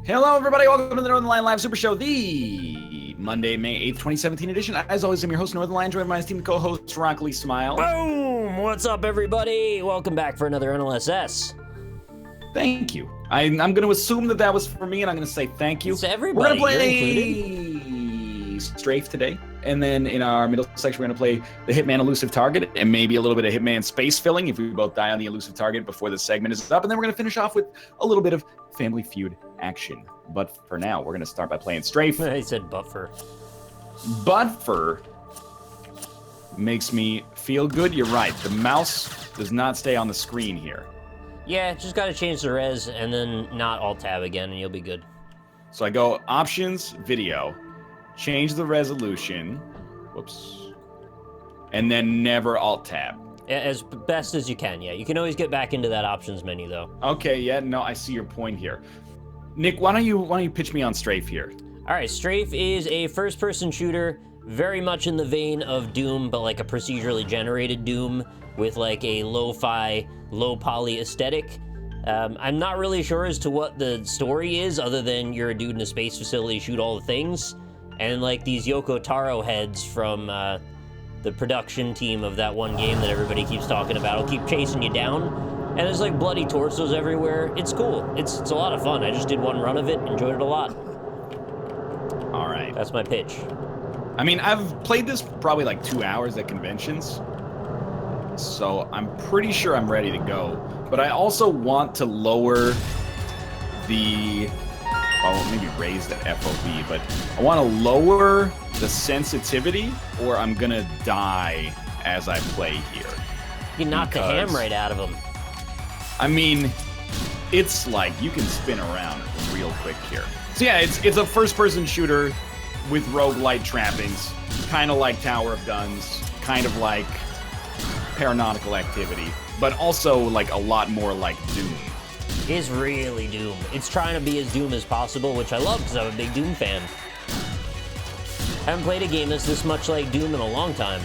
Hello, everybody. Welcome to the Northernlion Live Super Show, the Monday, May 8th, 2017 edition. As always, I'm your host, Northernlion, joined by my esteemed co-host, Rockly Smile. Boom! What's up, everybody? Welcome back for another NLSS. Thank you. I'm going to assume that was for me, and I'm going to say thank you. It's everybody. We're going to play Strafe today, and then in our middle section, we're going to play the Hitman Elusive Target, and maybe a little bit of Hitman Space Filling if we both die on the Elusive Target before this segment is up, and then we're going to finish off with a little bit of Family Feud action. But for now, we're going to start by playing Strafe. I said buffer. Buffer makes me feel good. You're right. The mouse does not stay on the screen here. Yeah, just got to change the res and then not Alt-Tab again, and you'll be good. So I go Options, Video, change the resolution, whoops, and then never Alt-Tab. As best as you can, yeah. You can always get back into that Options menu, though. Okay, yeah, no, I see your point here. Nick, why don't you pitch me on Strafe here? All right, Strafe is a first-person shooter, very much in the vein of Doom, but like a procedurally generated Doom with like a lo-fi, low-poly aesthetic. I'm not really sure as to what the story is, other than you're a dude in a space facility, shoot all the things, and like these Yoko Taro heads from the production team of that one game that everybody keeps talking about will keep chasing you down. And there's like bloody torsos everywhere. It's cool. It's a lot of fun. I just did one run of it, enjoyed it a lot. All right. That's my pitch. I mean, I've played this probably like 2 hours at conventions, so I'm pretty sure I'm ready to go. But I also want to lower the, well, maybe raise the FOV, but I want to lower the sensitivity or I'm gonna die as I play here. You knock the ham right out of him. I mean, it's like you can spin around real quick here. So yeah, it's a first-person shooter with roguelite trappings, kind of like Tower of Guns, kind of like Paranautical Activity, but also like a lot more like Doom. It's really Doom. It's trying to be as Doom as possible, which I love because I'm a big Doom fan. Haven't played a game that's this much like Doom in a long time.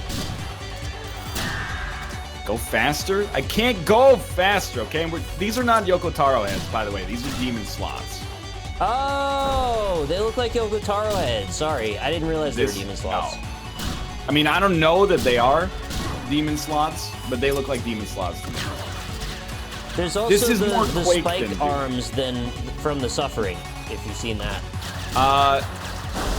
Go faster? I can't go faster, okay? These are not Yoko Taro heads, by the way. These are demon slots. Oh, they look like Yoko Taro heads. Sorry, I didn't realize they were demon slots. No. I mean, I don't know that they are demon slots, but they look like demon slots to me. There's also the spiked arms from The Suffering, if you've seen that.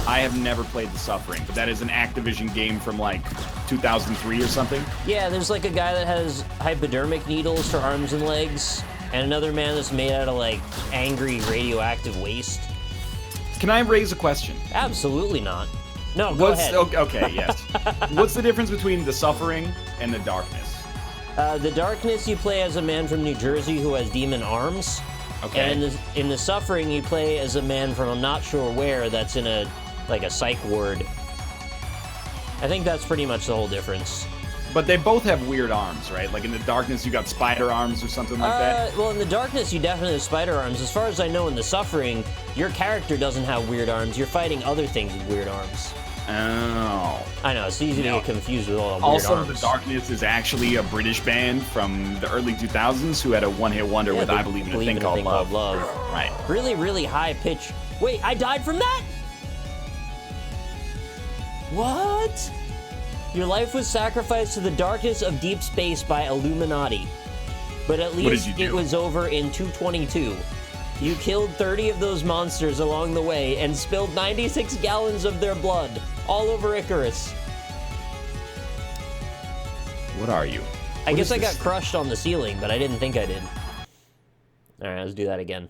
I have never played The Suffering, but that is an Activision game from like 2003 or something. Yeah, there's like a guy that has hypodermic needles for arms and legs, and another man that's made out of like angry radioactive waste. Can I raise a question? Absolutely not. No, go ahead. Okay, yes. What's the difference between The Suffering and The Darkness? The Darkness, you play as a man from New Jersey who has demon arms. Okay. And in the Suffering, you play as a man from I'm not sure where that's in a psych ward. I think that's pretty much the whole difference. But they both have weird arms, right? Like in The Darkness, you got spider arms or something like that? Well, in The Darkness, you definitely have spider arms. As far as I know, in The Suffering, your character doesn't have weird arms. You're fighting other things with weird arms. Oh. I know, it's easy to get confused with all the weird also, arms. The Darkness is actually a British band from the early 2000s who had a one-hit wonder with I Believe in a Thing Called Love. Right. Really, really high pitch. Wait, I died from that? What? Your life was sacrificed to the darkness of deep space by Illuminati. But at least it was over in 222. You killed 30 of those monsters along the way and spilled 96 gallons of their blood all over Icarus. What are you? I guess I got crushed on the ceiling, but I didn't think I did. All right, let's do that again.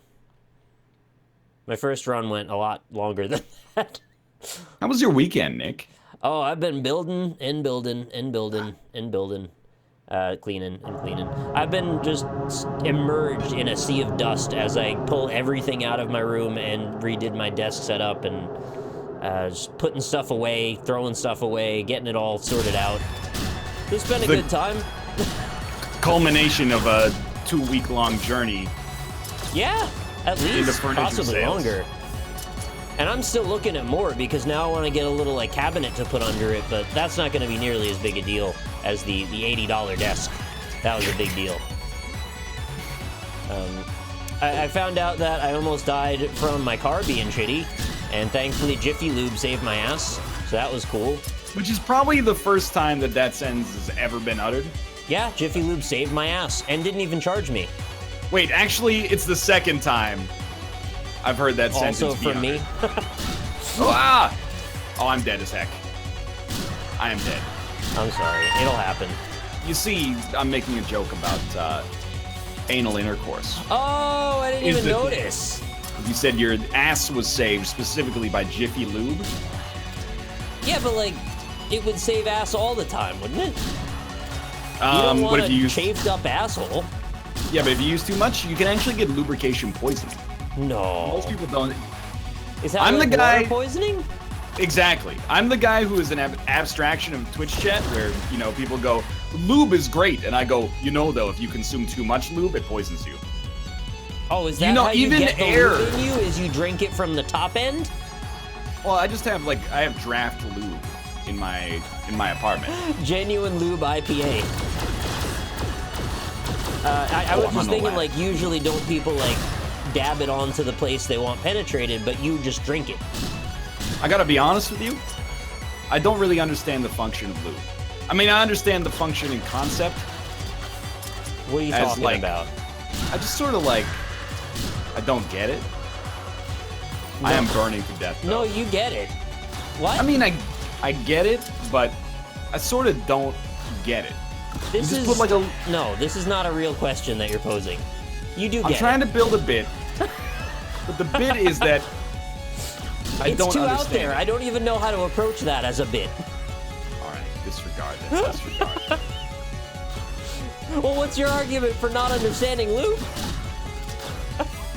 My first run went a lot longer than that. How was your weekend, Nick? Oh, I've been building and building and building and building. Cleaning and cleaning. I've been just immersed in a sea of dust as I pull everything out of my room and redid my desk setup and just putting stuff away, throwing stuff away, getting it all sorted out. It's been a good time. Culmination of a 2-week-long journey. Yeah, at least, possibly longer. And I'm still looking at more because now I want to get a little like cabinet to put under it, but that's not going to be nearly as big a deal as the $80 desk. That was a big deal. I found out that I almost died from my car being shitty, and thankfully Jiffy Lube saved my ass, so that was cool. Which is probably the first time that sentence has ever been uttered. Yeah, Jiffy Lube saved my ass, and didn't even charge me. Wait, actually, it's the second time I've heard that sentence Also from me. Oh, I'm dead as heck. I am dead. I'm sorry, it'll happen. You see, I'm making a joke about anal intercourse. Oh, I didn't even notice. You said your ass was saved specifically by Jiffy Lube? Yeah, but like, it would save ass all the time, wouldn't it? You don't What want if you a use... chafed up asshole. Yeah, but if you use too much, you can actually get lubrication poisoning. No. Most people don't. Is that I'm like the guy... water poisoning? Exactly. I'm the guy who is an abstraction of Twitch chat where, you know, people go, lube is great. And I go, you know, though, if you consume too much lube, it poisons you. Oh, is that you know, how you even get the air lube in you? Is you drink it from the top end? Well, I just have, like, I have draft lube in my apartment. Genuine lube IPA. I was just thinking, like, usually don't people, like, dab it onto the place they want penetrated, but you just drink it. I gotta be honest with you, I don't really understand the function of lube. I mean, I understand the function and concept. What are you talking about? I just sort of, like, I don't get it. No. I am burning to death, though. No, you get it. What? I mean, I get it, but I sort of don't get it. This you just is put like a... No, this is not a real question that you're posing. You do get it. I'm trying to build a bit, but the bit is that I don't understand. It's too out there. I don't even know how to approach that as a bit. All right, disregard that. Disregard it. Well, what's your argument for not understanding lube?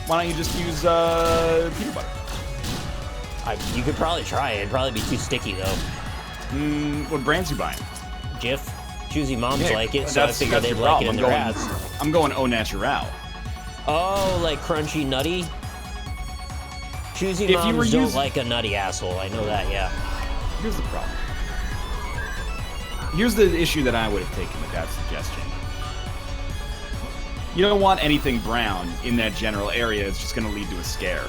Why don't you just use peanut butter? You could probably try it. It'd probably be too sticky, though. What brands you buying? Jif. Choosy moms like it, so I figure they'd like it in their ass. I'm going au natural. Oh, like crunchy, nutty? Choosy moms don't like a nutty asshole. I know that, yeah. Here's the problem. Here's the issue that I would have taken with that suggestion. You don't want anything brown in that general area. It's just going to lead to a scare.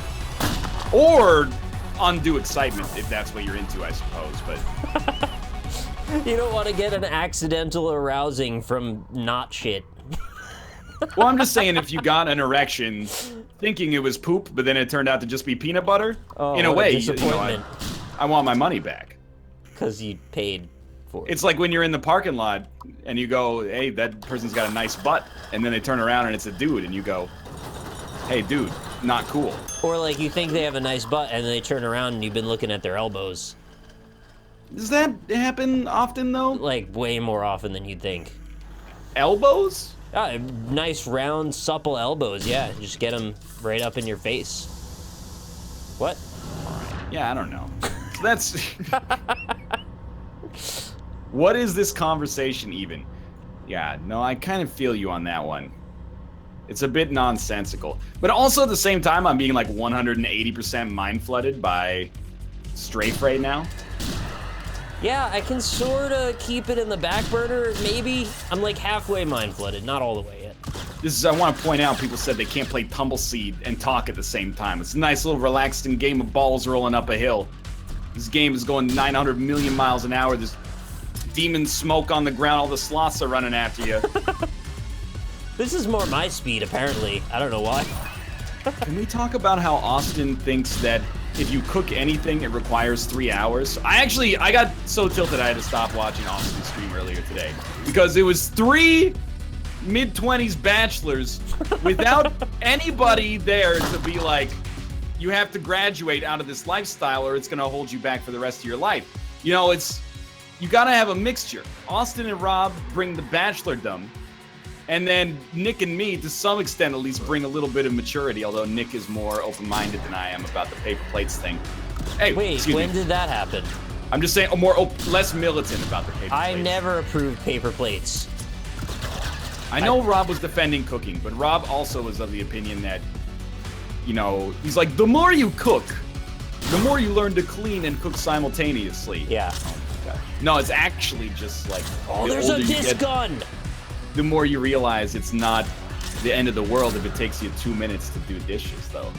Or undue excitement, if that's what you're into, I suppose. But you don't want to get an accidental arousing from not shit. Well, I'm just saying, if you got an erection thinking it was poop, but then it turned out to just be peanut butter, in a way, you know, I want my money back. Because you paid for it. It's like when you're in the parking lot and you go, hey, that person's got a nice butt, and then they turn around and it's a dude, and you go, hey, dude, not cool. Or like you think they have a nice butt, and then they turn around and you've been looking at their elbows. Does that happen often, though? Like, way more often than you'd think. Elbows? Nice, round, supple elbows, yeah. Just get them right up in your face. What? Yeah, I don't know. So that's... What is this conversation, even? Yeah, no, I kind of feel you on that one. It's a bit nonsensical. But also, at the same time, I'm being, like, 180% mind-flooded by Strafe right now. Yeah, I can sort of keep it in the back burner, maybe. I'm like halfway mind-flooded, not all the way yet. This is, I want to point out, people said they can't play Tumbleseed and talk at the same time. It's a nice little relaxing game of balls rolling up a hill. This game is going 900 million miles an hour. There's demon smoke on the ground. All the sloths are running after you. This is more my speed, apparently. I don't know why. Can we talk about how Austin thinks that if you cook anything, it requires 3 hours? I got so tilted I had to stop watching Austin stream earlier today. Because it was 3 mid-20s bachelors without anybody there to be like, you have to graduate out of this lifestyle or it's going to hold you back for the rest of your life. You know, you got to have a mixture. Austin and Rob bring the bachelordom. And then Nick and me, to some extent at least, bring a little bit of maturity, although Nick is more open-minded than I am about the paper plates thing. Hey, wait, when did that happen? I'm just saying, less militant about the paper plates. I never approved paper plates. I know Rob was defending cooking, but Rob also was of the opinion that, you know, he's like, the more you cook, the more you learn to clean and cook simultaneously. Yeah. No, it's actually just like... Oh, there's a disc gun! The more you realize it's not the end of the world if it takes you 2 minutes to do dishes, though.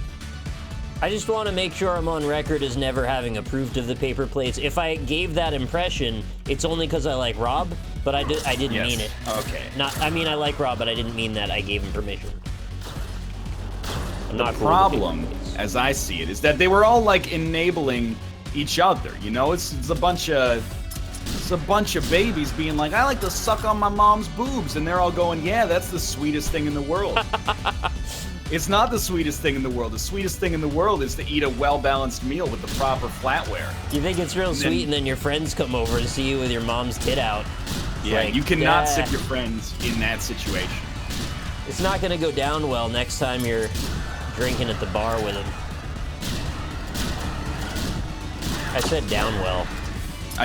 I just want to make sure I'm on record as never having approved of the paper plates. If I gave that impression, it's only because I like Rob, but I didn't mean it. Okay. I mean, I like Rob, but I didn't mean that I gave him permission. I'm not The cool with problem, as I see it, is that they were all like enabling each other. You know, it's a bunch of babies being like, I like to suck on my mom's boobs, and they're all going, yeah, that's the sweetest thing in the world. It's not the sweetest thing in the world. The sweetest thing in the world is to eat a well-balanced meal with the proper flatware. You think it's real sweet, and then your friends come over to see you with your mom's tit out. Yeah, like, you cannot sit your friends in that situation. It's not going to go down well next time you're drinking at the bar with them. I said down well.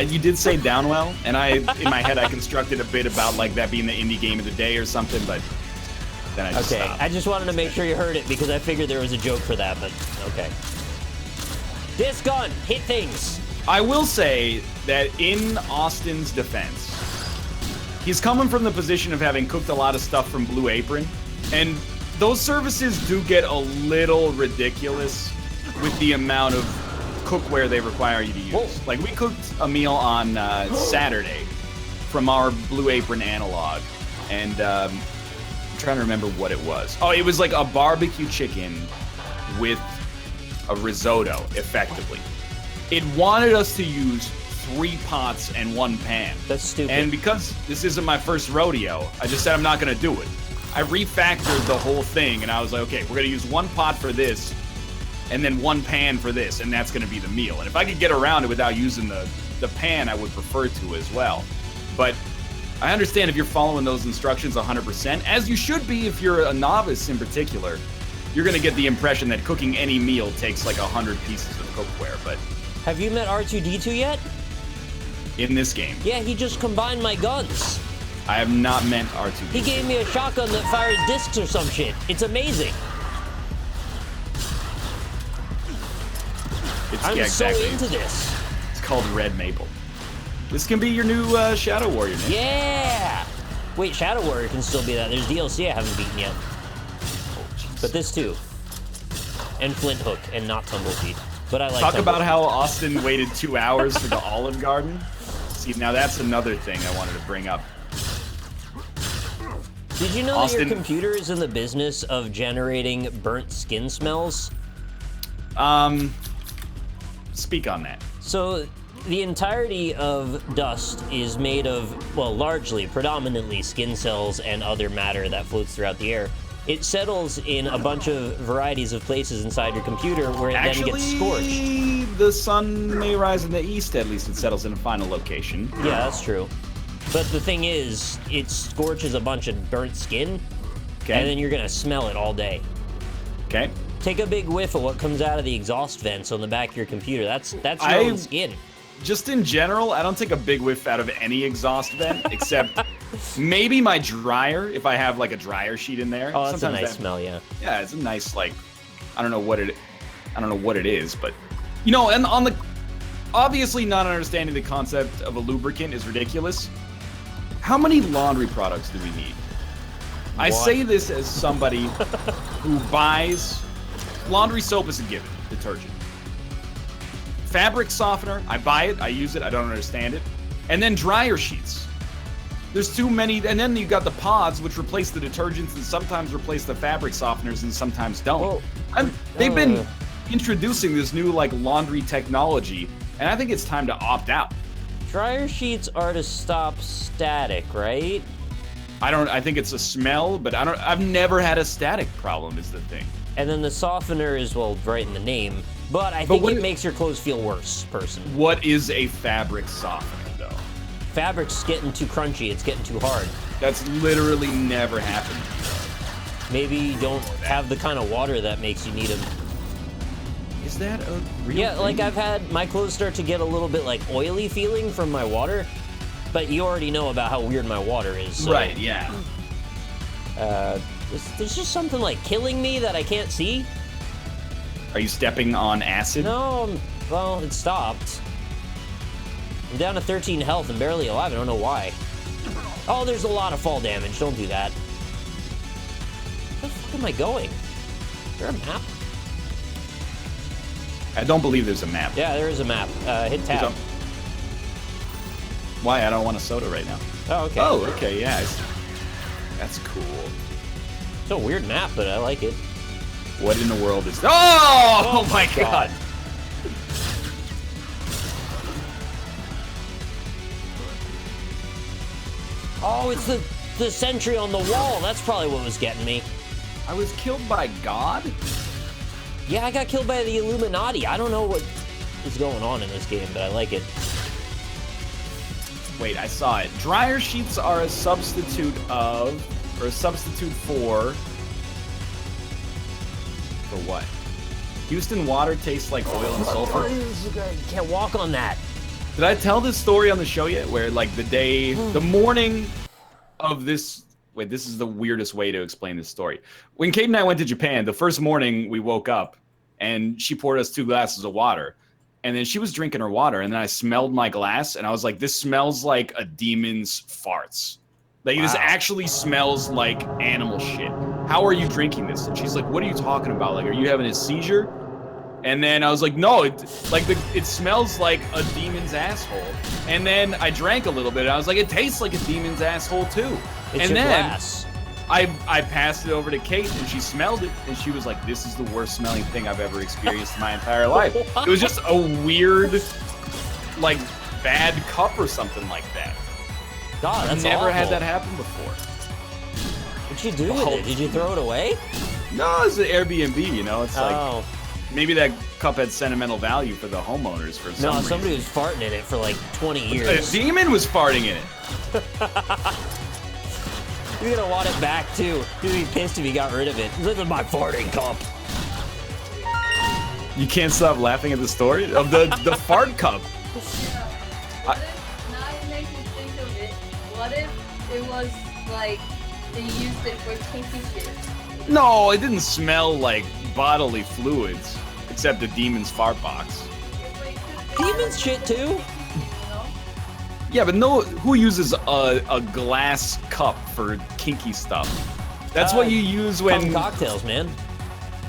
You did say down well, and in my head I constructed a bit about like that being the indie game of the day or something, but then I just stopped. I just wanted to make sure you heard it because I figured there was a joke for that, but okay. This gun, hit things. I will say that in Austin's defense, he's coming from the position of having cooked a lot of stuff from Blue Apron, and those services do get a little ridiculous with the amount of cookware they require you to use. Whoa. Like, we cooked a meal on Saturday from our Blue Apron analog, and I'm trying to remember what it was. Oh, it was like a barbecue chicken with a risotto, effectively. It wanted us to use 3 pots and 1 pan. That's stupid. And because this isn't my first rodeo, I just said I'm not going to do it. I refactored the whole thing, and I was like, okay, we're going to use 1 pot for this, and then 1 pan for this, and that's going to be the meal. And if I could get around it without using the pan, I would prefer to as well. But I understand if you're following those instructions 100%, as you should be if you're a novice in particular. You're going to get the impression that cooking any meal takes like 100 pieces of cookware, but... Have you met R2-D2 yet? In this game. Yeah, he just combined my guns. I have not met R2-D2. He gave me a shotgun that fires discs or some shit. It's amazing. I'm so into this. It's called Red Maple. This can be your new Shadow Warrior name. Yeah! Wait, Shadow Warrior can still be that. There's DLC I haven't beaten yet. Oh, but this too. And Flint Hook, and not Tumblefeet. But I like Talk about how Austin waited 2 hours for the Olive Garden. See, now that's another thing I wanted to bring up. Did you know that your computer is in the business of generating burnt skin smells? Speak on that. So, the entirety of dust is made of, well, largely, predominantly skin cells and other matter that floats throughout the air. It settles in a bunch of varieties of places inside your computer where it then gets scorched. The sun may rise in the east, at least it settles in a final location. Yeah, that's true. But the thing is, it scorches a bunch of burnt skin, and then you're gonna smell it all day. Okay. Take a big whiff of what comes out of the exhaust vents on the back of your computer. That's your own skin. Just in general, I don't take a big whiff out of any exhaust vent, except maybe my dryer, if I have like a dryer sheet in there. Oh, that's a nice smell, yeah. Yeah, it's a nice, like, I don't know what it is, but you know, and on the obviously not understanding the concept of a lubricant is ridiculous. How many laundry products do we need? What? I say this as somebody who buys laundry soap is a given, detergent. Fabric softener, I buy it, I use it, I don't understand it. And then dryer sheets. There's too many, and then you got the pods, which replace the detergents and sometimes replace the fabric softeners and sometimes don't. Well, they've been introducing this new like laundry technology, and I think it's time to opt out. Dryer sheets are to stop static, right? I think it's a smell, but I've never had a static problem is the thing. And then the softener is, well, right in the name, but I think it makes your clothes feel worse, personally. What is a fabric softener, though? Fabric's getting too crunchy, it's getting too hard. That's literally never happened. Maybe you don't have the kind of water that makes you need them. Is that a real thing? Like I've had my clothes start to get a little bit like oily feeling from my water, but you already know about how weird my water is. So, right, yeah. There's just something like killing me that I can't see. Are you stepping on acid? No, well, it stopped. I'm down to 13 health and barely alive. I don't know why. Oh, there's a lot of fall damage. Don't do that. Where the fuck am I going? Is there a map? I don't believe there's a map. Yeah, there is a map. Hit tab. Why? I don't want a soda right now. Oh, okay. Oh, okay, yeah. That's cool. It's a weird map, but I like it. What in the world is... Oh my god! Oh, it's the sentry on the wall. That's probably what was getting me. I was killed by God? Yeah, I got killed by the Illuminati. I don't know what is going on in this game, but I like it. Wait, I saw it. Dryer sheets are a substitute of... Or a substitute for... For what? Houston water tastes like oil and sulfur. You can't walk on that. Did I tell this story on the show yet? Where, like, the morning of this... Wait, this is the weirdest way to explain this story. When Kate and I went to Japan, the first morning we woke up, and she poured us 2 glasses of water. And then she was drinking her water, and then I smelled my glass, and I was like, this smells like a demon's farts. Like, This actually smells like animal shit. How are you drinking this? And she's like, what are you talking about? Like, are you having a seizure? And then I was like, no, it smells like a demon's asshole. And then I drank a little bit, and I was like, it tastes like a demon's asshole, too. It's your glass. I passed it over to Kate, and she smelled it, and she was like, this is the worst smelling thing I've ever experienced in my entire life. It was just a weird, like, bad cup or something like that. God, that's I've never awful. had that happen before. What'd you do with it? Did you throw it away? No, it's an Airbnb, you know? It's like, maybe that cup had sentimental value for the homeowners for some reason. Somebody was farting in it for like 20 years. A demon was farting in it. You're gonna want it back too. You'd be pissed if you got rid of it. Live in my farting cup. You can't stop laughing at the story of the fart cup. Now it makes me think of it. What if it was like they used it for kinky shit? No, it didn't smell like bodily fluids, except the demon's fart box. Demons shit too? Yeah, but no, who uses a glass cup for kinky stuff? That's what you use when... cocktails, man.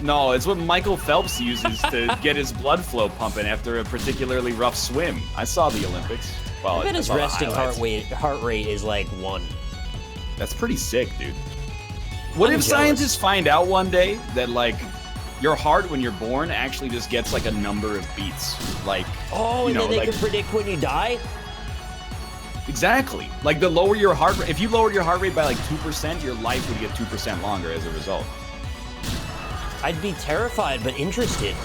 No, it's what Michael Phelps uses to get his blood flow pumping after a particularly rough swim. I saw the Olympics. Well, I bet his saw the resting highlights. heart rate is like 1. That's pretty sick, dude. What I'm if jealous. scientists find out one day that, like, your heart when you're born actually just gets, like, a number of beats? Like, oh, and then they can predict when you die? Exactly. Like, the lower your heart rate, if you lowered your heart rate by like 2%, your life would get 2% longer as a result. I'd be terrified, but interested.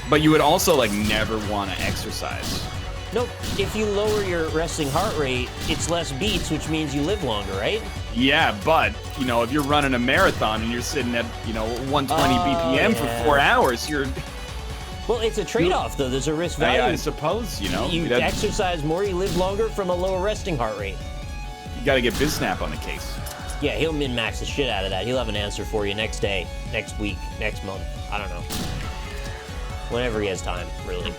But you would also, like, never want to exercise. Nope. If you lower your resting heart rate, it's less beats, which means you live longer, right? Yeah, but, you know, if you're running a marathon and you're sitting at, you know, 120 BPM for 4 hours, you're... Well, it's a trade-off, though. There's a risk value. I suppose, you know. You exercise more, you live longer from a lower resting heart rate. You gotta get BizSnap on the case. Yeah, he'll min-max the shit out of that. He'll have an answer for you next day, next week, next month. I don't know. Whenever he has time, really.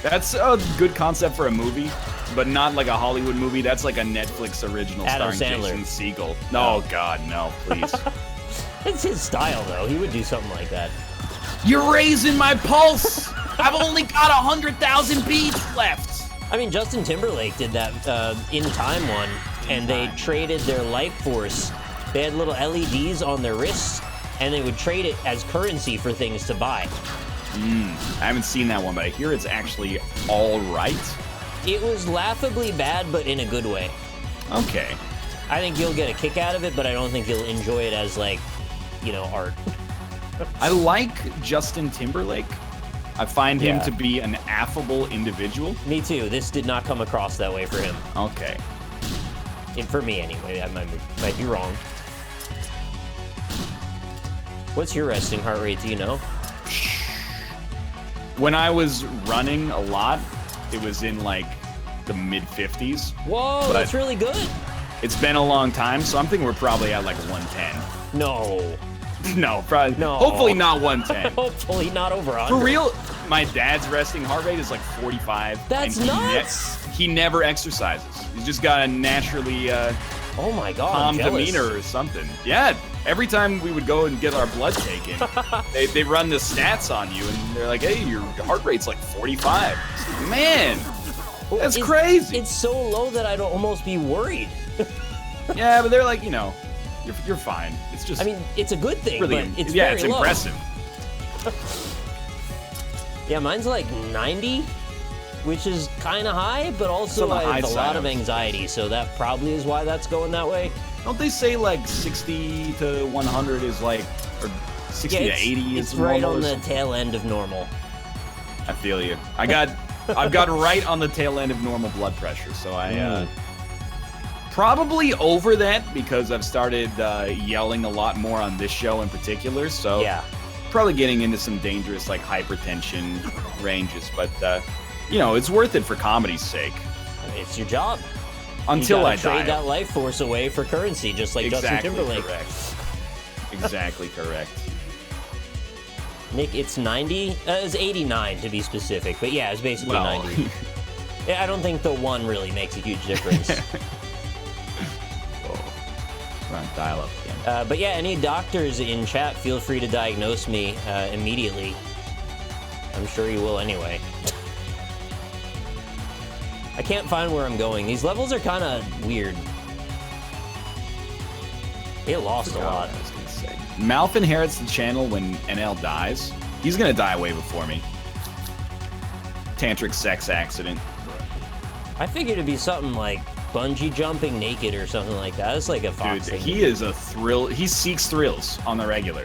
That's a good concept for a movie, but not like a Hollywood movie. That's like a Netflix original Adam starring Sandler. Jason Segel. No, God, no, please. It's his style, though. He would do something like that. You're raising my pulse! I've only got 100,000 beats left! I mean, Justin Timberlake did that In Time one, and they traded their life force. They had little LEDs on their wrists, and they would trade it as currency for things to buy. I haven't seen that one, but I hear it's actually all right. It was laughably bad, but in a good way. Okay. I think you'll get a kick out of it, but I don't think you'll enjoy it as, like, you know, art. I like Justin Timberlake. I find him to be an affable individual. Me too. This did not come across that way for him. Okay. For me, anyway. I might be wrong. What's your resting heart rate? Do you know? When I was running a lot, it was in like the mid-50s. Whoa, that's really good. It's been a long time, so I'm thinking we're probably at like 110. No. No, probably. No. Hopefully not 110. Hopefully not over 100. For real, my dad's resting heart rate is like 45. That's and nuts. He never exercises. He's just got a naturally Oh my god, calm I'm jealous. demeanor or something. Yeah, every time we would go and get our blood taken, they run the stats on you, and they're like, hey, your heart rate's like 45. Man, that's crazy. It's so low that I'd almost be worried. Yeah, but they're like, you know, you're fine. It's just. I mean, it's a good thing, really, but it's yeah, very it's low. impressive. Yeah, mine's like 90, which is kind of high, but also I have a lot of anxiety, so that probably is why that's going that way. Don't they say like 60 to 100 is like, or 60 to 80 is It's right normal on or the something? tail end of normal. I feel you. I've got right on the tail end of normal blood pressure, so I probably over that because I've started yelling a lot more on this show in particular. So Yeah. probably getting into some dangerous like hypertension ranges, but you know, it's worth it for comedy's sake. It's your job. Until you I gotta trade die. that life force away for currency, just like Justin Timberlake. Correct. Exactly correct. Nick, it's 90. It's 89 to be specific, but yeah, it's basically Well. 90. Yeah, I don't think the one really makes a huge difference. We're on dial-up again. But yeah, any doctors in chat, feel free to diagnose me immediately. I'm sure you will anyway. I can't find where I'm going. These levels are kind of weird. It lost a lot. I was gonna say. Malf inherits the channel when NL dies. He's gonna die way before me. Tantric sex accident. I figured it'd be something like bungee jumping naked or something like that. It's like a Fox Dude, thing. he is a thrill. He seeks thrills on the regular.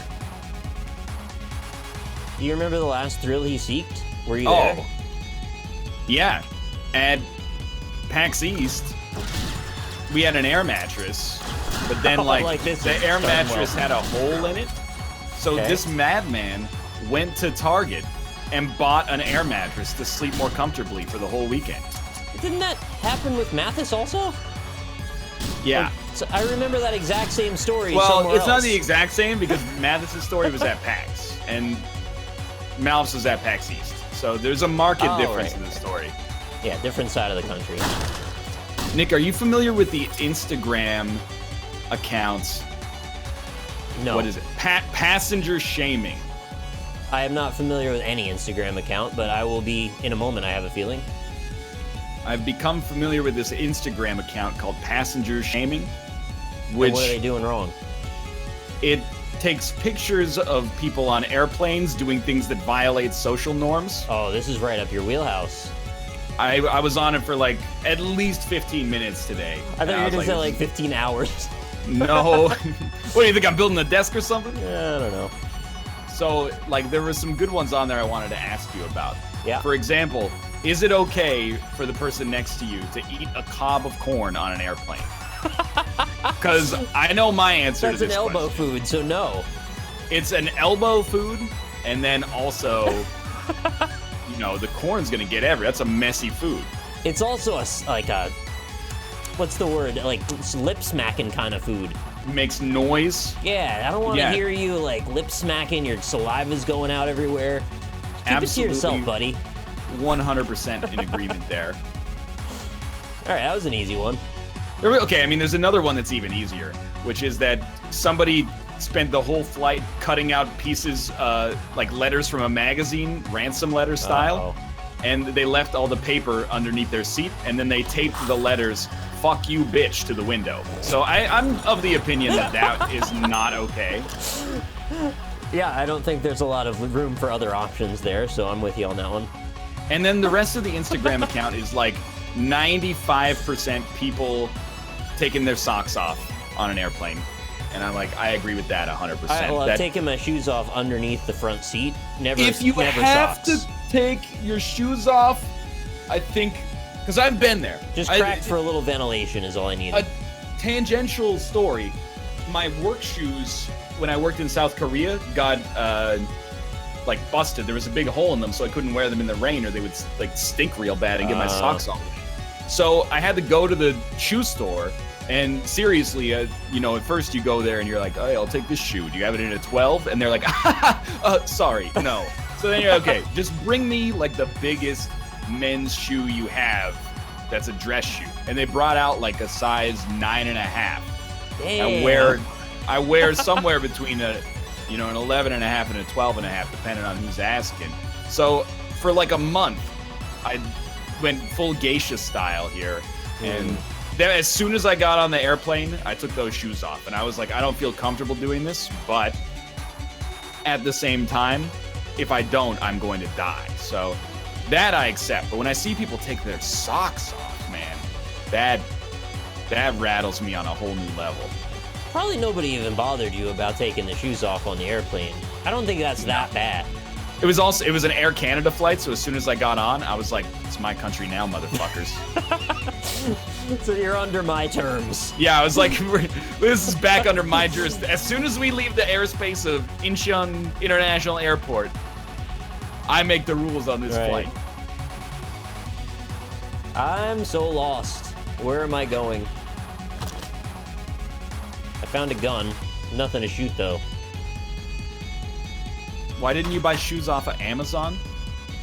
Do you remember the last thrill he seeked? Were you there? Oh, yeah. At PAX East, we had an air mattress, but then like this the is air done mattress well. had a hole in it. So Okay. this madman went to Target and bought an air mattress to sleep more comfortably for the whole weekend. Didn't that happen with Mathis also? Yeah. So I remember that exact same story Well, somewhere it's not else. the exact same because Mathis's story was at PAX and Malf's was at PAX East. So there's a marked difference in the story. Yeah, different side of the country. Nick, are you familiar with the Instagram accounts? No. What is it? Passenger shaming. I am not familiar with any Instagram account, but I will be in a moment, I have a feeling. I've become familiar with this Instagram account called Passenger Shaming, And which what are they doing wrong? it takes pictures of people on airplanes doing things that violate social norms. Oh, this is right up your wheelhouse. I was on it for like at least 15 minutes today. I thought you were was going to say like 15 hours. No. What do you think? I'm building a desk or something? Yeah, I don't know. So, like, there were some good ones on there I wanted to ask you about. Yeah. For example, is it okay for the person next to you to eat a cob of corn on an airplane? Because I know my answer That's to an this elbow question. food, so no. It's an elbow food, and then also, you know, the corn's gonna get everywhere. That's a messy food. It's also like a, what's the word? Like lip smacking kind of food. Makes noise. Yeah, I don't want to Yeah. hear you like lip smacking. Your saliva's going out everywhere. Keep it to yourself, buddy. 100% in agreement there. All right, that was an easy one. Okay, I mean, there's another one that's even easier, which is that somebody spent the whole flight cutting out pieces, like letters from a magazine, ransom letter style, and they left all the paper underneath their seat, and then they taped the letters, "Fuck you, bitch," to the window. So I'm of the opinion that that is not okay. Yeah, I don't think there's a lot of room for other options there, so I'm with you on that one. And then the rest of the Instagram account is like 95% people taking their socks off on an airplane. And I'm like, I agree with that 100%. Well, I've That taken my shoes off underneath the front seat. Never, if you never have socks. to take your shoes off, I think, because I've been there. Just cracked for a little ventilation is all I need. A tangential story. My work shoes, when I worked in South Korea, got like busted. There was a big hole in them, so I couldn't wear them in the rain, or they would like stink real bad and get my socks all wet. So I had to go to the shoe store, and seriously, you know, at first you go there and you're like, "Hey, I'll take this shoe. Do you have it in a 12?" And they're like, "Sorry, no." So then you're like, okay, just bring me like the biggest men's shoe you have. That's a dress shoe. and they brought out like a size 9.5. Damn. I wear somewhere between an 11.5 and a 12.5, depending on who's asking. So for like a month, I went full geisha style here, and then as soon as I got on the airplane, I took those shoes off, and I was like, I don't feel comfortable doing this, but at the same time, if I don't, I'm going to die. So that I accept. But when I see people take their socks off, man, that rattles me on a whole new level. Probably nobody even bothered you about taking the shoes off on the airplane. I don't think that's that bad. It was an Air Canada flight, so as soon as I got on, I was like, it's my country now, motherfuckers. So you're under my terms. Yeah, I was like, this is back under my jurisdiction. As soon as we leave the airspace of Incheon International Airport, I make the rules on this flight. I'm so lost. Where am I going? I found a gun. Nothing to shoot, though. Why didn't you buy shoes off of Amazon?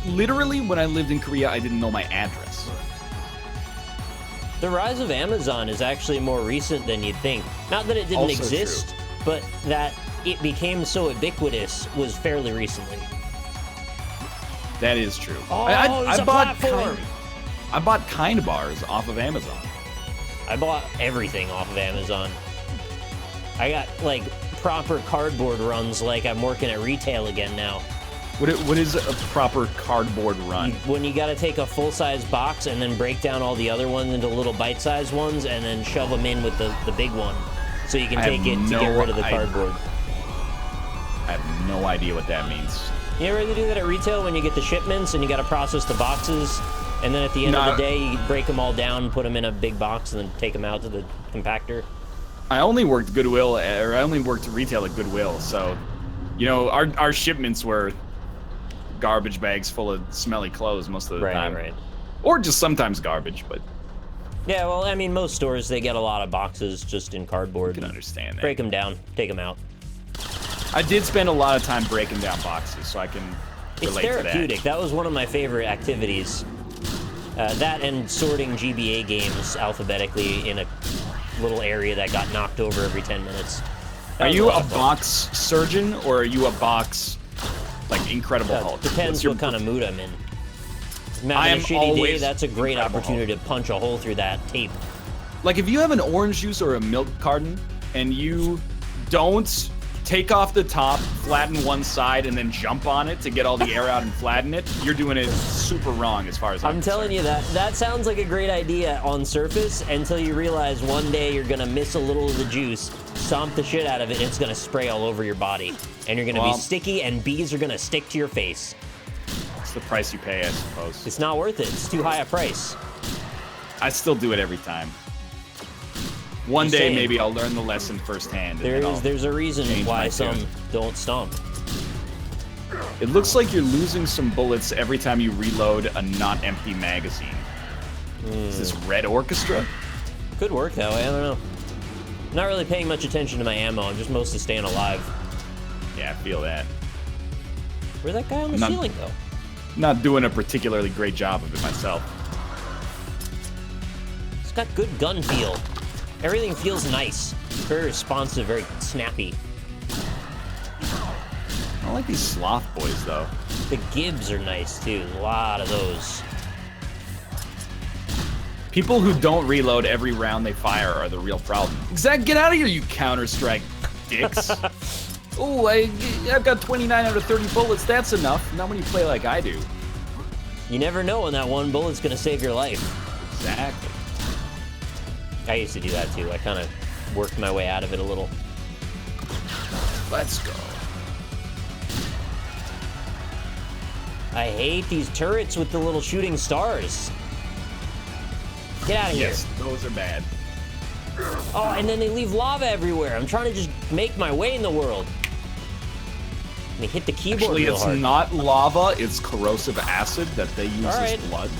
Literally, when I lived in Korea, I didn't know my address. The rise of Amazon is actually more recent than you'd think. Not that it didn't Also exist, true. but that it became so ubiquitous was fairly recently. That is true. Oh, I it's a bought platform! I bought Kind bars off of Amazon. I bought everything off of Amazon. I got, like, proper cardboard runs like I'm working at retail again now. What is a proper cardboard run? When you gotta take a full-size box and then break down all the other ones into little bite-sized ones and then shove them in with the big one so you can take it to get rid of the cardboard. I have no idea what that means. You ever do that at retail when you get the shipments and you gotta process the boxes and then at the end of the day you break them all down, put them in a big box and then take them out to the compactor? I only worked retail at Goodwill, so, you know, our shipments were garbage bags full of smelly clothes most of the time. Right. Or just sometimes garbage, but... Yeah, well, I mean, most stores, they get a lot of boxes just in cardboard. I can understand that. Break them down, take them out. I did spend a lot of time breaking down boxes, so I can relate to that. It's therapeutic. That was one of my favorite activities. That and sorting GBA games alphabetically in a little area that got knocked over every 10 minutes. Are you a box surgeon, or are you a box, like, Incredible Hulk? Depends what kind of mood I'm in. If I'm having a shitty day, that's a great opportunity to punch a hole through that tape. Like, if you have an orange juice or a milk carton, and you don't take off the top, flatten one side, and then jump on it to get all the air out and flatten it, you're doing it super wrong as far as I'm telling you that sounds like a great idea on surface until you realize one day you're gonna miss a little of the juice, stomp the shit out of it, and it's gonna spray all over your body. And you're gonna be sticky, and bees are gonna stick to your face. It's the price you pay, I suppose. It's not worth it. It's too high a price. I still do it every time. One day, maybe I'll learn the lesson firsthand. There's a reason why some don't stomp. It looks like you're losing some bullets every time you reload a not empty magazine. Is this Red Orchestra? Could work that way, I don't know. I'm not really paying much attention to my ammo, I'm just mostly staying alive. Yeah, I feel that. Where'd that guy on the ceiling go? Not doing a particularly great job of it myself. It's got good gun feel. Everything feels nice. Very responsive, very snappy. I don't like these sloth boys, though. The Gibbs are nice, too. A lot of those. People who don't reload every round they fire are the real problem. Zach, get out of here, you Counter-Strike dicks. Oh, I've got 29 out of 30 bullets. That's enough. Not when you play like I do. You never know when that one bullet's gonna save your life. Exactly. I used to do that too. I kind of worked my way out of it a little. Let's go. I hate these turrets with the little shooting stars. Get out of here. Yes, those are bad. Oh, and then they leave lava everywhere. I'm trying to just make my way in the world. They hit the keyboard real hard. Actually, it's not lava, it's corrosive acid that they use as blood.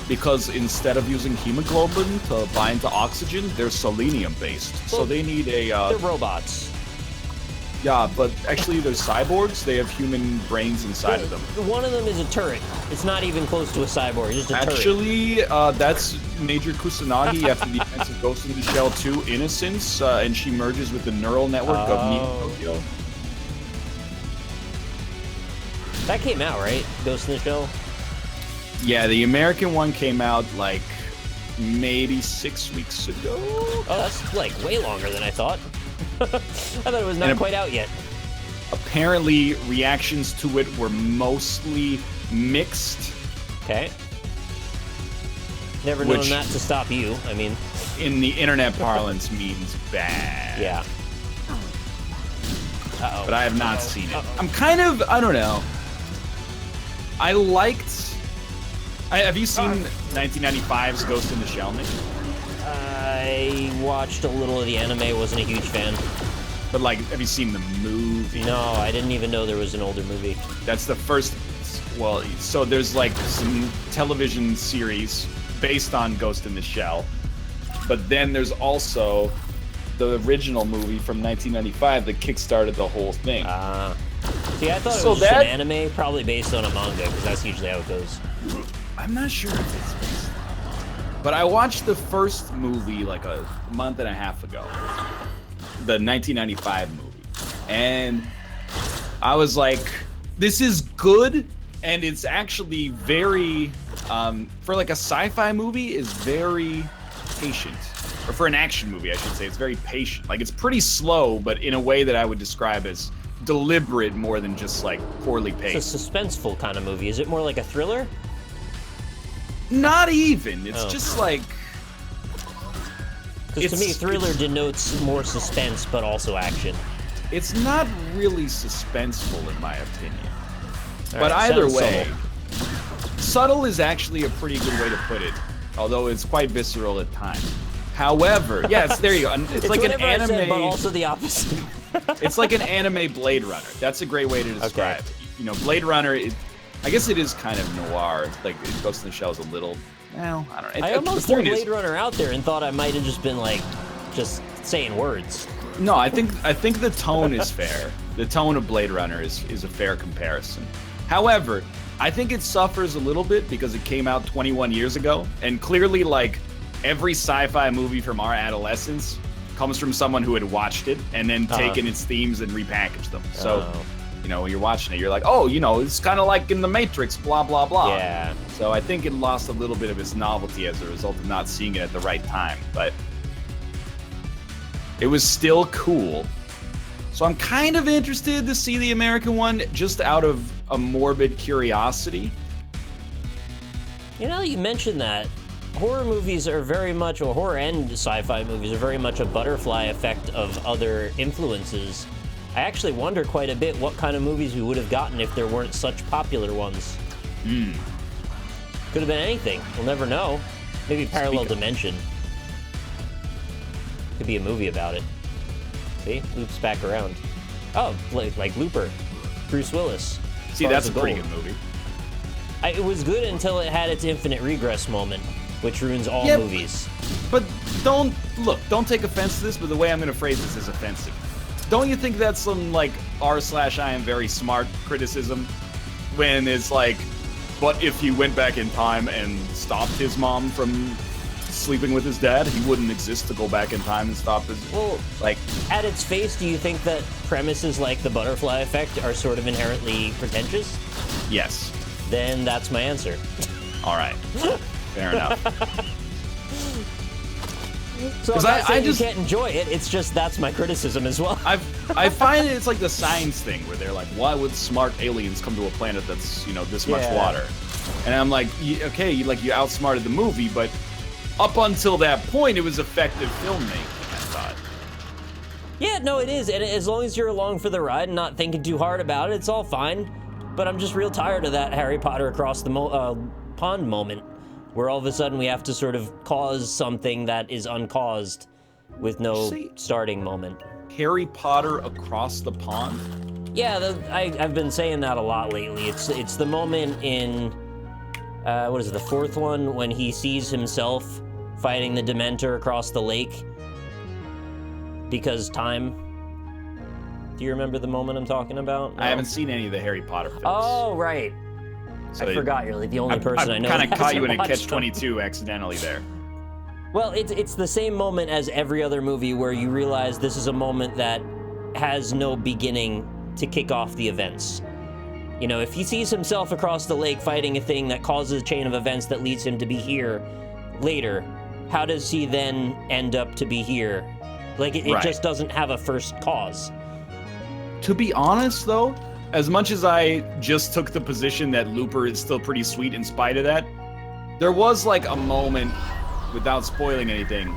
Because instead of using hemoglobin to bind to oxygen, they're selenium-based. So they need a... they're robots. Yeah, but actually they're cyborgs. They have human brains inside of them. One of them is a turret. It's not even close to a cyborg. It's just a turret. Actually, that's Major Kusanagi after the events of Ghost in the Shell 2 Innocence, and she merges with the neural network of Neo Tokyo. That came out, right? Ghost in the Shell? Yeah, the American one came out like maybe 6 weeks ago. Oh, that's like way longer than I thought. I thought it was not quite out yet. Apparently, reactions to it were mostly mixed. Okay. Never known that to stop you. I mean, in the internet parlance, means bad. Yeah. Uh-oh. But I have not seen it. I'm kind of, I don't know. I liked. Have you seen 1995's Ghost in the Shell, Nick? I watched a little of the anime, wasn't a huge fan. But, like, have you seen the movie? No, I didn't even know there was an older movie. That's the first. Well, so there's, like, some television series based on Ghost in the Shell. But then there's also the original movie from 1995 that kickstarted the whole thing. See, I thought it was just an anime, probably based on a manga, because that's usually how it goes. I'm not sure if it's based on. But I watched the first movie like a month and a half ago. The 1995 movie. And I was like, this is good, and it's actually very, for like a sci-fi movie, is very patient. Or for an action movie, I should say, it's very patient. Like, it's pretty slow, but in a way that I would describe as deliberate more than just, like, poorly paced. It's a suspenseful kind of movie. Is it more like a thriller? Not even. It's just like... Because to me, thriller denotes more suspense, but also action. It's not really suspenseful, in my opinion. But right, either way, subtle is actually a pretty good way to put it, although it's quite visceral at times. However, yes, there you go. It's like an anime, said, but also the opposite. It's like an anime Blade Runner. That's a great way to describe it. You know, Blade Runner, I guess it is kind of noir. Like, Ghost in the Shell is a little, well, I don't know. I almost threw Blade Runner out there and thought I might have just been like, just saying words. No, I think the tone is fair. The tone of Blade Runner is a fair comparison. However, I think it suffers a little bit because it came out 21 years ago, and clearly, like, every sci-fi movie from our adolescence comes from someone who had watched it and then taken its themes and repackaged them. So, you know, when you're watching it, you're like, oh, you know, it's kind of like in The Matrix, blah, blah, blah. Yeah. So I think it lost a little bit of its novelty as a result of not seeing it at the right time. But it was still cool. So I'm kind of interested to see the American one just out of a morbid curiosity. You know, you mentioned that. Horror movies are very much, or horror and sci-fi movies are very much a butterfly effect of other influences. I actually wonder quite a bit what kind of movies we would have gotten if there weren't such popular ones. Could have been anything. We'll never know. Maybe Parallel Dimension. Could be a movie about it. See? Loops back around. Oh, like Looper. Bruce Willis. See, that's a pretty good movie. It was good until it had its infinite regress moment, which ruins all movies. But don't take offense to this, but the way I'm going to phrase this is offensive. Don't you think that's some, like, r/I am very smart criticism? When it's like, but if he went back in time and stopped his mom from sleeping with his dad, he wouldn't exist to go back in time and stop his... Well, like, at its face, do you think that premises like the butterfly effect are sort of inherently pretentious? Yes. Then that's my answer. All right. Fair enough. So I just can't enjoy it. It's just that's my criticism as well. I find it's like the science thing where they're like, why would smart aliens come to a planet that's, you know, this much water? And I'm like, okay, you outsmarted the movie, but up until that point, it was effective filmmaking, I thought. Yeah, no, it is. And as long as you're along for the ride and not thinking too hard about it, it's all fine. But I'm just real tired of that Harry Potter across the pond moment, where all of a sudden we have to sort of cause something that is uncaused with no starting moment. Harry Potter across the pond? Yeah, I've been saying that a lot lately. It's the moment in, what is it, the fourth one, when he sees himself fighting the Dementor across the lake because time. Do you remember the moment I'm talking about? No? I haven't seen any of the Harry Potter films. Oh, right. So I forgot you're like the only person I know. kind of that caught you in hasn't a watched them. catch-22 accidentally there. Well, it's the same moment as every other movie where you realize this is a moment that has no beginning to kick off the events. You know, if he sees himself across the lake fighting a thing that causes a chain of events that leads him to be here later, how does he then end up to be here? Like, it Right. just doesn't have a first cause. To be honest, though, as much as I just took the position that Looper is still pretty sweet in spite of that, there was like a moment, without spoiling anything,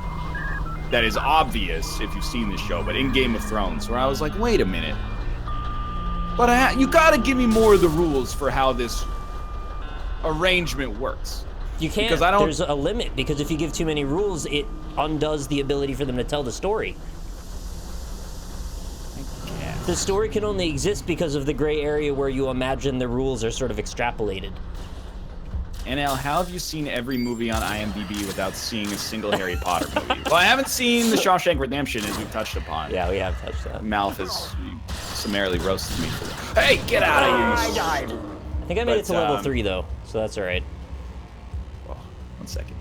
that is obvious if you've seen the show, but in Game of Thrones, where I was like, wait a minute. But you gotta give me more of the rules for how this arrangement works. You can't, Because I don't- there's a limit, because if you give too many rules, it undoes the ability for them to tell the story. The story can only exist because of the gray area where you imagine the rules are sort of extrapolated. NL, how have you seen every movie on IMDb without seeing a single Harry Potter movie? Well, I haven't seen The Shawshank Redemption, as we've touched upon. Yeah, we have touched that. Malf has summarily roasted me for that. Hey, get out of here! I died. I think I made it to level 3, though, so that's all right. Oh, 1 second.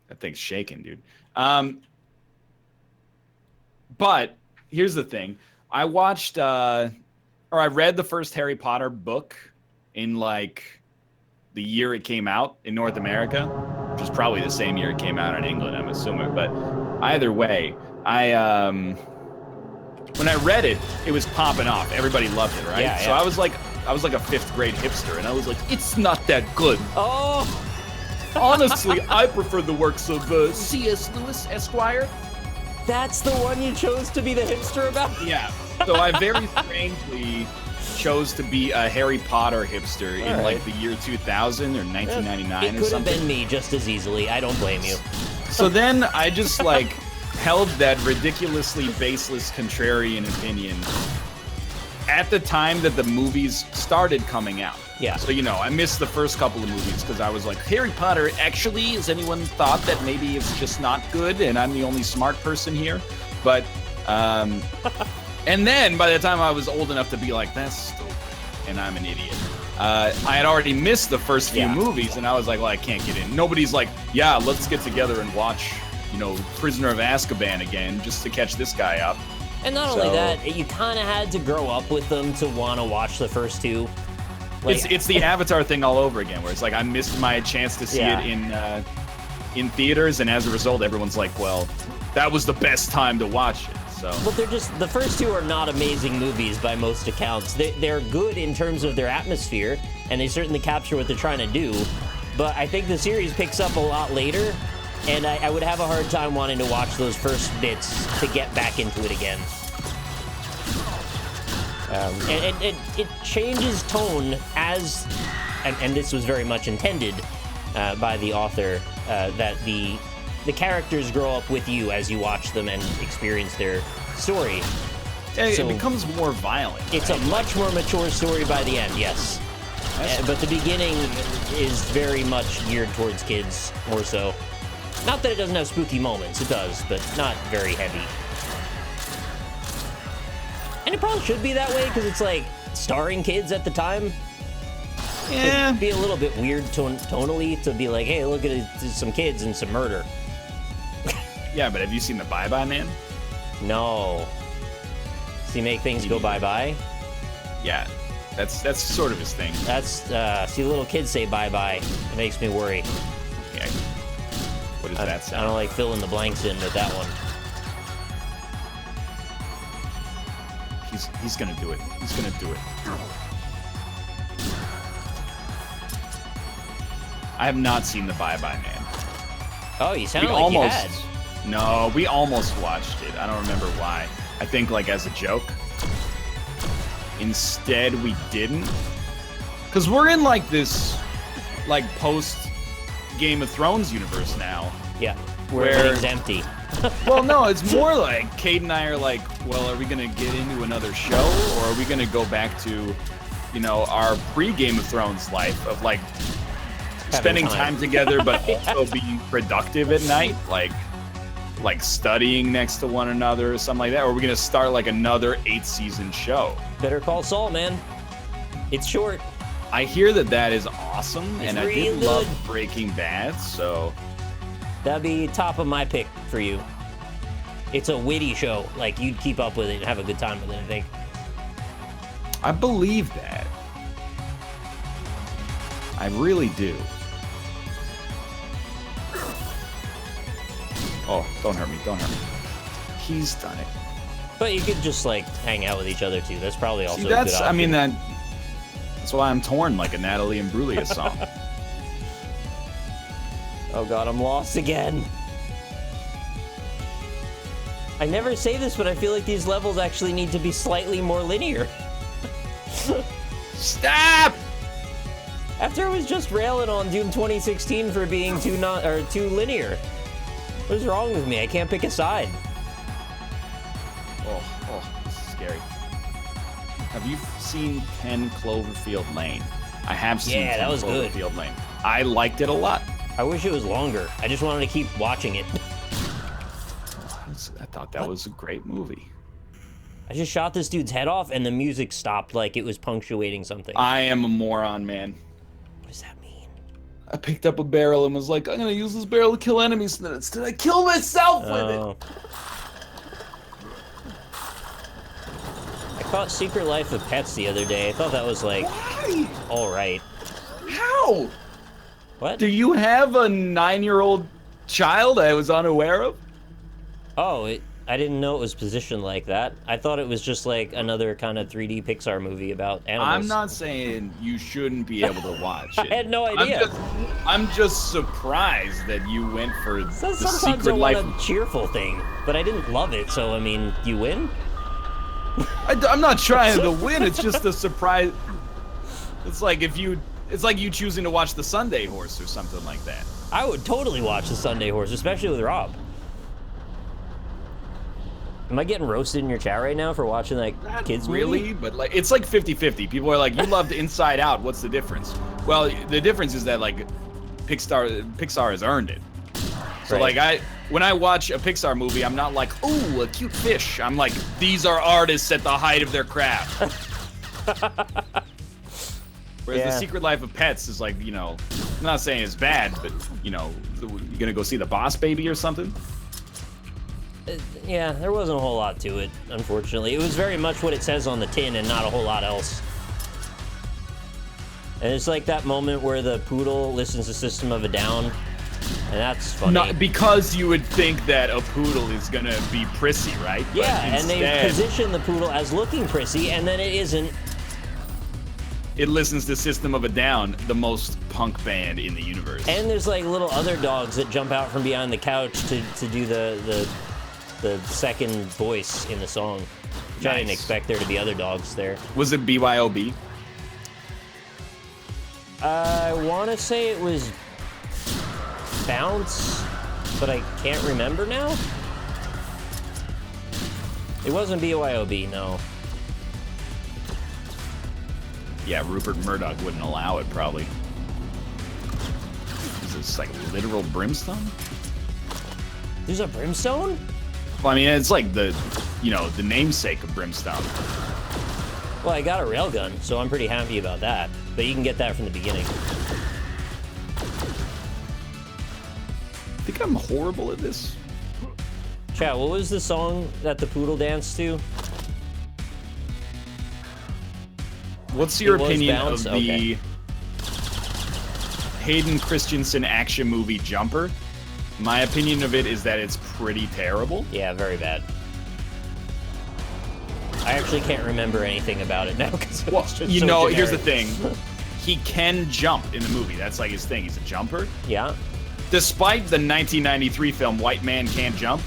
That thing's shaking, dude. But here's the thing. I watched, or I read the first Harry Potter book in, like, the year it came out in North America, which is probably the same year it came out in England, I'm assuming. But either way, when I read it, it was popping off. Everybody loved it, right? Yeah, so yeah. I was like a 5th grade hipster, and I was like, it's not that good. Oh! Honestly, I prefer the works of C.S. Lewis, Esquire. That's the one you chose to be the hipster about? Yeah. So I very strangely chose to be a Harry Potter hipster in right. like the year 2000 or 1999 It or could have something. been me just as easily. I don't blame you. So then I just like held that ridiculously baseless contrarian opinion at the time that the movies started coming out. Yeah. So, you know, I missed the first couple of movies because I was like, Harry Potter, actually, has anyone thought that maybe it's just not good and I'm the only smart person here? But, and then by the time I was old enough to be like, that's stupid, and I'm an idiot, I had already missed the first few movies, and I was like, well, I can't get in. Nobody's like, yeah, let's get together and watch, you know, Prisoner of Azkaban again just to catch this guy up. And not only that, you kind of had to grow up with them to want to watch the first two. Like, It's the Avatar thing all over again, where it's like I missed my chance to see it in theaters, and as a result, everyone's like, well, that was the best time to watch it. So. But they're just, the first two are not amazing movies by most accounts. They're good in terms of their atmosphere, and they certainly capture what they're trying to do. But I think the series picks up a lot later, and I would have a hard time wanting to watch those first bits to get back into it again. And it changes tone as, and this was very much intended by the author, that the characters grow up with you as you watch them and experience their story. It becomes more violent. It's right? a much more mature story by the end, yes. But the beginning is very much geared towards kids, more so. Not that it doesn't have spooky moments, it does, but not very heavy. And it probably should be that way, because it's like starring kids at the time. Yeah. It'd be a little bit weird tonally to be like, hey, look at it, some kids and some murder. Yeah, but have you seen the Bye Bye Man? No. Does he make things go bye-bye? Yeah, that's sort of his thing. That's, see little kids say bye-bye. It makes me worry. Yeah. What does that sound? I don't like filling the blanks in with that one. He's gonna do it. He's gonna do it. I have not seen the Bye Bye Man. Oh, you sound like you had. No, we almost watched it. I don't remember why. I think like as a joke. Instead, we didn't. Because we're in like this like post Game of Thrones universe now. Yeah, where Where- everything's empty. Well, no, it's more like Cade and I are like, well, are we going to get into another show, or are we going to go back to, you know, our pre-Game of Thrones life of like spending time together, but also being productive at night? Like, like studying next to one another or something like that? Or are we gonna start like another 8-season show? Better Call Saul, man. It's short. I hear that is awesome, and I did really love good. Breaking Bad, so That'd be top of my pick for you. It's a witty show. Like, you'd keep up with it and have a good time with it, I think. I believe that. I really do. Oh, don't hurt me, don't hurt me. He's done it. But you could just, like, hang out with each other, too. That's probably also See, a good that's, option. I mean, that's why I'm torn like a Natalie Imbruglia song. Oh, God, I'm lost again. I never say this, but I feel like these levels actually need to be slightly more linear. Stop! After I was just railing on Doom 2016 for being too linear. What is wrong with me? I can't pick a side. Oh, this is scary. Have you seen 10 Cloverfield Lane? I have seen 10 that was good. Cloverfield Lane. I liked it a lot. I wish it was longer. I just wanted to keep watching it. I thought that was a great movie. I just shot this dude's head off and the music stopped like it was punctuating something. I am a moron, man. What does that mean? I picked up a barrel and was like, I'm gonna use this barrel to kill enemies, and then instead I kill myself with it. I caught Secret Life of Pets the other day. I thought that was like, Why? all right. How? What? Do you have a 9-year-old child I was unaware of? Oh, I didn't know it was positioned like that. I thought it was just like another kind of 3D Pixar movie about animals. I'm not saying you shouldn't be able to watch it. I had no idea. I'm just surprised that you went for the Sometimes Secret I Life. want a cheerful thing, but I didn't love it, so I mean, you win? I'm not trying to win. It's just a surprise. It's like you choosing to watch the Sunday Horse or something like that. I would totally watch the Sunday Horse, especially with Rob. Am I getting roasted in your chat right now for watching that kids movie? Really? But like, it's like 50-50. People are like, you loved Inside Out. What's the difference? Well, the difference is that like Pixar has earned it. So Right. like when I watch a Pixar movie, I'm not like, ooh, a cute fish. I'm like, these are artists at the height of their craft. Whereas The Secret Life of Pets is like, I'm not saying it's bad, but you're gonna go see The Boss Baby or something? Yeah, there wasn't a whole lot to it, unfortunately. It was very much what it says on the tin and not a whole lot else. And it's like that moment where the poodle listens to System of a Down, and that's funny. Not because you would think that a poodle is gonna be prissy, right? But Yeah, and they instead, position the poodle as looking prissy, and then it isn't. it listens to System of a Down, the most punk band in the universe. And there's like little other dogs that jump out from behind the couch to do the second voice in the song. Which I didn't Nice. expect there to be other dogs there. Was it BYOB? I want to say it was Bounce, but I can't remember now. It wasn't BYOB, no. Yeah, Rupert Murdoch wouldn't allow it, probably. Is this like literal brimstone? There's a brimstone? Well, I mean, it's like the namesake of brimstone. Well, I got a railgun, so I'm pretty happy about that. But you can get that from the beginning. I think I'm horrible at this. Chat, what was the song that the poodle danced to? What's your It was opinion Bounce? of the Hayden Christensen action movie Jumper? My opinion of it is that it's pretty terrible. Yeah, very bad. I actually can't remember anything about it now because Well, it's just so here's the generic. thing. He can jump in the movie. That's like his thing. He's a jumper. Yeah. Despite the 1993 film White Man Can't Jump,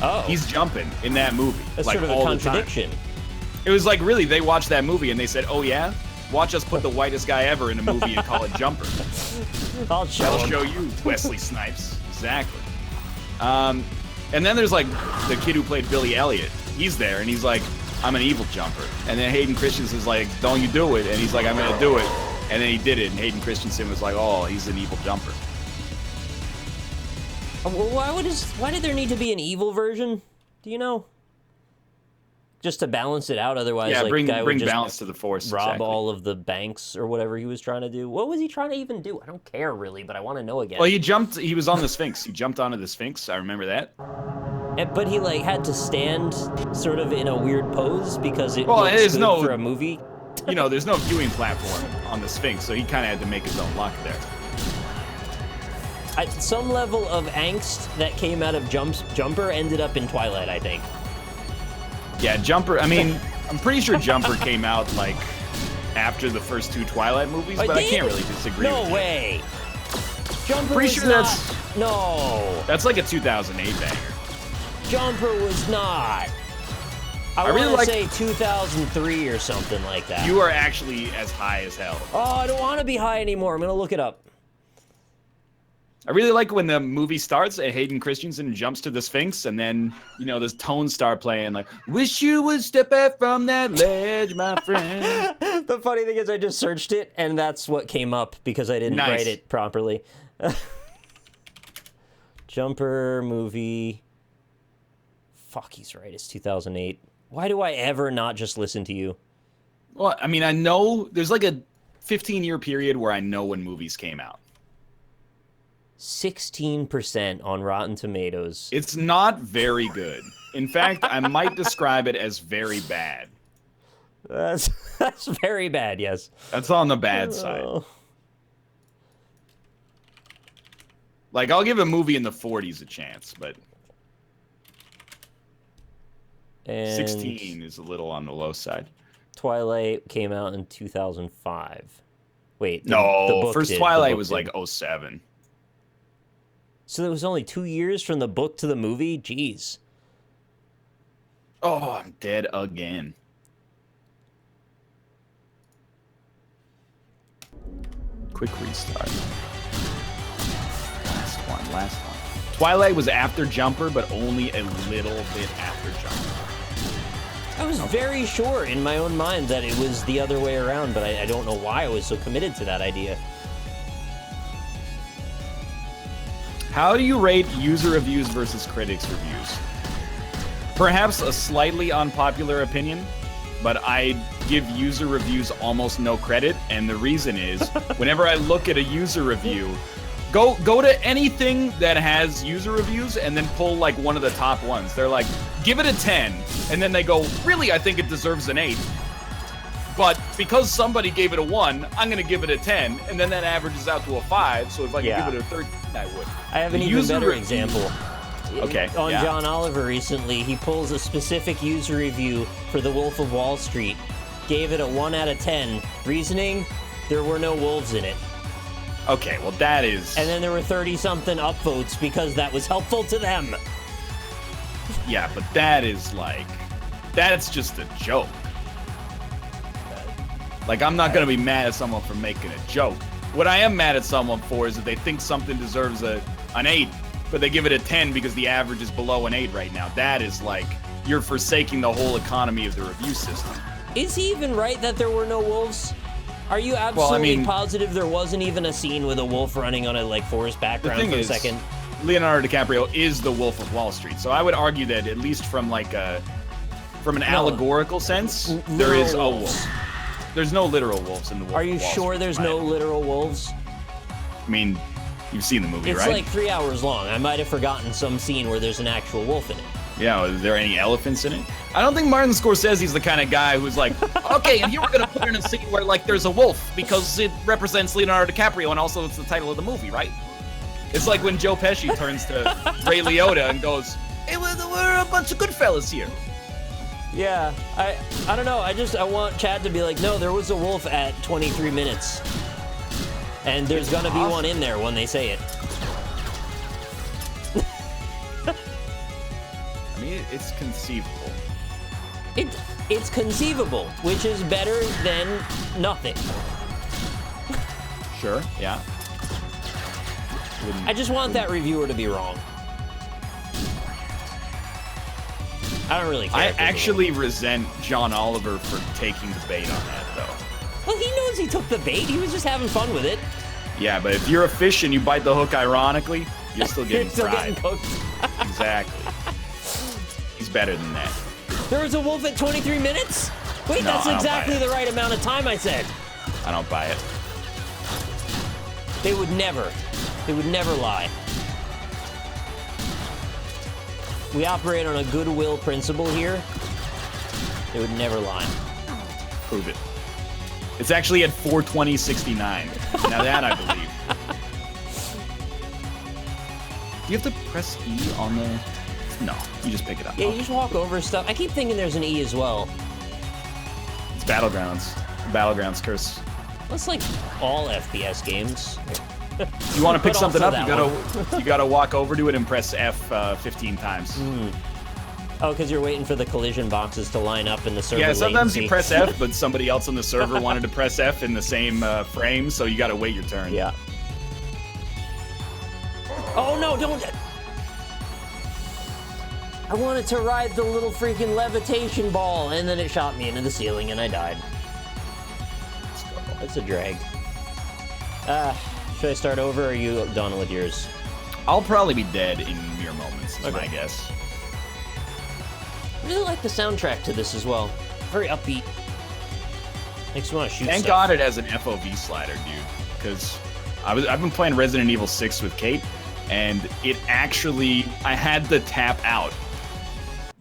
Oh. he's jumping in that movie. That's like sort of a all the time. contradiction. It was like, really, they watched that movie and they said, oh yeah? Watch us put the whitest guy ever in a movie and call it Jumper. I'll show That'll him. show you, Wesley Snipes. Exactly. And then there's like the kid who played Billy Elliot. He's there and he's like, I'm an evil jumper. And then Hayden Christensen's like, don't you do it? And he's like, I'm gonna do it. And then he did it and Hayden Christensen was like, oh, he's an evil jumper. Why did there need to be an evil version? Do you know? Just to balance it out, otherwise, Yeah, like, bring guy would just balance to the force. rob exactly. all of the banks or whatever he was trying to do. What was he trying to even do? I don't care really, but I want to know again. Well, he was on the Sphinx. He jumped onto the Sphinx. I remember that. But he like had to stand sort of in a weird pose because it Well, looks there's good no- for a movie. You know, there's no viewing platform on the Sphinx, so he kind of had to make his own luck there. Some level of angst that came out of Jumper ended up in Twilight, I think. Yeah, Jumper. I mean, I'm pretty sure Jumper came out like after the first 2 Twilight movies, but I can't really disagree. No with way. Jumper Pretty was sure not. that's- No. That's like a 2008 banger. Jumper was not. I really want to like- say 2003 or something like that. You are actually as high as hell. Oh, I don't want to be high anymore. I'm gonna look it up. I really like when the movie starts and Hayden Christensen jumps to the Sphinx, and then, you know, this tones start playing like, "Wish you would step back from that ledge, my friend." The funny thing is I just searched it, and that's what came up because I didn't Nice. write it properly. Jumper movie. Fuck, he's right. It's 2008. Why do I ever not just listen to you? Well, I mean, I know there's like a 15-year period where I know when movies came out. 16% on Rotten Tomatoes. It's not very good. In fact, I might describe it as very bad. That's very bad, yes. That's on the bad side. Oh. Like, I'll give a movie in the 40s a chance, but And 16 is a little on the low side. Twilight came out in 2005. Wait, the No, book first did. The Twilight book was did. like 07. So there was only 2 years from the book to the movie? Jeez. Oh, I'm dead again. Quick restart. Last one. Twilight was after Jumper, but only a little bit after Jumper. I was very sure in my own mind that it was the other way around, but I don't know why I was so committed to that idea. How do you rate user reviews versus critics reviews? Perhaps a slightly unpopular opinion, but I give user reviews almost no credit, and the reason is, whenever I look at a user review, go to anything that has user reviews and then pull like one of the top ones. They're like, give it a 10, and then they go, really, I think it deserves an 8. But because somebody gave it a 1, I'm going to give it a 10, and then that averages out to a 5, so if I could give it a 13, I would. I have an The even user better review- example. Okay, On yeah. John Oliver recently, he pulls a specific user review for The Wolf of Wall Street. Gave it a 1 out of 10. Reasoning, there were no wolves in it. Okay, well that is... And then there were 30-something upvotes because that was helpful to them. Yeah, but that is like... That's just a joke. Like, I'm not going to be mad at someone for making a joke. What I am mad at someone for is that they think something deserves an 8, but they give it a 10 because the average is below an 8 right now. That is like, you're forsaking the whole economy of the review system. Is he even right that there were no wolves? Are you absolutely positive there wasn't even a scene with a wolf running on a like forest background for a second? Leonardo DiCaprio is the Wolf of Wall Street, so I would argue that at least from like from an allegorical sense, there is a wolf. There's no literal wolves in the Wolf Are you of Wall sure Street, there's right? no literal wolves? I mean, you've seen the movie, It's right? like 3 hours long. I might have forgotten some scene where there's an actual wolf in it. Yeah, are there any elephants in it? I don't think Martin Scorsese's the kind of guy who's like, okay, and here we're gonna put in a scene where like there's a wolf because it represents Leonardo DiCaprio and also it's the title of the movie, right? It's like when Joe Pesci turns to Ray Liotta and goes, "Hey, we're a bunch of good fellas here." Yeah, I don't know. I want Chad to be like, no, there was a wolf at 23 minutes. And there's gonna be one in there when they say it. I mean, it's conceivable. It's conceivable, which is better than nothing. Sure, yeah. I just want that reviewer to be wrong. I don't really care. I actually resent John Oliver for taking the bait on that, though. Well, he knows he took the bait. He was just having fun with it. Yeah, but if you're a fish and you bite the hook ironically, You're still getting You're still fried. getting cooked. Exactly. He's better than that. There was a wolf at 23 minutes? Wait, No, that's I don't exactly buy it. the right amount of time I said. I don't buy it. They would never lie. We operate on a goodwill principle here. They would never lie. Prove it. It's actually at 420.69. Now that I believe. Do you have to press E on the... No, you just pick it up. Yeah, you just walk over stuff. I keep thinking there's an E as well. It's Battlegrounds. Battlegrounds curse. That's like all FPS games. You want to pick But something also up, that you gotta walk over to it and press F 15 times. Oh, because you're waiting for the collision boxes to line up in the server Yeah, sometimes latency. you press F, but somebody else on the server wanted to press F in the same frame, so you gotta wait your turn. Yeah. Oh no, don't... I wanted to ride the little freaking levitation ball, and then it shot me into the ceiling, and I died. That's a drag. Should I start over, or are you done with yours? I'll probably be dead in mere moments, is Okay. my guess. I really like the soundtrack to this as well. Very upbeat. Makes me want to shoot Thank stuff. God it has an FOV slider, dude, because I've been playing Resident Evil 6 with Kate, and it actually, I had to tap out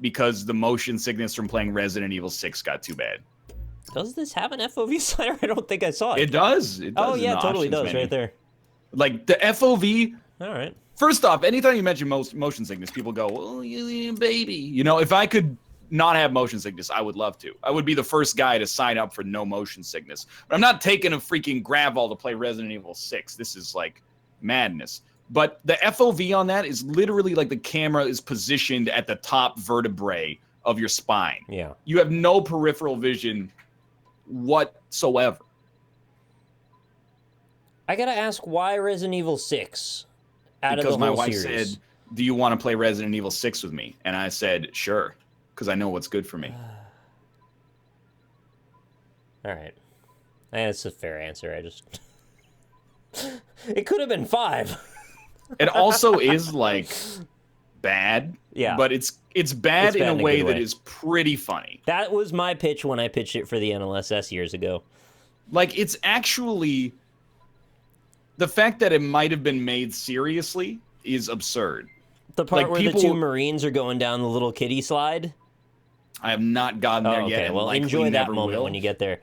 because the motion sickness from playing Resident Evil 6 got too bad. Does this have an FOV slider? I don't think I saw it. It does. It does Oh in yeah, the totally options does, menu. right there. Like, the FOV... All right. First off, anytime you mention motion sickness, people go, "Oh, you baby." You know, if I could not have motion sickness, I would love to. I would be the first guy to sign up for no motion sickness. But I'm not taking a freaking Gravol to play Resident Evil 6. This is like madness. But the FOV on that is literally like the camera is positioned at the top vertebrae of your spine. Yeah. You have no peripheral vision whatsoever. I gotta ask, why Resident Evil 6? Out Because of the my whole wife series? said, "Do you want to play Resident Evil 6 with me?" And I said, "Sure," because I know what's good for me. All right. That's a fair answer. I just... It could have been 5. It also is like bad, Yeah. but it's bad It's in bad a in a way good that way. is pretty funny. That was my pitch when I pitched it for the NLSS years ago. Like, it's actually the fact that it might have been made seriously is absurd. The part Like, where the people- 2 Marines are going down the little kiddie slide. I have not gotten there Oh, yet. okay. And Well, likely enjoy that never moment will. when you get there.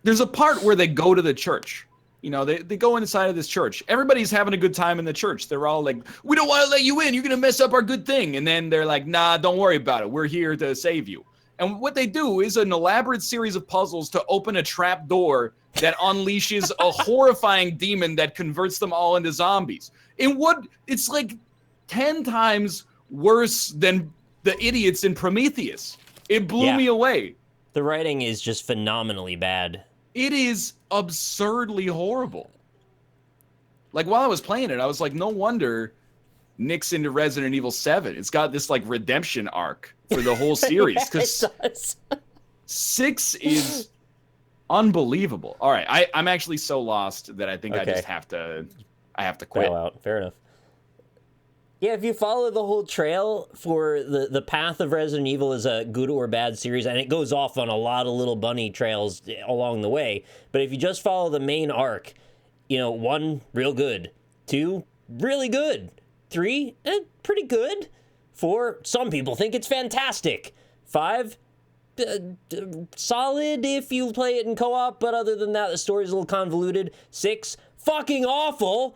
There's a part where they go to the church. You know, they go inside of this church. Everybody's having a good time in the church. They're all like, "We don't want to let you in. You're going to mess up our good thing." And then they're like, "Nah, don't worry about it. We're here to save you." And what they do is an elaborate series of puzzles to open a trap door that unleashes a horrifying demon that converts them all into zombies. It's like 10 times worse than the idiots in Prometheus. It blew Yeah. me away. The writing is just phenomenally bad. It is absurdly horrible. Like, while I was playing it, I was like, no wonder Nick's into Resident Evil 7. It's got this, like, redemption arc for the whole series. Yeah, Because it does. 6 is unbelievable. All right, I'm actually so lost that I think I Okay. just have to quit. Bow out. Fair enough. Yeah, if you follow the whole trail for the path of Resident Evil is a good or bad series, and it goes off on a lot of little bunny trails along the way. But if you just follow the main arc, 1, real good. 2, really good. 3, pretty good. 4, some people think it's fantastic. 5, solid if you play it in co-op, but other than that, the story's a little convoluted. 6, fucking awful.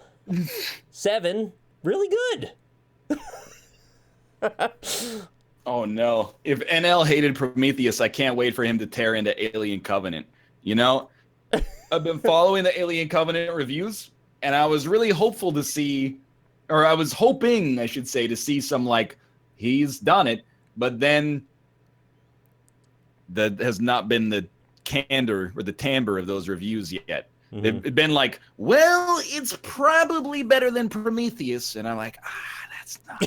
7, really good. Oh no. If NL hated Prometheus, I can't wait for him to tear into Alien Covenant. You know? I've been following the Alien Covenant reviews, and I was really hopeful to see, or I was hoping, I should say, to see some, like, he's done it, but then that has not been the candor or the timbre of those reviews yet. Mm-hmm. They've been like, well, it's probably better than Prometheus, and I'm like, that's not.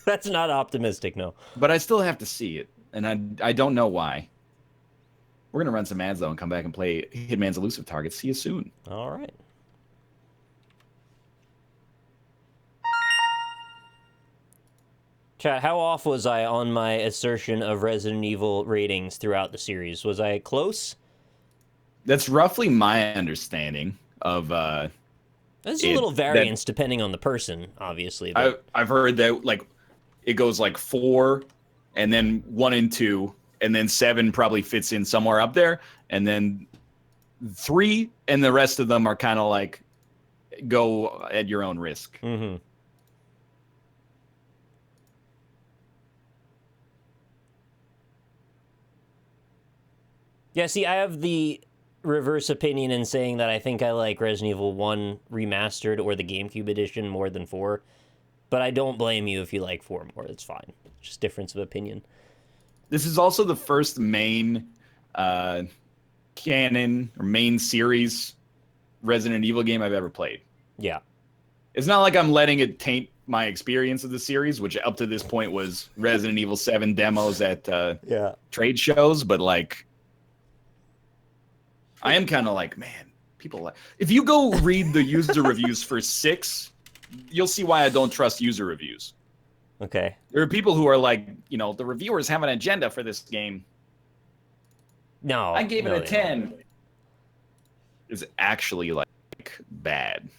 That's not optimistic, no. But I still have to see it, and I don't know why. We're going to run some ads, though, and come back and play Hitman's Elusive Target. See you soon. All right. Chat, how off was I on my assertion of Resident Evil ratings throughout the series? Was I close? That's roughly my understanding of There's a little variance depending on the person, obviously. But... I've heard that like it goes like 4 and then 1 and 2 and then 7 probably fits in somewhere up there, and then 3 and the rest of them are kind of like go at your own risk. Mm-hmm. Yeah, see, I have the reverse opinion in saying that I think I like Resident Evil 1 Remastered or the GameCube edition more than 4. But I don't blame you if you like 4 more. That's fine. Just difference of opinion. This is also the first main canon or main series Resident Evil game I've ever played. Yeah. It's not like I'm letting it taint my experience of the series, which up to this point was Resident Evil 7 demos at trade shows, but like I am kind of like, man, people like... If you go read the user reviews for 6, you'll see why I don't trust user reviews. Okay. There are people who are like, you know, the reviewers have an agenda for this game. No. I gave it a 10. It's actually, like, bad.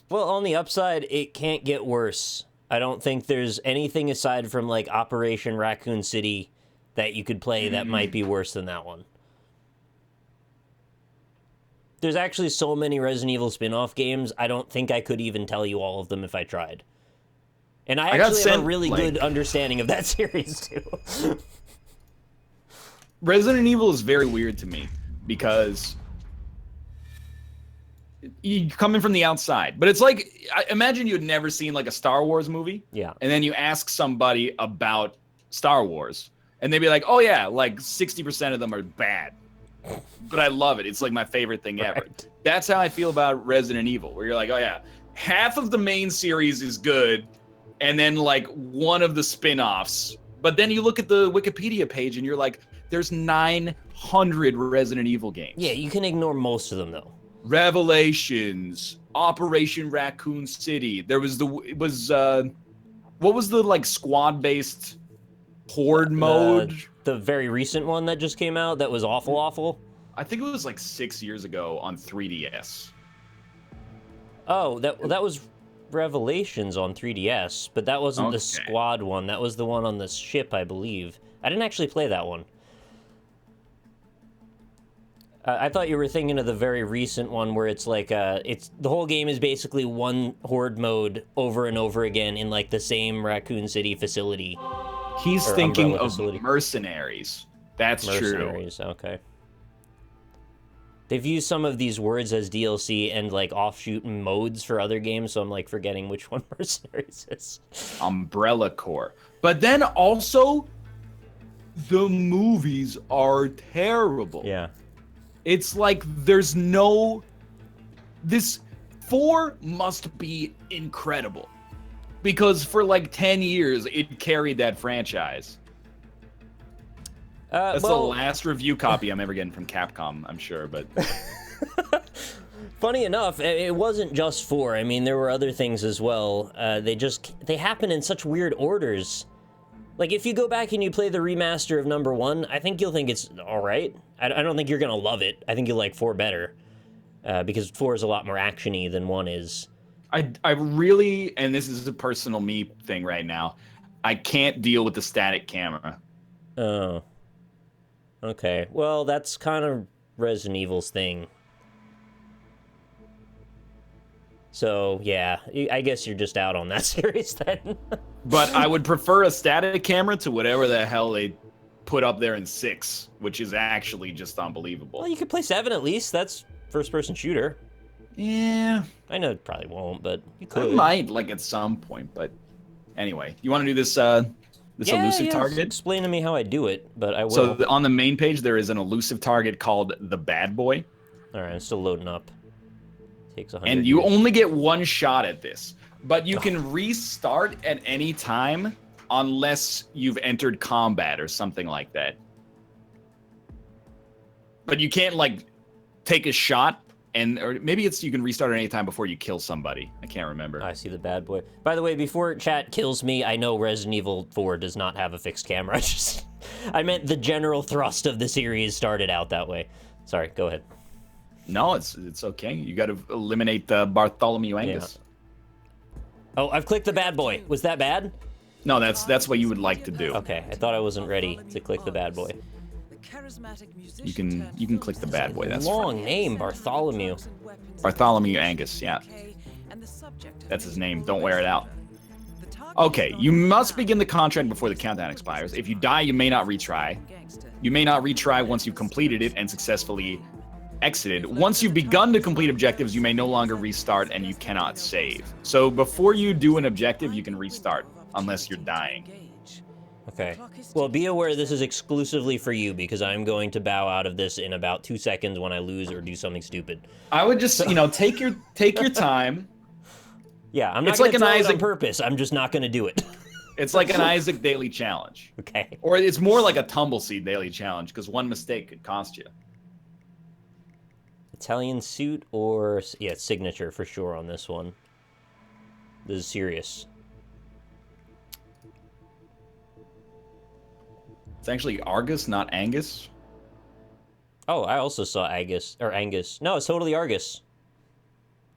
Well, on the upside, it can't get worse. I don't think there's anything aside from, like, Operation Raccoon City that you could play that might be worse than that one. There's actually so many Resident Evil spin-off games, I don't think I could even tell you all of them if I tried. And I actually have a really good understanding of that series, too. Resident Evil is very weird to me, because you come in from the outside. But it's like, imagine you had never seen, like, a Star Wars movie. Yeah. And then you ask somebody about Star Wars, and they'd be like, oh, yeah, like, 60% of them are bad. But I love it. It's like my favorite thing ever. That's how I feel about Resident Evil, where you're like, oh yeah, half of the main series is good, and then like one of the spin-offs. But then you look at the Wikipedia page and you're like, there's 900 Resident Evil games. Yeah, you can ignore most of them though. Revelations, Operation Raccoon City. There was what was the like squad-based horde mode? The very recent one that just came out that was awful. I think it was like 6 years ago on 3DS. Oh, that was Revelations on 3DS, but that wasn't the squad one. That was the one on the ship, I believe. I didn't actually play that one. I thought you were thinking of the very recent one where it's like the whole game is basically one horde mode over and over again in like the same Raccoon City facility. He's thinking of Mercenaries. That's Mercenaries, true. Okay. They've used some of these words as DLC and like offshoot modes for other games, so I'm like forgetting which one Mercenaries is. Umbrella Corps. But then also, the movies are terrible. Yeah. It's like there's no... This 4 must be incredible. Because for like 10 years, it carried that franchise. That's the last review copy I'm ever getting from Capcom, I'm sure, but... Funny enough, it wasn't just 4. I mean, there were other things as well. They happen in such weird orders. Like, if you go back and you play the remaster of number 1, I think you'll think it's alright. I don't think you're gonna love it. I think you'll like 4 better. Because 4 is a lot more action-y than 1 is. I really, and this is a personal me thing right now, I can't deal with the static camera. Oh. Okay. Well, that's kind of Resident Evil's thing. So, yeah, I guess you're just out on that series then. But I would prefer a static camera to whatever the hell they put up there in 6, which is actually just unbelievable. Well, you could play 7 at least. That's first-person shooter. Yeah. I know it probably won't, but you could. I might, like, at some point, but anyway. You want to do this elusive target? Explain to me how I do it, but I will. So on the main page, there is an elusive target called the Bad Boy. All right, I'm still loading up. Takes 100 And you only get one shot at this, but you can restart at any time unless you've entered combat or something like that. But you can't, like, take a shot and or maybe it's you can restart at any time before you kill somebody. I can't remember. I see the bad boy. By the way, before chat kills me, I know Resident Evil 4 does not have a fixed camera. I meant the general thrust of the series started out that way. Sorry, go ahead. No, it's okay. You got to eliminate Bartholomew Angus. Yeah. Oh, I've clicked the bad boy. Was that bad? No, that's what you would like to do. Okay, I thought I wasn't ready to click the bad boy. You can click the bad boy. That's long fine. name, Bartholomew. Bartholomew Angus, yeah. That's his name. Don't wear it out. Okay, you must begin the contract before the countdown expires. If you die, you may not retry. You may not retry once you've completed it and successfully exited. Once you've begun to complete objectives, you may no longer restart and you cannot save. So before you do an objective, you can restart unless you're dying. Okay. Well, be aware this is exclusively for you because I'm going to bow out of this in about 2 seconds when I lose or do something stupid. I would just, take your time. Yeah, I'm not It's going like to an throw it on Isaac purpose. I'm just not going to do it. It's like an Isaac daily challenge. Okay. Or it's more like a Tumbleseed daily challenge because one mistake could cost you. Italian suit or... Yeah, signature for sure on this one. This is serious. It's actually Argus, not Angus. Oh, I also saw Angus. Or Angus. No, it's totally Argus.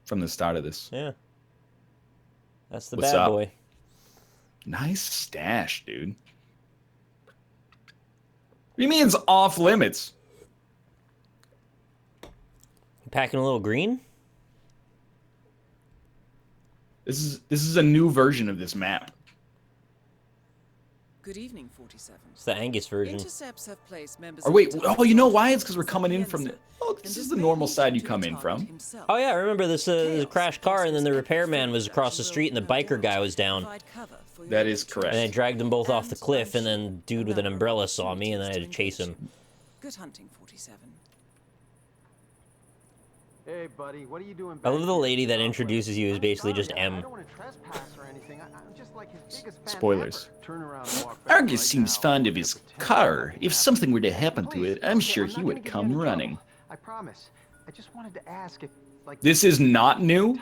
From the start of this. Yeah. That's the What's bad up? boy. Nice stash, dude. What do you mean it's off limits? You packing a little green? This is a new version of this map. Good evening, 47. It's the Angus version. Intercepts have placed members Or wait, oh, you know why? It's because we're coming in from the... Oh, this is the normal side you come in from. Oh yeah, I remember this crashed car and then the repairman was across the street and the biker guy was down. That is correct. And I dragged them both off the cliff and then dude with an umbrella saw me and I had to chase him. Good hunting, 47. Hey, buddy, what are you doing? I love the lady that introduces you as basically just M. I don't want to trespass or anything. I'm just like his biggest fan Spoilers. ever. Turn around and walk back Argus right seems now. fond of his car. If something were to happen to it, I'm sure he would come running. I promise. I just wanted to ask if, like, This is not new,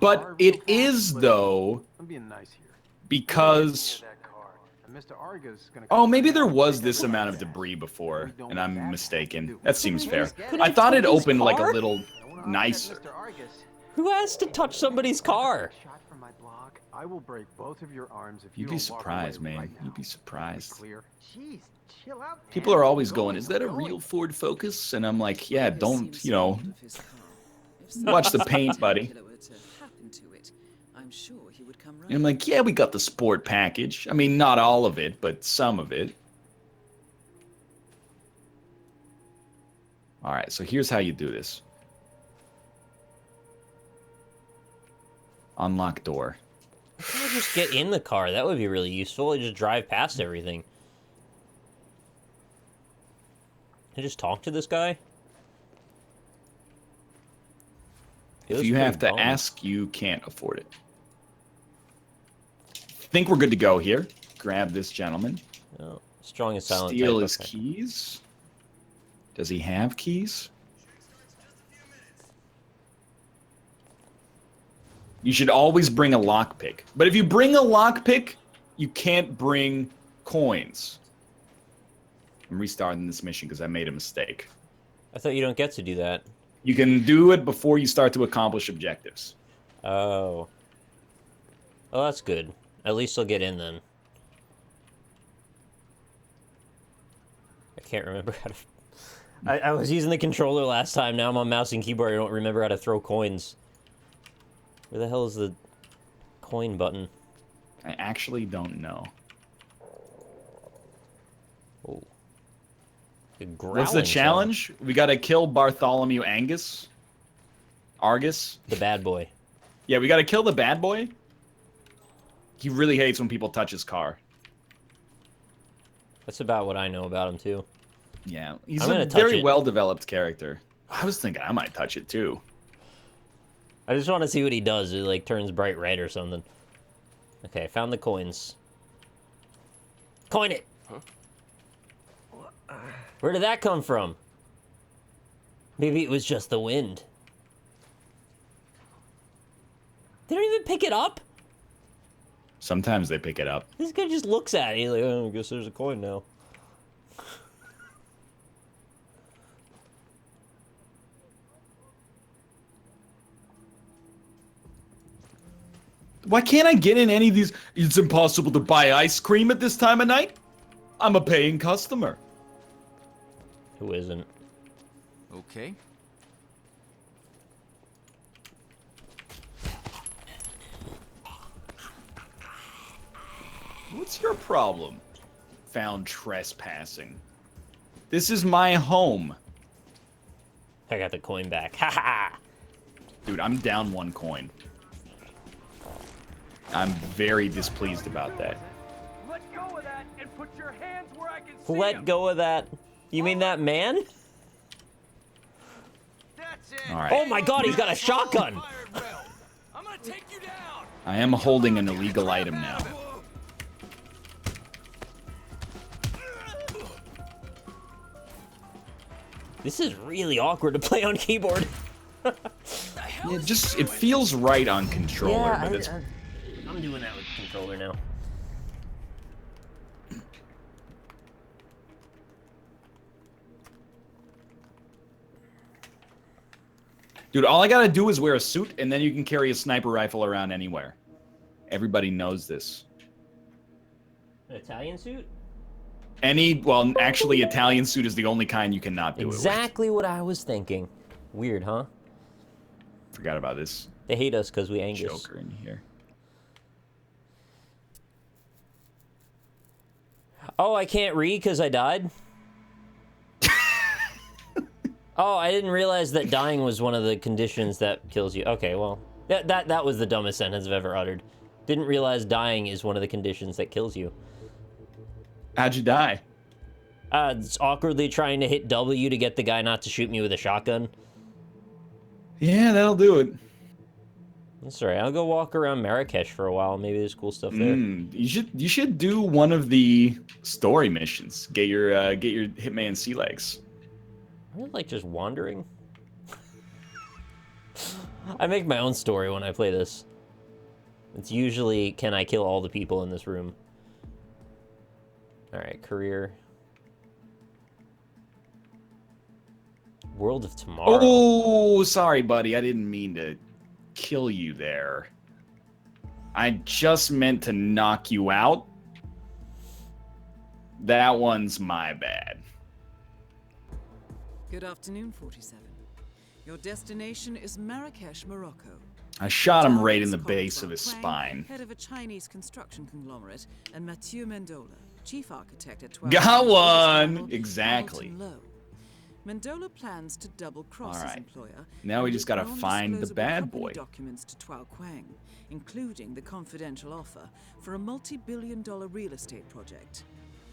but it is, though, I'm being nice here. because... Mr. Argus gonna Oh, maybe there was this amount of debris before, and I'm mistaken. That seems fair. I thought it opened like a little nicer. Mr. Argus. Who has to touch somebody's car? Shot from my block. I will break both of your arms if you You'd be don't walk surprised, away man. right You'd be now. surprised. Clear. Jeez, chill out. People are always going, is that a real Ford Focus? And I'm like, yeah, don't, watch the paint, buddy. And I'm like, yeah, we got the sport package. I mean, not all of it, but some of it. All right, so here's how you do this. Unlock door. Why can't I just get in the car? That would be really useful. I just drive past everything. Can I just talk to this guy? If you have to ask, you can't afford it. Think we're good to go here. Grab this gentleman. Oh, strong and silent. Steal type, his okay. keys. Does he have keys? You should always bring a lockpick. But if you bring a lockpick, you can't bring coins. I'm restarting this mission because I made a mistake. I thought you don't get to do that. You can do it before you start to accomplish objectives. Oh. Oh, that's good. At least I'll get in then. I can't remember how to... I was using the controller last time. Now I'm on mouse and keyboard. I don't remember how to throw coins. Where the hell is the coin button? I actually don't know. Oh. What's the challenge? We gotta kill Bartholomew Angus. Argus. The bad boy. Yeah, we gotta kill the bad boy. He really hates when people touch his car. That's about what I know about him, too. Yeah, he's I'm a gonna touch very it. well-developed character. I was thinking I might touch it, too. I just want to see what he does. It, like, turns bright red or something. Okay, found the coins. Coin it! Huh? Where did that come from? Maybe it was just the wind. They don't even pick it up? Sometimes they pick it up. This guy just looks at it. He's like, oh, I guess there's a coin now. Why can't I get in any of these? It's impossible to buy ice cream at this time of night. I'm a paying customer. Who isn't? Okay. What's your problem? Found trespassing. This is my home. I got the coin back. Ha ha! Dude, I'm down 1 coin. I'm very displeased about that. Let go of that and put your hands where I can see Let go of that. You mean that man? That's it. All right. Oh my god, he's got a shotgun! I'm gonna take you down. I am holding an illegal item now. This is really awkward to play on keyboard. It feels right on controller, but it's... I'm doing that with controller now. Dude, all I gotta do is wear a suit, and then you can carry a sniper rifle around anywhere. Everybody knows this. An Italian suit? Well, actually, Italian suit is the only kind you cannot do Exactly what I was thinking. Weird, huh? it with. Forgot about this They hate us because we Angus. Joker in here. Oh, I can't read because I died? Oh, I didn't realize that dying was one of the conditions that kills you. Okay, well, that was the dumbest sentence I've ever uttered. Didn't realize dying is one of the conditions that kills you. How'd you die? It's awkwardly trying to hit W to get the guy not to shoot me with a shotgun. Yeah, that'll do it. That's all right. I'll go walk around Marrakesh for a while. Maybe there's cool stuff there. You should do one of the story missions. Get your Hitman sea legs. I really like just wandering. I make my own story when I play this. It's usually, can I kill all the people in this room? Alright, career. World of Tomorrow. Oh, sorry, buddy. I didn't mean to kill you there. I just meant to knock you out. That one's my bad. Good afternoon, 47. Your destination is Marrakesh, Morocco. I shot him right in the Targets base of Colin his Quang, spine. Head of a Chinese construction conglomerate, and Mathieu Mendola, chief architect at 12. Got one! Exactly. Hamilton Low. Mendola plans to double-cross his Alright. employer. Now we and just gotta leak find the non-disclosable bad company boy. documents to Tuao Quang, including the confidential offer for a multi-billion-dollar real estate project.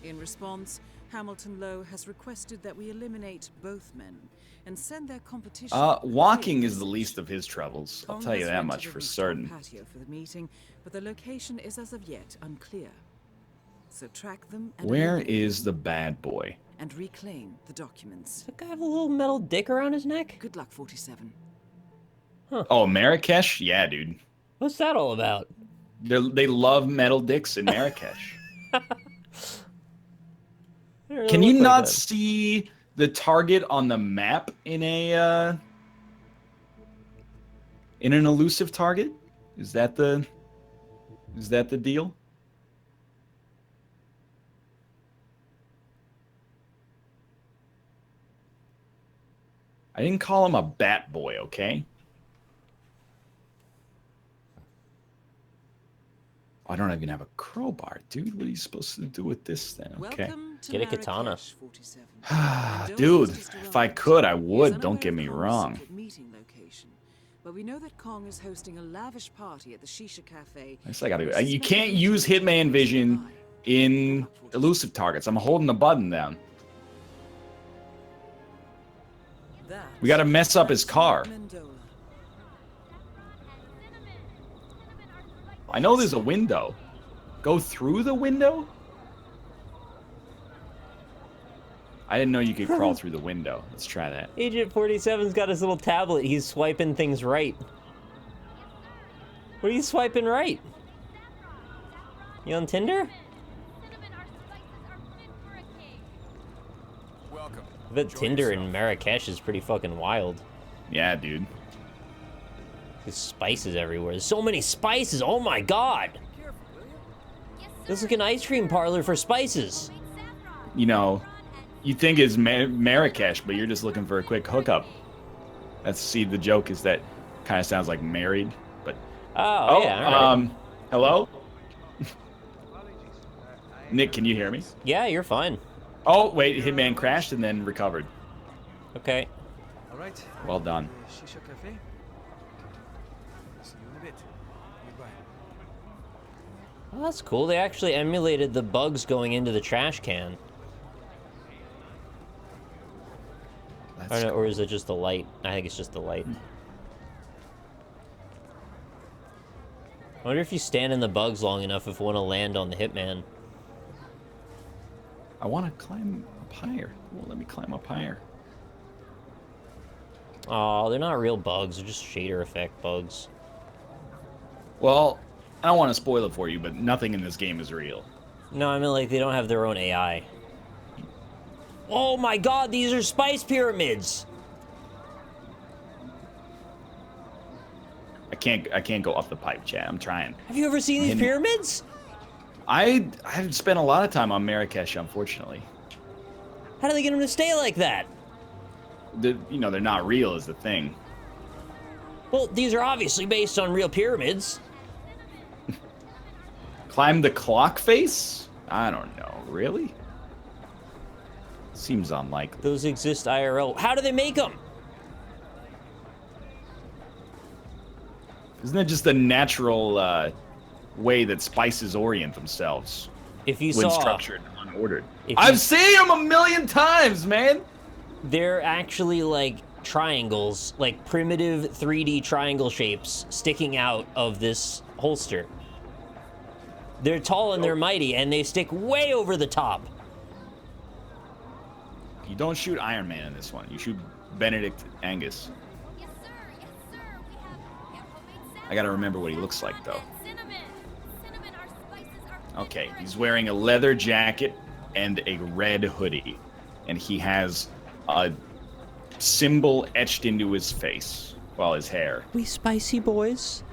In response, Hamilton Low has requested that we eliminate both men and send their competition. Walking is the least of his troubles. I'll Kong tell you has that rented much a for rooftop certain. patio for the meeting, but the location is as of yet unclear. So track them and Where eliminate is the them bad boy? and reclaim the documents. Does that guy have a little metal dick around his neck? Good luck, 47. Oh, Marrakesh? Yeah, dude. What's that all about? They love metal dicks in Marrakesh. They don't really Can you look like not that. see the target on the map in an elusive target? Is that the deal? I didn't call him a bat boy, okay? I don't even have a crowbar, dude. What are you supposed to do with this then? Okay. Welcome to Get a katana. Marrakesh, 47. Dude, Mendoza's just if I arrived. could, I He is would. Don't unaware get of me Kong's wrong. secret meeting location, but we know that Kong is hosting a lavish party at the Shisha Cafe. I guess I gotta go. which is You can't scheduled use to Hitman Vision July. in elusive targets. I'm holding the button down. That We gotta mess up his is car. Mendola. I know there's a window. Go through the window? I didn't know you could crawl through the window. Let's try that. Agent 47's got his little tablet. He's swiping things right. What are you swiping right? You on Tinder? Welcome. I bet Enjoy Tinder yourself. in Marrakesh is pretty fucking wild. Yeah, dude. There's spices everywhere. There's so many spices. Oh my god. This is like an ice cream parlor for spices. You know, you think it's Marrakesh, but you're just looking for a quick hookup. See, the joke is that kind of sounds like married, but... Oh, yeah, all right. Hello? Nick, can you hear me? Yeah, you're fine. Oh, wait, Hitman crashed and then recovered. Okay. All right. Well done. Shisha cafe. See you in a bit. Goodbye. Well, that's cool. They actually emulated the bugs going into the trash can. That's Or is it just the light? I think it's just the light. I wonder if you stand in the bugs long enough if you want to land on the Hitman. I want to climb up higher. Well, let me climb up higher. Oh, they're not real bugs. They're just shader effect bugs. Well, I don't want to spoil it for you, but nothing in this game is real. No, I mean, like, they don't have their own AI. Oh my god, these are spice pyramids! I can't go up the pipe, chat. I'm trying. Have you ever seen these pyramids? I've spent a lot of time on Marrakesh, unfortunately. How do they get them to stay like that? They're not real is the thing. Well, these are obviously based on real pyramids. Climb the clock face? I don't know. Really? Seems unlikely. Those exist IRL. How do they make them? Isn't it just the natural way that spices orient themselves If you when saw, structured and unordered? If you- I've seen them a million times, man! they're actually like triangles, like primitive 3D triangle shapes sticking out of this holster. They're tall and they're mighty, and they stick way over the top. You don't shoot Iron Man in this one. You shoot Benedict Angus. Yes, sir. Yes, sir. We have homemade I gotta remember what he looks like, though. cinnamon. Cinnamon, our spices are Okay, he's wearing a leather jacket and a red hoodie. And he has a symbol etched into his face. Well, his hair. We spicy boys.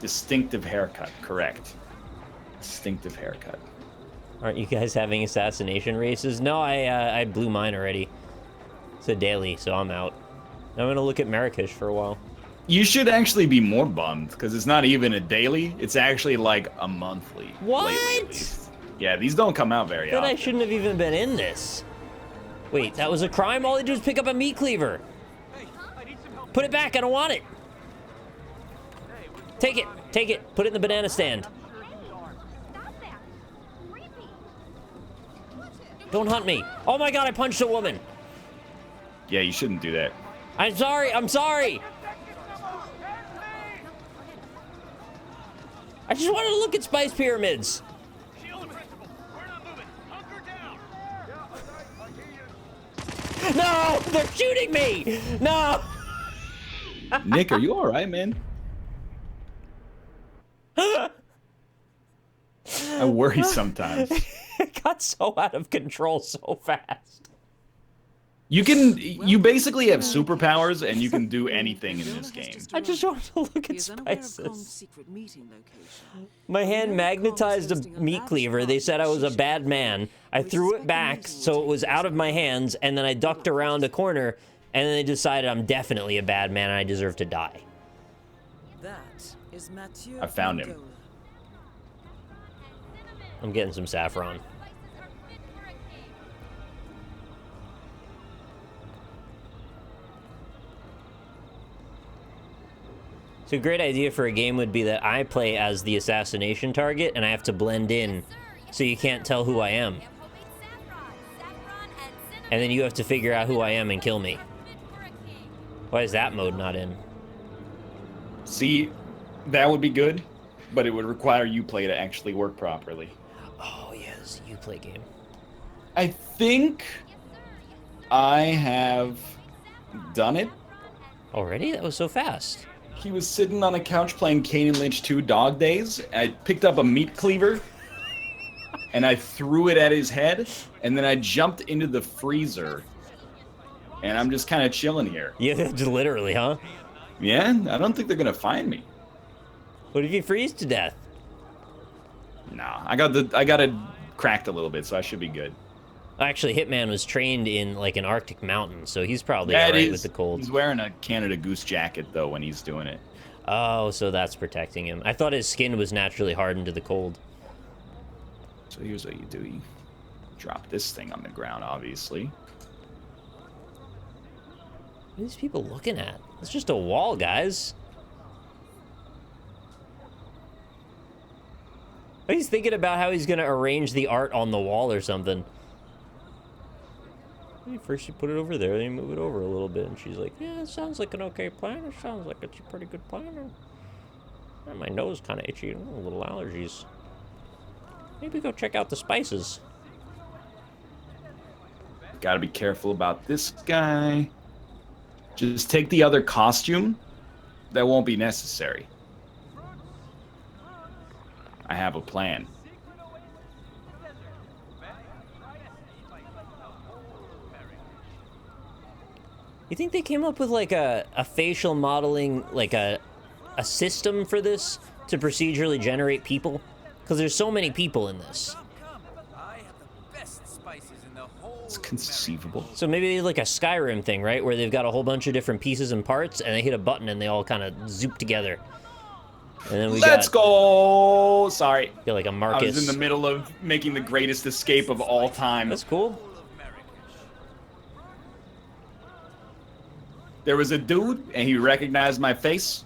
Distinctive haircut, correct. Distinctive haircut. Aren't you guys having assassination races? No, I blew mine already. It's a daily, so I'm out. I'm gonna look at Marrakesh for a while. You should actually be more bummed, because it's not even a daily. It's actually like a monthly. What? Lately, at least. Yeah, these don't come out very Then often. I shouldn't have even been in this. Wait, that was a crime? All they do is pick up a meat cleaver. Put it back, I don't want it. Take it, put it in the banana stand. Stop that. Creepy. Don't hunt me. Oh my god, I punched a woman. Yeah, you shouldn't do that. I'm sorry. I just wanted to look at spice pyramids. Shield principal. We're not moving. Hunker down. No, they're shooting me. No. Nick, are you alright, man? I worry sometimes. It got so out of control so fast. You basically have superpowers and you can do anything in this game. I just wanted to look He at is unaware of Kong's spices. secret meeting location. My hand magnetized a meat cleaver. They said I was a bad man. I threw it back so it was out of my hands, and then I ducked around a corner, and then they decided I'm definitely a bad man and I deserve to die. That is Mathieu I found him. Angola. I'm getting some saffron. So a great idea for a game would be that I play as the assassination target and I have to blend in so you can't tell who I am. And then you have to figure out who I am and kill me. Why is that mode not in? See, that would be good, but it would require Uplay to actually work properly. Oh yes, you play game. I think I have done it. Already? That was so fast. He was sitting on a couch playing Kane and Lynch 2 Dog Days. I picked up a meat cleaver, and I threw it at his head, and then I jumped into the freezer, and I'm just kind of chilling here. Yeah, just literally, huh? Yeah, I don't think they're gonna find me. What if you freeze to death? Nah, I got it cracked a little bit, so I should be good. Actually, Hitman was trained in like an Arctic mountain, so he's probably alright with the cold. He's wearing a Canada Goose jacket though when he's doing it. Oh, so that's protecting him. I thought his skin was naturally hardened to the cold. So here's what you do: you drop this thing on the ground, obviously. What are these people looking at? It's just a wall, guys. He's thinking about how he's gonna arrange the art on the wall or something. First you put it over there, then you move it over a little bit, and she's like, yeah, it sounds like an okay plan. It sounds like it's a pretty good plan. And my nose kind of itchy, a little allergies. Maybe go check out the spices. Gotta be careful about this guy. Just take the other costume. That won't be necessary. I have a plan. You think they came up with like a facial modeling, like a system for this to procedurally generate people? Because there's so many people in this. It's conceivable. So maybe like a Skyrim thing, right? Where they've got a whole bunch of different pieces and parts, and they hit a button and they all kind of zoop together. And then Let's go! Sorry. Got like a Marcus. I was in the middle of making the greatest escape of all time. That's cool. There was a dude, and he recognized my face,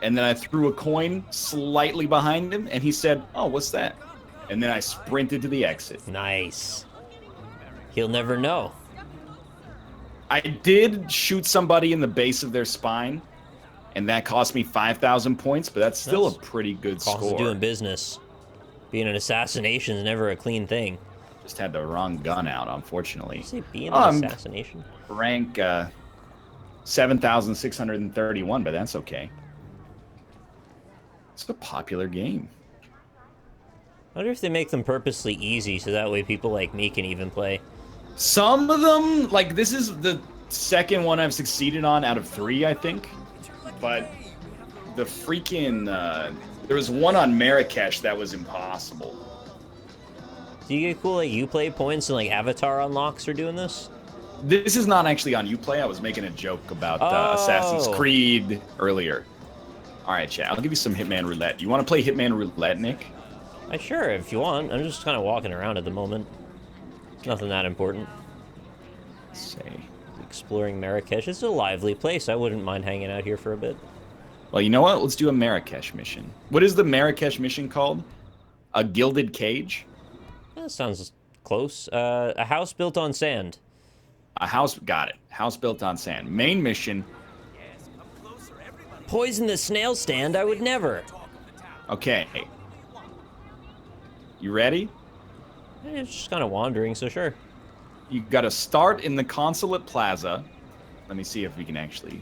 and then I threw a coin slightly behind him, and he said, oh, what's that? And then I sprinted to the exit. Nice. He'll never know. I did shoot somebody in the base of their spine, and that cost me 5,000 points, but that's still a pretty good Cost score. of doing business. Being an assassination is never a clean thing. Just had the wrong gun out, unfortunately. Did you say being an assassination? Rank 7,631, but that's okay. It's a popular game. I wonder if they make them purposely easy so that way people like me can even play. Some of them, like this is the second one I've succeeded on out of 3, I think. But the freaking, there was one on Marrakesh that was impossible. Do you get cool like Uplay points and like avatar unlocks for doing this? This is not actually on Uplay. I was making a joke about Assassin's Creed earlier. All right, chat. I'll give you some Hitman Roulette. You want to play Hitman Roulette, Nick? Sure, if you want. I'm just kind of walking around at the moment. Nothing that important. Let's say. Exploring Marrakesh. It's a lively place. I wouldn't mind hanging out here for a bit. Well, you know what? Let's do a Marrakesh mission. What is the Marrakesh mission called? A Gilded Cage? That sounds close. A house built on sand. A house, got it. House built on sand. Main mission. Poison the snail stand? I would never. Okay. You ready? It's just kind of wandering, so sure. You gotta start in the Consulate Plaza. Let me see if we can actually...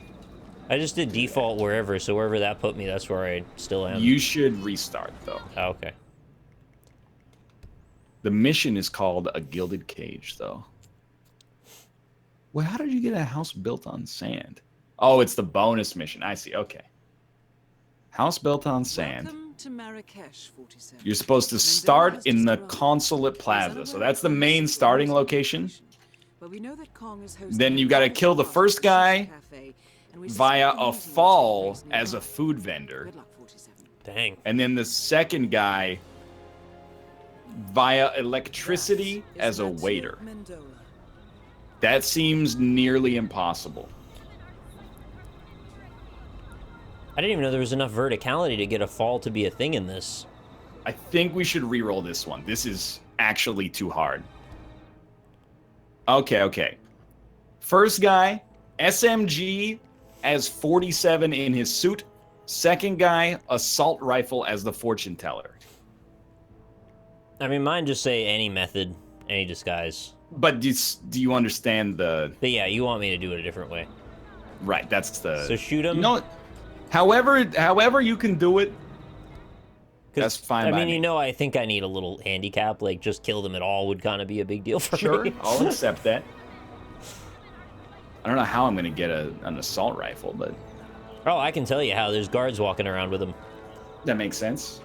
I just did default wherever, so wherever that put me, that's where I still am. You should restart, though. Oh, okay. The mission is called A Gilded Cage, though. Well, how did you get a house built on sand? Oh, it's the bonus mission. I see. Okay. House built on sand. Welcome to Marrakesh, 47. You're supposed to start in the Consulate Plaza. So that's the main starting location. Then you got to kill the first guy via a fall as a food vendor. Dang. And then the second guy via electricity as a waiter. That seems nearly impossible. I didn't even know there was enough verticality to get a fall to be a thing in this. I think we should re-roll this one. This is actually too hard. Okay. First guy, SMG as 47 in his suit. Second guy, assault rifle as the fortune teller. I mean, mine just say any method, any disguise. But do you understand the... But yeah, you want me to do it a different way. Right, that's the... So shoot him? You know, however you can do it, that's fine I by mean, me. you know, I think I need a little handicap. Like, just kill them at all would kind of be a big deal for Sure, me. I'll accept that. I don't know how I'm going to get an assault rifle, but... Oh, I can tell you how. There's guards walking around with them. That makes sense.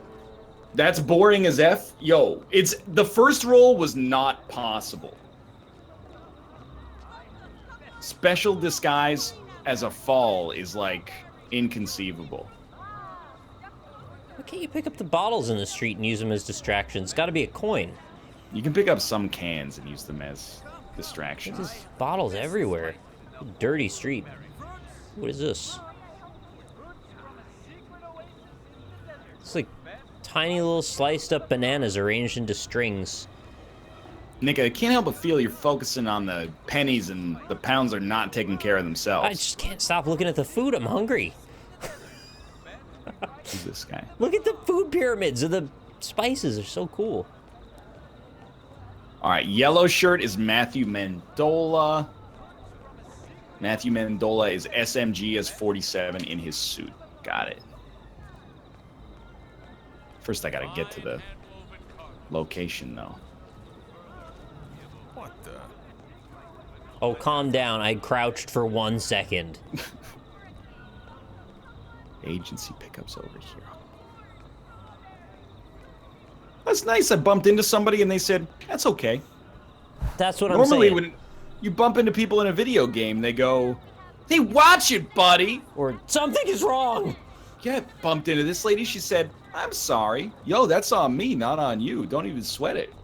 That's boring as F. Yo, the first roll was not possible. Special disguise as a fall is, like, inconceivable. Why can't you pick up the bottles in the street and use them as distractions? It's got to be a coin. You can pick up some cans and use them as distractions. There's just bottles everywhere. Dirty street. What is this? It's like tiny little sliced up bananas arranged into strings. Nick, I can't help but feel you're focusing on the pennies and the pounds are not taking care of themselves. I just can't stop looking at the food. I'm hungry. Who's this guy? Look at the food pyramids of the spices. They're so cool. All right, yellow shirt is Matthew Mendola. Matthew Mendola is SMG as 47 in his suit. Got it. First, I gotta get to the location, though. What the? Oh, calm down. I crouched for 1 second. Agency pickups over here. That's nice. I bumped into somebody and they said, that's okay. That's what I'm Normally, saying. when you bump into people in a video game, they go, hey, watch it, buddy. Or something is wrong. Yeah, bumped into this lady. She said, I'm sorry. Yo, that's on me, not on you. Don't even sweat it.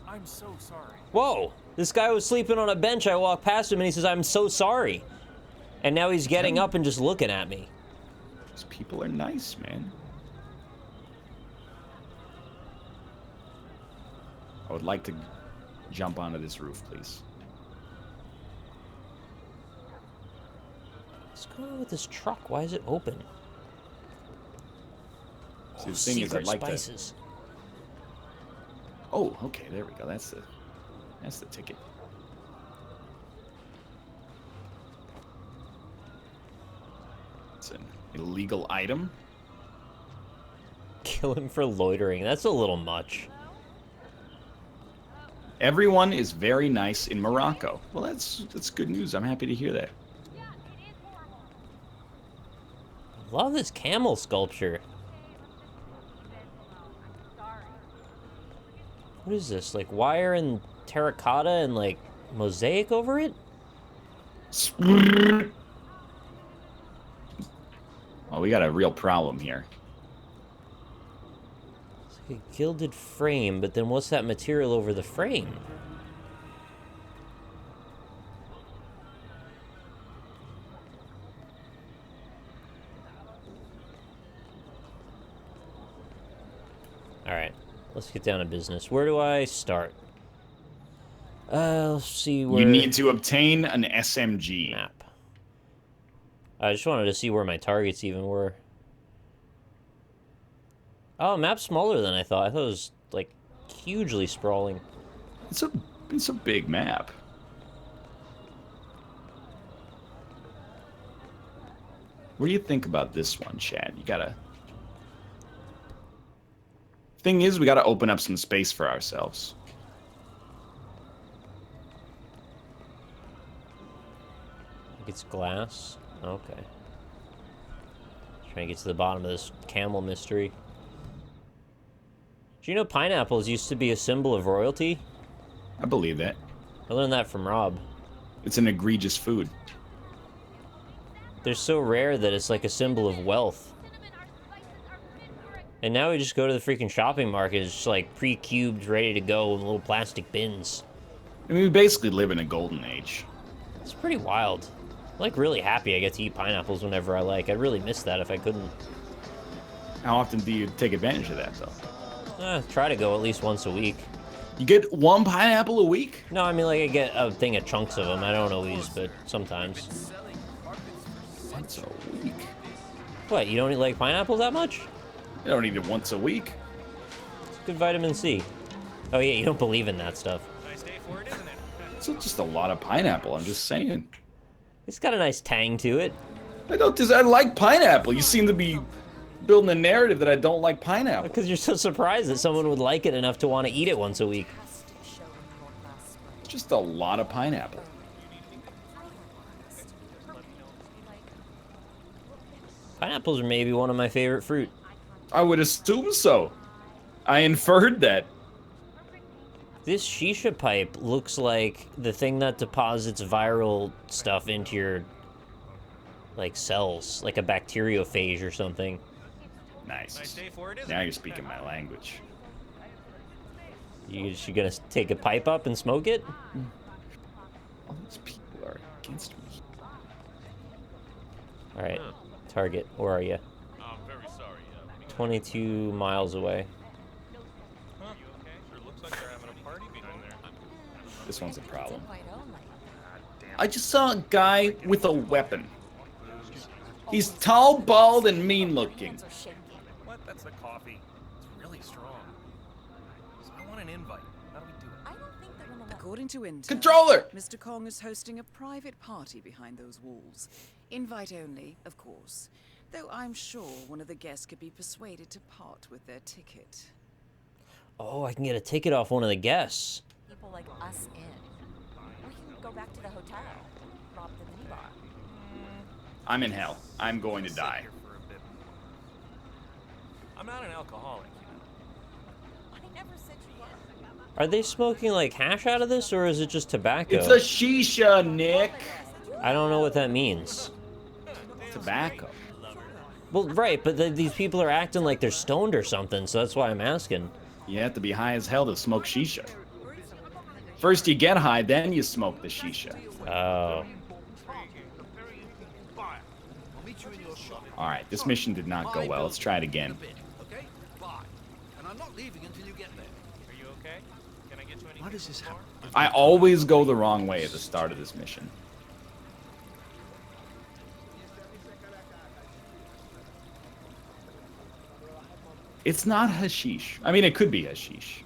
I'm so sorry. Whoa. This guy was sleeping on a bench. I walked past him and he says, I'm so sorry. And now he's getting up and just looking at me. These people are nice, man. I would like to jump onto this roof, please. What's going on with this truck? Why is it open? See, the thing is, I'd like spices. to... Oh, okay, there we go. That's the ticket. It's an illegal item. Kill him for loitering. That's a little much. Everyone is very nice in Morocco. Well, that's good news. I'm happy to hear that. Love this camel sculpture. What is this? Like wire and terracotta and like mosaic over it? Well, we got a real problem here. It's like a gilded frame, but then what's that material over the frame? Alright, let's get down to business. Where do I start? Let's see where... You need to obtain an SMG. Map. I just wanted to see where my targets even were. Oh, map's smaller than I thought. I thought it was, like, hugely sprawling. It's a big map. What do you think about this one, Chad? You gotta... Thing is, we gotta open up some space for ourselves. It's glass. Okay. Trying to get to the bottom of this camel mystery. Do you know pineapples used to be a symbol of royalty? I believe that. I learned that from Rob. It's an egregious food. They're so rare that it's like a symbol of wealth. And now we just go to the freaking shopping market. It's just like pre-cubed, ready to go in little plastic bins. I mean, we basically live in a golden age. It's pretty wild. I'm like really happy I get to eat pineapples whenever I like. I'd really miss that if I couldn't. How often do you take advantage of that, though? Try to go at least once a week. You get one pineapple a week? No, I mean like I get a thing of chunks of them. I don't always, but sometimes. Once a week? What, you don't eat like pineapples that much? I don't eat it once a week. It's good vitamin C. Oh yeah, you don't believe in that stuff. Nice day for it, isn't it? It's just a lot of pineapple, I'm just saying. It's got a nice tang to it. I don't. I like pineapple. You seem to be building a narrative that I don't like pineapple. Because you're so surprised that someone would like it enough to want to eat it once a week. It's just a lot of pineapple. Pineapples are maybe one of my favorite fruit. I would assume so. I inferred that. This shisha pipe looks like the thing that deposits viral stuff into your, like, cells, like a bacteriophage or something. Nice. Now you're speaking my language. You gonna take a pipe up and smoke it? All these people are against me. All right, target. Where are you? I'm very sorry. 22 miles away. Huh? You okay? Sure looks like they're having a party behind there. This one's a problem. Invite only. I just saw a guy with a weapon. He's tall, bald, and mean-looking. Hands are shaking. What? That's the coffee. It's really strong. So I want an invite. How do we do it? I don't think they're gonna let According to intel, Controller! Mr. Kong is hosting a private party behind those walls. Invite only, of course. Though I'm sure one of the guests could be persuaded to part with their ticket. Oh, I can get a ticket off one of the guests. people like us in. We can go back to the hotel, rob the minibar. I'm in hell. I'm going to die. For a bit. I'm not an alcoholic. I never said you were. Are they smoking like hash out of this, or is it just tobacco? It's a shisha, Nick. I don't know what that means. Tobacco. Well, right, but these people are acting like they're stoned or something, so that's why I'm asking. You have to be high as hell to smoke shisha. First you get high, then you smoke the shisha. Oh. Alright, this mission did not go well. Let's try it again. Okay? Bye. And I'm not leaving until you get there. Are you okay? Can I get you anything? Why does this happen? I always go the wrong way at the start of this mission. It's not hashish. I mean, it could be hashish.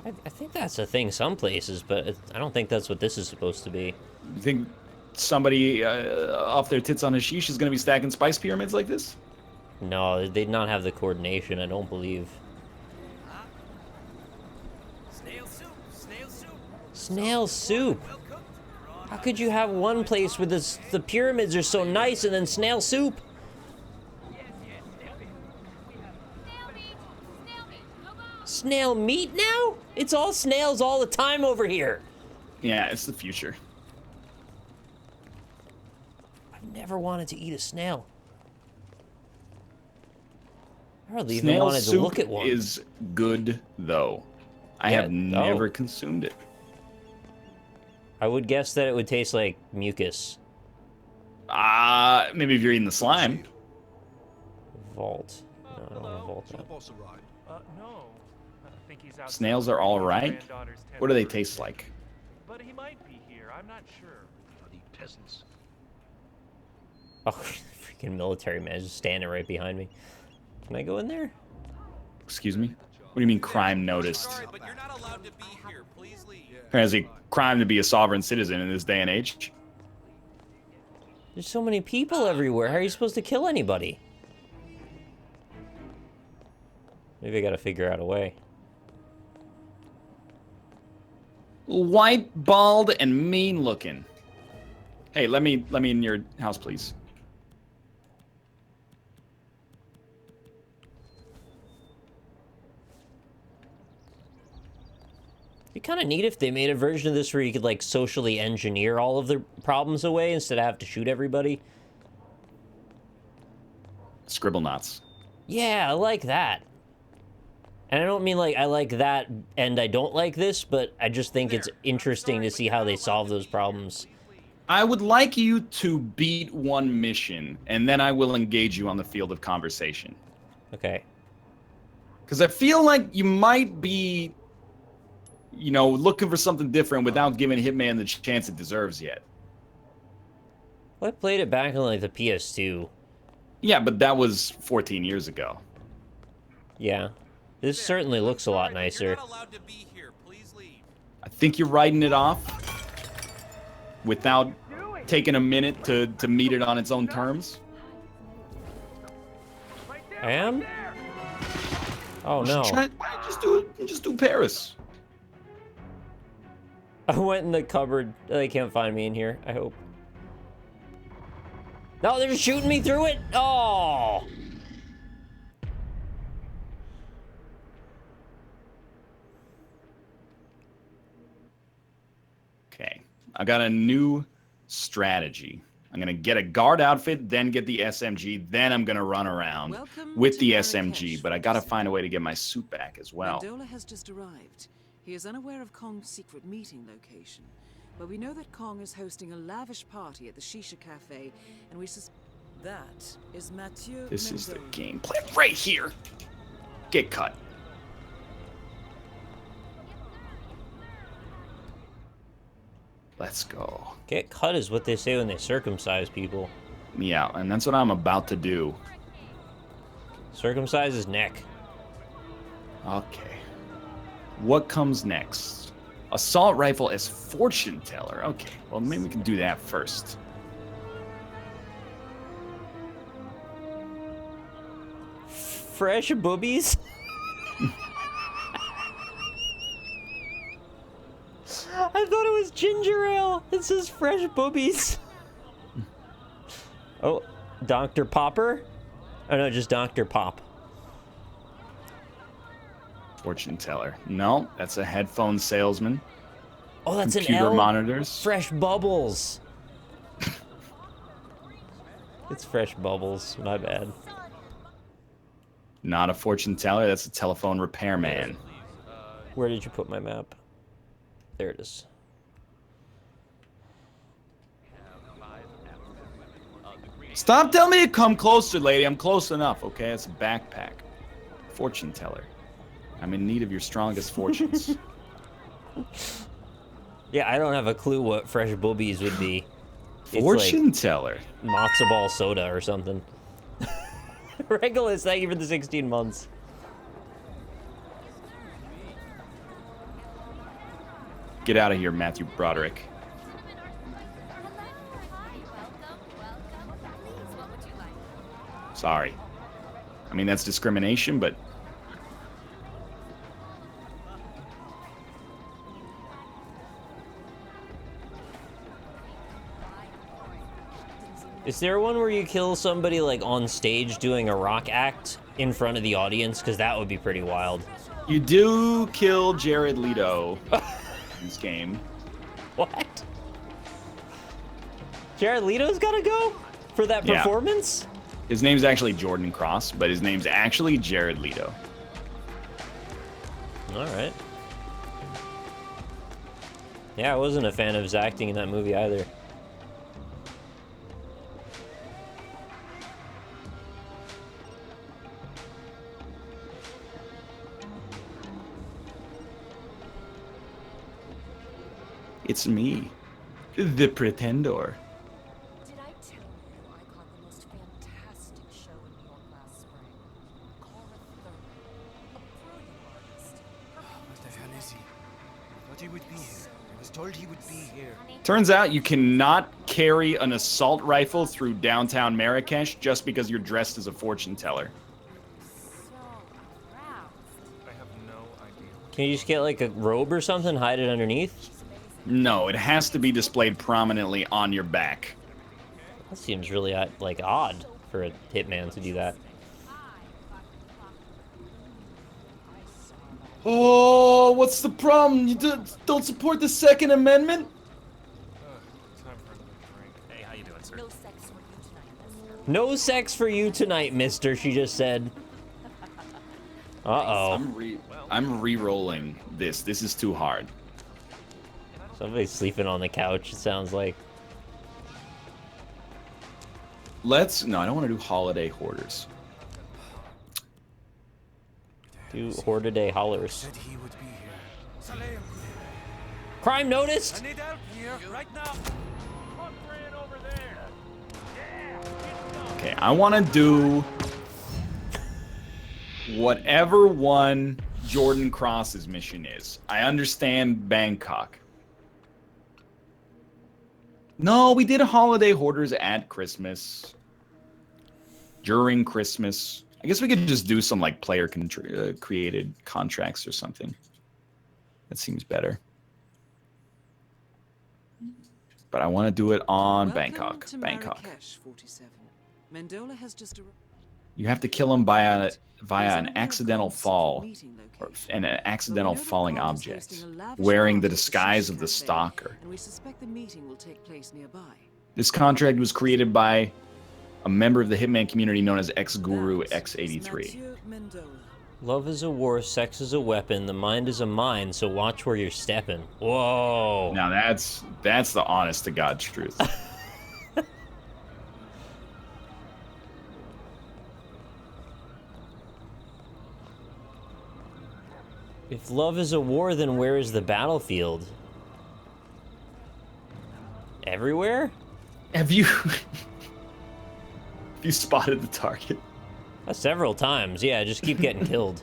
I think that's a thing some places, but I don't think that's what this is supposed to be. You think somebody off their tits on hashish is going to be stacking spice pyramids like this? No, they'd not have the coordination, I don't believe. Snail soup. Snail soup. Snail soup? Well cooked. How could you have one place where the pyramids are so nice and then snail soup? Snail meat now? It's all snails all the time over here. Yeah, it's the future. I've never wanted to eat a snail. I hardly even Snail wanted to soup look at one. is good, though. I Yeah, have never consumed it. I would guess that it would taste like mucus. Maybe if you're eating the slime. Vault. No, I don't want to vault Your that. boss arrived. No. I think he's out. Snails are all right. What do they taste like? But he might be here. I'm not sure. Bloody peasants. Oh, freaking military man is just standing right behind me. Can I go in there? Excuse me? What do you mean crime noticed? Sorry, but you're not allowed to be here. Please leave. Is it crime to be a sovereign citizen in this day and age? There's so many people everywhere. How are you supposed to kill anybody? Maybe I gotta figure out a way. White, bald, and mean looking. Hey, let me in your house, please. It'd be kind of neat if they made a version of this where you could like socially engineer all of the problems away instead of have to shoot everybody. Scribble knots. Yeah, I like that. And I don't mean like I like that and I don't like this, but I just think it's interesting to see how they solve those problems. I would like you to beat one mission, and then I will engage you on the field of conversation. Okay. Because I feel like you might be, you know, looking for something different without giving Hitman the chance it deserves yet. Well, I played it back on like the PS2. Yeah, but that was 14 years ago. Yeah. This certainly looks a lot nicer. You're not allowed to be here. Please leave. I think you're writing it off without taking a minute to meet it on its own terms. I am? Oh no. Just do Paris. I went in the cupboard. They can't find me in here, I hope. No, they're shooting me through it. Oh. Okay, I got a new strategy. I'm gonna get a guard outfit, then get the SMG, then I'm gonna run around with the SMG, but I gotta find a way to get my suit back as well. Mendola has just arrived. He is unaware of Kong's secret meeting location, but we know that Kong is hosting a lavish party at the Shisha Cafe, and we that is Mathieu This is the Mendola. gameplay right here. Get cut. Let's go. Get cut is what they say when they circumcise people. Yeah, and that's what I'm about to do. Circumcise his neck. Okay. What comes next? Assault rifle as fortune teller. Okay, well maybe we can do that first. Fresh boobies? I thought it was ginger ale. It says fresh boobies. Oh, Dr. Popper? Oh no, just Dr. Pop. Fortune teller. No, that's a headphone salesman. Oh, that's Computer an L? monitors. Fresh bubbles. It's fresh bubbles. My bad. Not a fortune teller, that's a telephone repairman. Where did you put my map? There it is. Stop telling me to come closer, lady. I'm close enough, okay? It's a backpack. Fortune teller. I'm in need of your strongest fortunes. Yeah, I don't have a clue what fresh boobies would be. Fortune It's teller. like matzo ball soda or something. Regulus, thank you for the 16 months. Get out of here, Matthew Broderick. Sorry. I mean, that's discrimination, but... Is there one where you kill somebody like on stage doing a rock act in front of the audience? Because that would be pretty wild. You do kill Jared Leto in this game. What? Jared Leto's gotta go for that Yeah. performance? His name's actually Jordan Cross, but his name's actually Jared Leto. All right. Yeah, I wasn't a fan of his acting in that movie either. It's me, the Pretender. Did I tell you I caught the most fantastic show in New York last spring? Cora Thurman, a brilliant artist. What the hell is he? I thought he would be here. I was told he would be here. Turns out you cannot carry an assault rifle through downtown Marrakesh just because you're dressed as a fortune teller. I have no idea. Can you just get like a robe or something, hide it underneath? No, it has to be displayed prominently on your back. That seems really like odd for a hitman to do that. Oh, what's the problem? You don't support the Second Amendment? Time for another drink. Hey, how you doing, sir? No sex for you tonight, mister. No sex for you tonight, mister, she just said. Uh-oh. I'm re-rolling this. This is too hard. Somebody's sleeping on the couch, it sounds like. No, I don't want to do holiday hoarders. Do Horde-a-day hollers. Said he would be here. Salam. Crime noticed! I need help here right now. Okay, I want to do whatever one Jordan Cross's mission is. I understand Bangkok. No, we did a holiday hoarders at Christmas. During Christmas. I guess we could just do some like player created contracts or something. That seems better. But I want to do it on Bangkok. Bangkok. Marrakesh, 47. Mendola has just You have to kill him via an accidental fall or an accidental falling object, wearing the disguise of the stalker. And we suspect the meeting will take place nearby. This contract was created by a member of the Hitman community known as Ex-Guru X83. Love is a war, sex is a weapon, the mind is a mine, so watch where you're stepping. Whoa. Now that's the honest to God truth. If love is a war, then where is the battlefield? Everywhere? Have you spotted the target? Several times, yeah, just keep getting killed.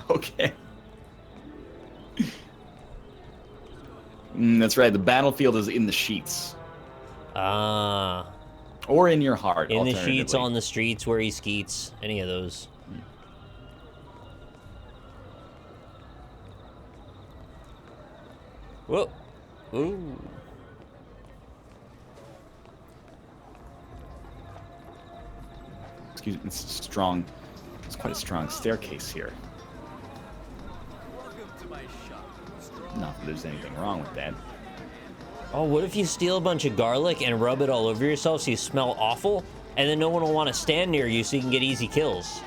Okay. That's right, the battlefield is in the sheets. Ah. Or in your heart, In the sheets, on the streets, where he skeets. Any of those. Whoa. Ooh. Excuse me, it's strong. It's quite a strong staircase here. Not that there's anything wrong with that. Oh, what if you steal a bunch of garlic and rub it all over yourself so you smell awful? And then no one will want to stand near you so you can get easy kills.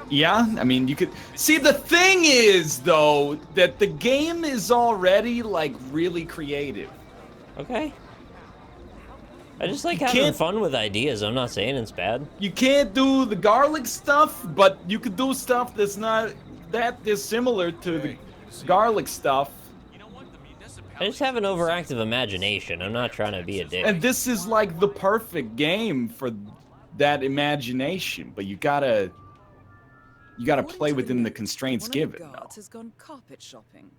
Yeah, I mean, you could... See, the thing is, though, that the game is already, like, really creative. Okay. I just like having fun with ideas. I'm not saying it's bad. You can't do the garlic stuff, but you could do stuff that's not that dissimilar to the garlic stuff. I just have an overactive imagination. I'm not trying to be a dick. And this is, like, the perfect game for that imagination, but you gotta play within the constraints given. One of the guards has gone carpet shopping.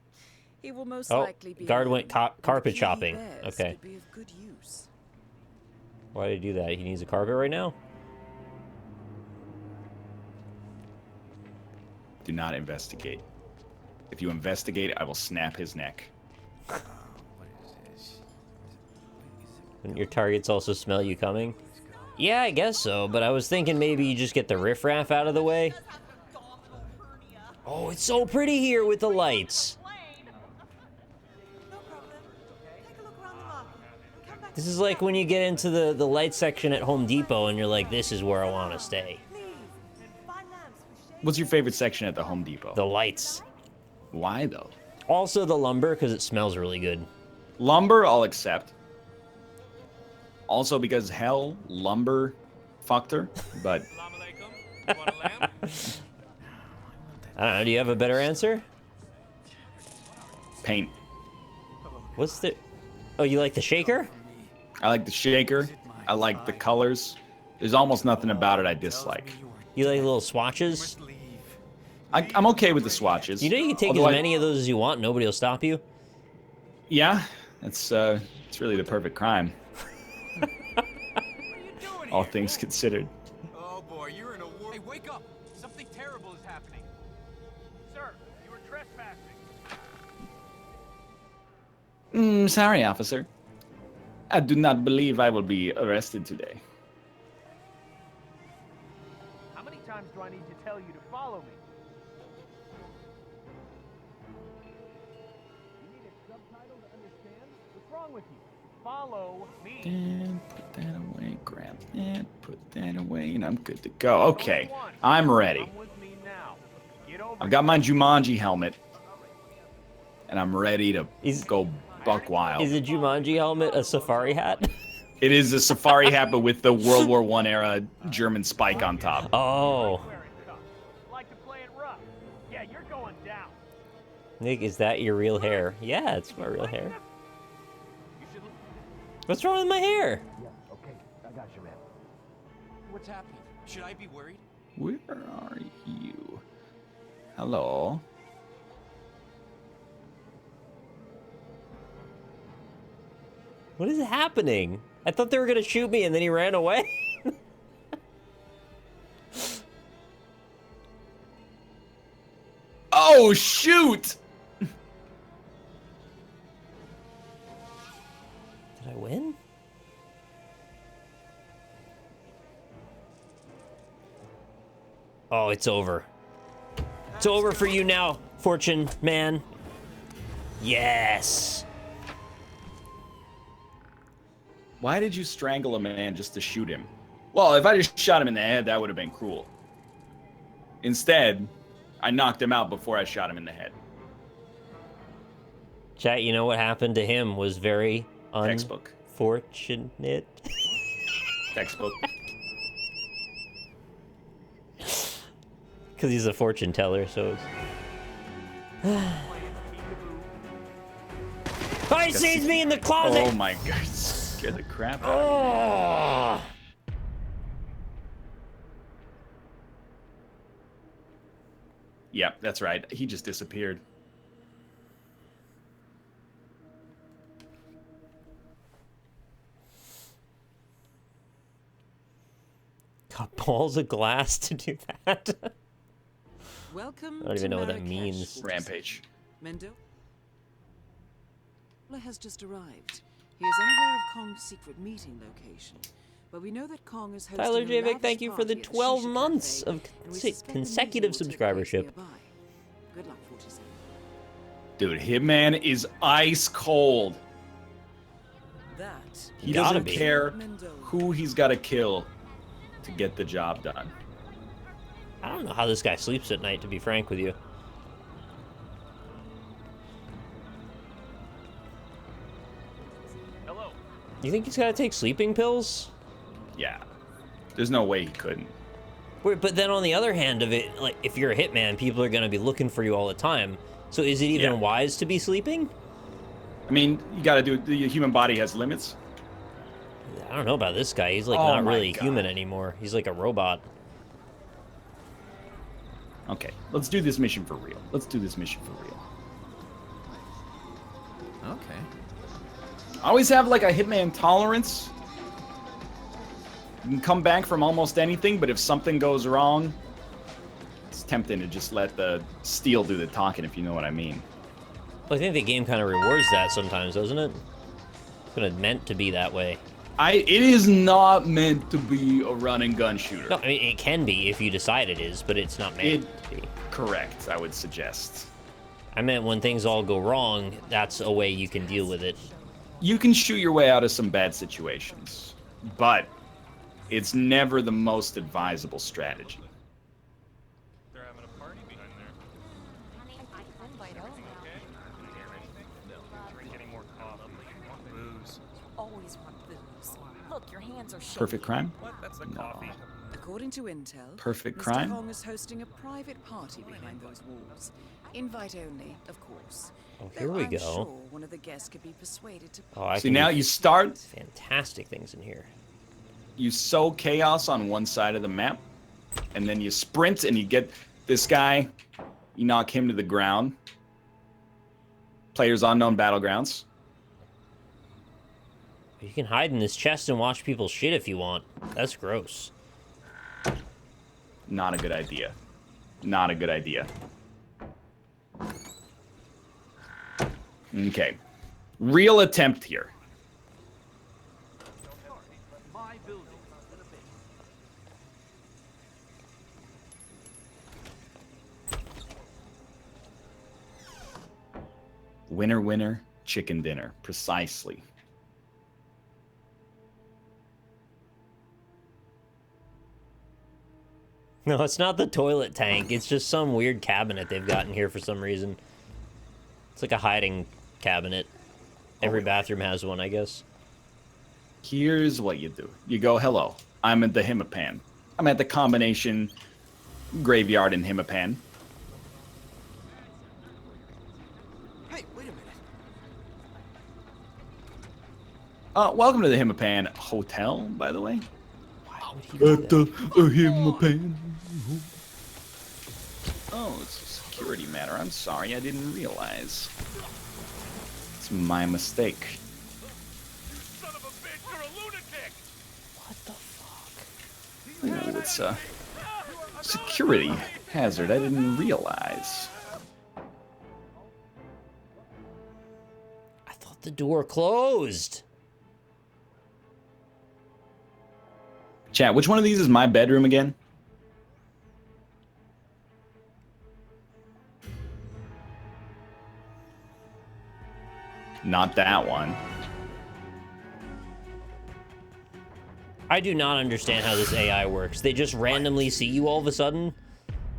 He will most Oh, likely be guard went carpet shopping. bears Okay. could be of good use. Why did he do that? He needs a carpet right now? Do not investigate. If you investigate, I will snap his neck. And your targets also smell you coming? Yeah, I guess so, but I was thinking maybe you just get the riffraff out of the way. Oh, it's so pretty here with the lights. This is like when you get into the light section at Home Depot and you're like, this is where I want to stay. What's your favorite section at the Home Depot? The lights. Why, though? Also the lumber, because it smells really good. Lumber, I'll accept. Also because, hell, lumber fucked her, but... I don't know, do you have a better answer? Paint. What's the... Oh, you like the shaker? I like the shaker. I like the colors. There's almost nothing about it I dislike. You like little swatches? I'm okay with the swatches. You know you can take as many of those as you want, nobody will stop you? Yeah, it's really the perfect crime. All things considered. Oh boy, you're in a war. Hey, wake up! Something terrible is happening. Sir, you were trespassing. Sorry, officer. I do not believe I will be arrested today. How many times do I need to tell you to follow me? You need a subtitle to understand? What's wrong with you? Follow me. And put that away, grab that, put that away, and I'm good to go. Okay, I'm ready. Come with me now. Get over I've got my Jumanji helmet, and I'm ready to go buck wild. Is a Jumanji helmet a safari hat? It is a safari hat, but with the World War I era German spike on top. Oh. like to play it rough. Yeah, you're going down. Nick, is that your real hair? Yeah, it's my real hair. What's wrong with my hair? Yeah, okay. I got you, man. What's happening? Should I be worried? Where are you? Hello? What is happening? I thought they were gonna shoot me and then he ran away. Oh, shoot! Did I win? Oh, it's over. It's over for you now, Fortune Man. Yes. Why did you strangle a man just to shoot him? Well, if I just shot him in the head, that would have been cruel. Instead, I knocked him out before I shot him in the head. Chat, you know what happened to him was very Textbook. unfortunate. Textbook. Because he's a fortune teller, so it's... Oh, he sees me in the closet! Oh my god, scared the crap out of me. Oh! Yep, that's right. He just disappeared. Got balls of glass to do that. Welcome. I don't even know what that Marrakesh. means. Rampage. Mendo has just arrived. He is unaware of Kong's secret meeting location, but we know that Kong is hosting Tyler a J. Vic, lavish thank you for the party at 12 Shisha months Cafe, of and we suspect the consecutive meeting will take place subscribership. nearby. Good luck, 47. Dude, Hitman is ice cold. That He Gotta doesn't be. care Mendo. who he's got to kill to get the job done. I don't know how this guy sleeps at night, to be frank with you. Hello. You think he's got to take sleeping pills? Yeah. There's no way he couldn't. Wait, but then on the other hand of it, like, if you're a hitman, people are going to be looking for you all the time. So is it even Yeah. wise to be sleeping? I mean, you got to do it. The human body has limits. I don't know about this guy. He's like Oh not my really God. human anymore. He's like a robot. Okay, let's do this mission for real. Let's do this mission for real. Okay. I always have like a Hitman tolerance. You can come back from almost anything, but if something goes wrong, it's tempting to just let the steel do the talking, if you know what I mean. Well, I think the game kind of rewards that sometimes, doesn't it? It's kind of meant to be that way. It is not meant to be a run and gun shooter. No, I mean, it can be if you decide it is, but it's not meant to be. Correct, I would suggest. I meant when things all go wrong, that's a way you can deal with it. You can shoot your way out of some bad situations, but it's never the most advisable strategy. They're having a party behind there. Drink any more coffee. Booze. Always want booze. Look, your hands are shaking. Perfect crime? What? That's the coffee. According to intel, Perfect Mr. crime? Kong is hosting a private party behind those walls. Invite only, of course. Oh, here Though we I'm go. Sure one of the guests could be persuaded to. Oh, I See, can now do you start, fantastic things in here. you sow chaos on one side of the map, and then you sprint and you get this guy, you knock him to the ground. Players Unknown Battlegrounds. You can hide in this chest and watch people shit if you want. That's gross. Not a good idea. Not a good idea. Okay. Real attempt here. Winner, winner, chicken dinner. Precisely. No, it's not the toilet tank. It's just some weird cabinet they've got in here for some reason. It's like a hiding cabinet. Every bathroom has one, I guess. Here's what you do. You go, hello, I'm at the Hitman. I'm at the combination graveyard and Hitman. Hey, wait a minute. Welcome to the Hitman Hotel, by the way. Why would he do that? Hitman. Oh, it's a security matter. I'm sorry, I didn't realize. It's my mistake. it's a security hazard I didn't realize. I thought the door closed. Chat, which one of these is my bedroom again? Not that one. I do not understand how this AI works. They just randomly see you all of a sudden?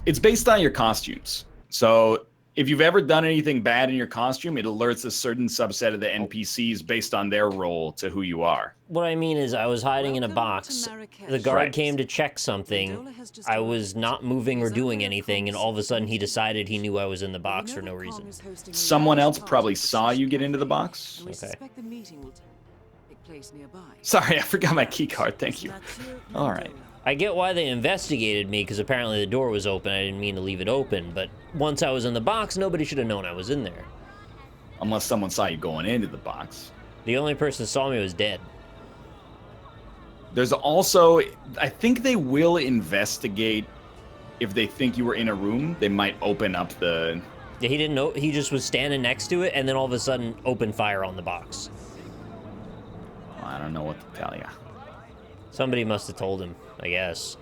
It's based on your costumes. So if you've ever done anything bad in your costume, it alerts a certain subset of the NPCs based on their role to who you are. What I mean is I was hiding in a box. The guard Right. came to check something. I was not moving or doing anything, and all of a sudden he decided he knew I was in the box for no reason. Someone else probably saw you get into the box. Okay. Sorry, I forgot my key card. Thank you. All right. I get why they investigated me, because apparently the door was open. I didn't mean to leave it open, but once I was in the box, nobody should have known I was in there. Unless someone saw you going into the box. The only person who saw me was dead. There's also, I think they will investigate if they think you were in a room. They might open up the... Yeah, he didn't know. He just was standing next to it, and then all of a sudden, open fire on the box. I don't know what to tell you. Somebody must have told him, I guess.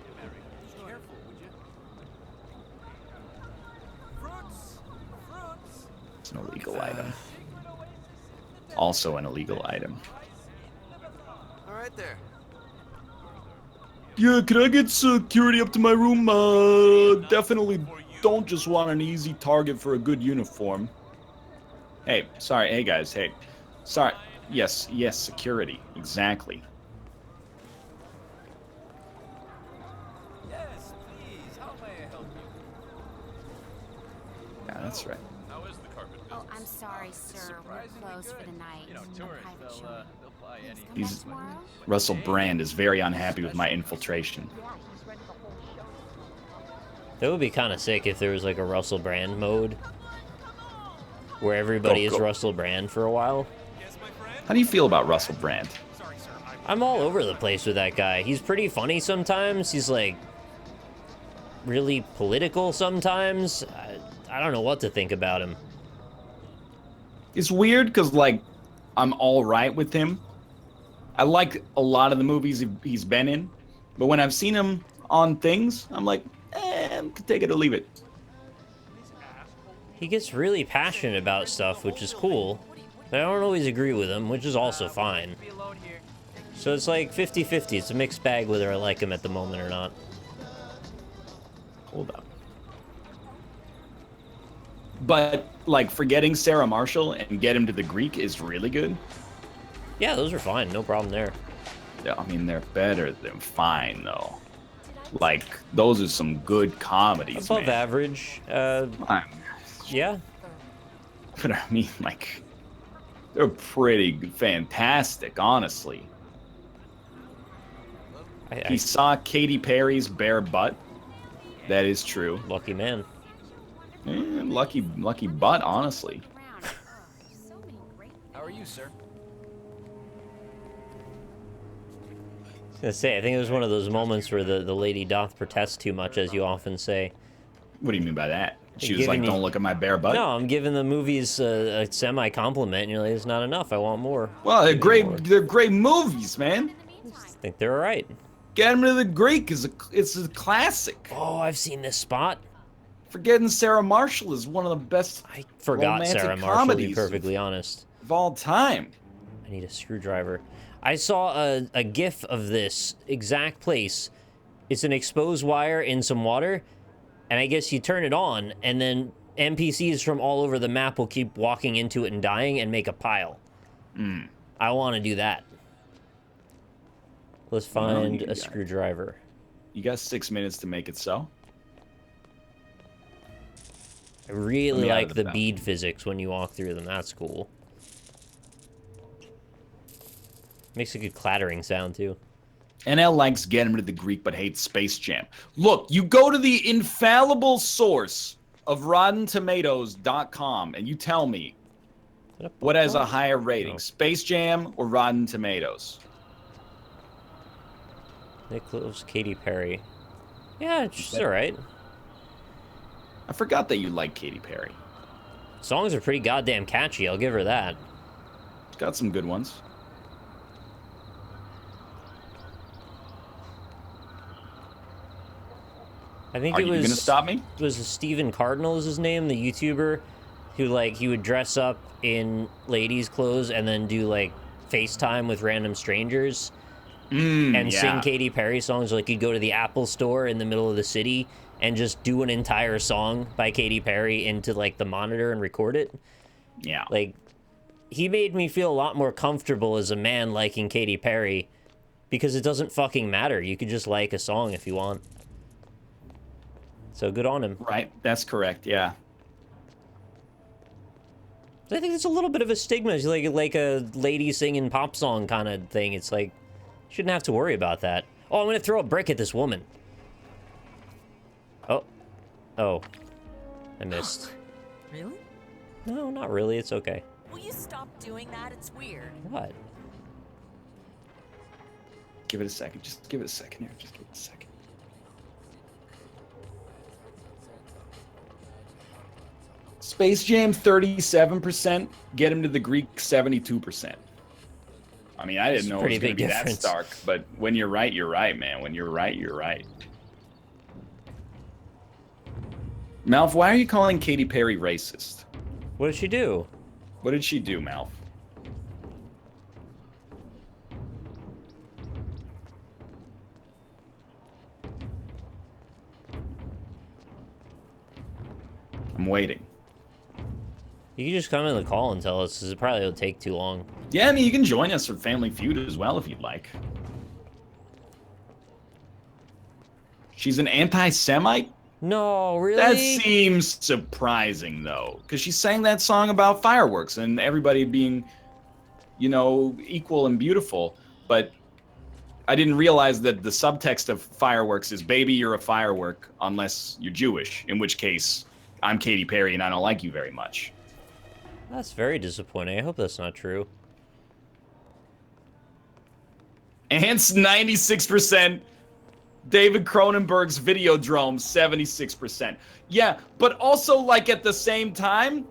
It's an illegal item. Also an illegal item. All right there. Yeah, can I get security up to my room? Definitely don't just want an easy target for a good uniform. Hey, sorry. Hey, guys. Hey. Sorry. Yes, security. Exactly. Yes, please. How may I help you? Yeah, that's right. How is the carpet business? Oh, I'm sorry, sir. We're closed for the night. You know, A tourists, private they'll showing. buy Please anything. come He's- back tomorrow. Russell Brand is very unhappy with my infiltration. It would be kind of sick if there was like a Russell Brand mode where everybody is Go. Russell Brand for a while. How do you feel about Russell Brand? I'm all over the place with that guy. He's pretty funny sometimes. He's like really political sometimes. I don't know what to think about him. It's weird because, like, I'm all right with him. I like a lot of the movies he's been in, but when I've seen him on things, I'm like, take it or leave it. He gets really passionate about stuff, which is cool. But I don't always agree with him, which is also fine. So it's like 50-50. It's a mixed bag whether I like him at the moment or not. Hold up. But, like, forgetting Sarah Marshall and get him to the Greek is really good. Yeah, those are fine. No problem there. Yeah, I mean, they're better than fine, though. Like, those are some good comedies, Above man. average. Yeah. But I mean, like, they're pretty fantastic, honestly. He saw Katy Perry's bare butt. That is true. Lucky man. Lucky butt, honestly. How are you, sir? I was gonna say, I think it was one of those moments where the lady doth protest too much, as you often say. What do you mean by that? She was Giving like, you- don't look at my bare butt? No, I'm giving the movies a semi-compliment, and you're like, it's not enough, I want more. Well, they're Give me great. more. They're great movies, man. I think they're alright. Get him to the Greek it's a classic. Oh, I've seen this spot. Forgetting Sarah Marshall is one of the best I forgot romantic Sarah Marshall, to be comedies perfectly honest. of all time. I need a screwdriver. I saw a GIF of this exact place. It's an exposed wire in some water, and I guess you turn it on, and then NPCs from all over the map will keep walking into it and dying and make a pile. I want to do that. Let's find a screwdriver. You got 6 minutes to make it so. I really Let me out like of the the bead physics when you walk through them. That's cool. Makes a good clattering sound, too. NL likes Get Him to the Greek but hates Space Jam. Look, you go to the infallible source of RottenTomatoes.com and you tell me what has a higher rating, Oh. Space Jam or Rotten Tomatoes? Nick loves Katy Perry. Yeah, it's all right. I forgot that you like Katy Perry. Songs are pretty goddamn catchy. I'll give her that. She's got some good ones. I think Are it you was gonna stop me? It was Steven Cardinal is his name, the YouTuber, who like he would dress up in ladies' clothes and then do like FaceTime with random strangers and sing Katy Perry songs. Like he'd go to the Apple store in the middle of the city and just do an entire song by Katy Perry into like the monitor and record it. Yeah. Like he made me feel a lot more comfortable as a man liking Katy Perry because it doesn't fucking matter. You could just like a song if you want. So good on him. Right, that's correct, yeah. I think it's a little bit of a stigma. It's like a lady singing pop song kind of thing. It's like, shouldn't have to worry about that. Oh, I'm going to throw a brick at this woman. Oh. Oh. I missed. Really? No, not really. It's okay. Will you stop doing that? It's weird. What? Give it a second. Just give it a second here. Just give it a second. Space Jam 37%. Get him to the Greek 72%. I mean, I didn't know it was going to be that stark, but when you're right, man. When you're right, you're right. Malf, why are you calling Katy Perry racist? What did she do? What did she do, Malf? I'm waiting. You can just come in the call and tell us, because it probably will take too long. Yeah, I mean, you can join us for Family Feud as well if you'd like. She's an anti-Semite? No, really? That seems surprising, though, because she sang that song about fireworks and everybody being, you know, equal and beautiful. But I didn't realize that the subtext of fireworks is, baby, you're a firework unless you're Jewish, in which case I'm Katy Perry and I don't like you very much. That's very disappointing. I hope that's not true. Ants 96%. David Cronenberg's Videodrome 76%. Yeah, but also, like, at the same time,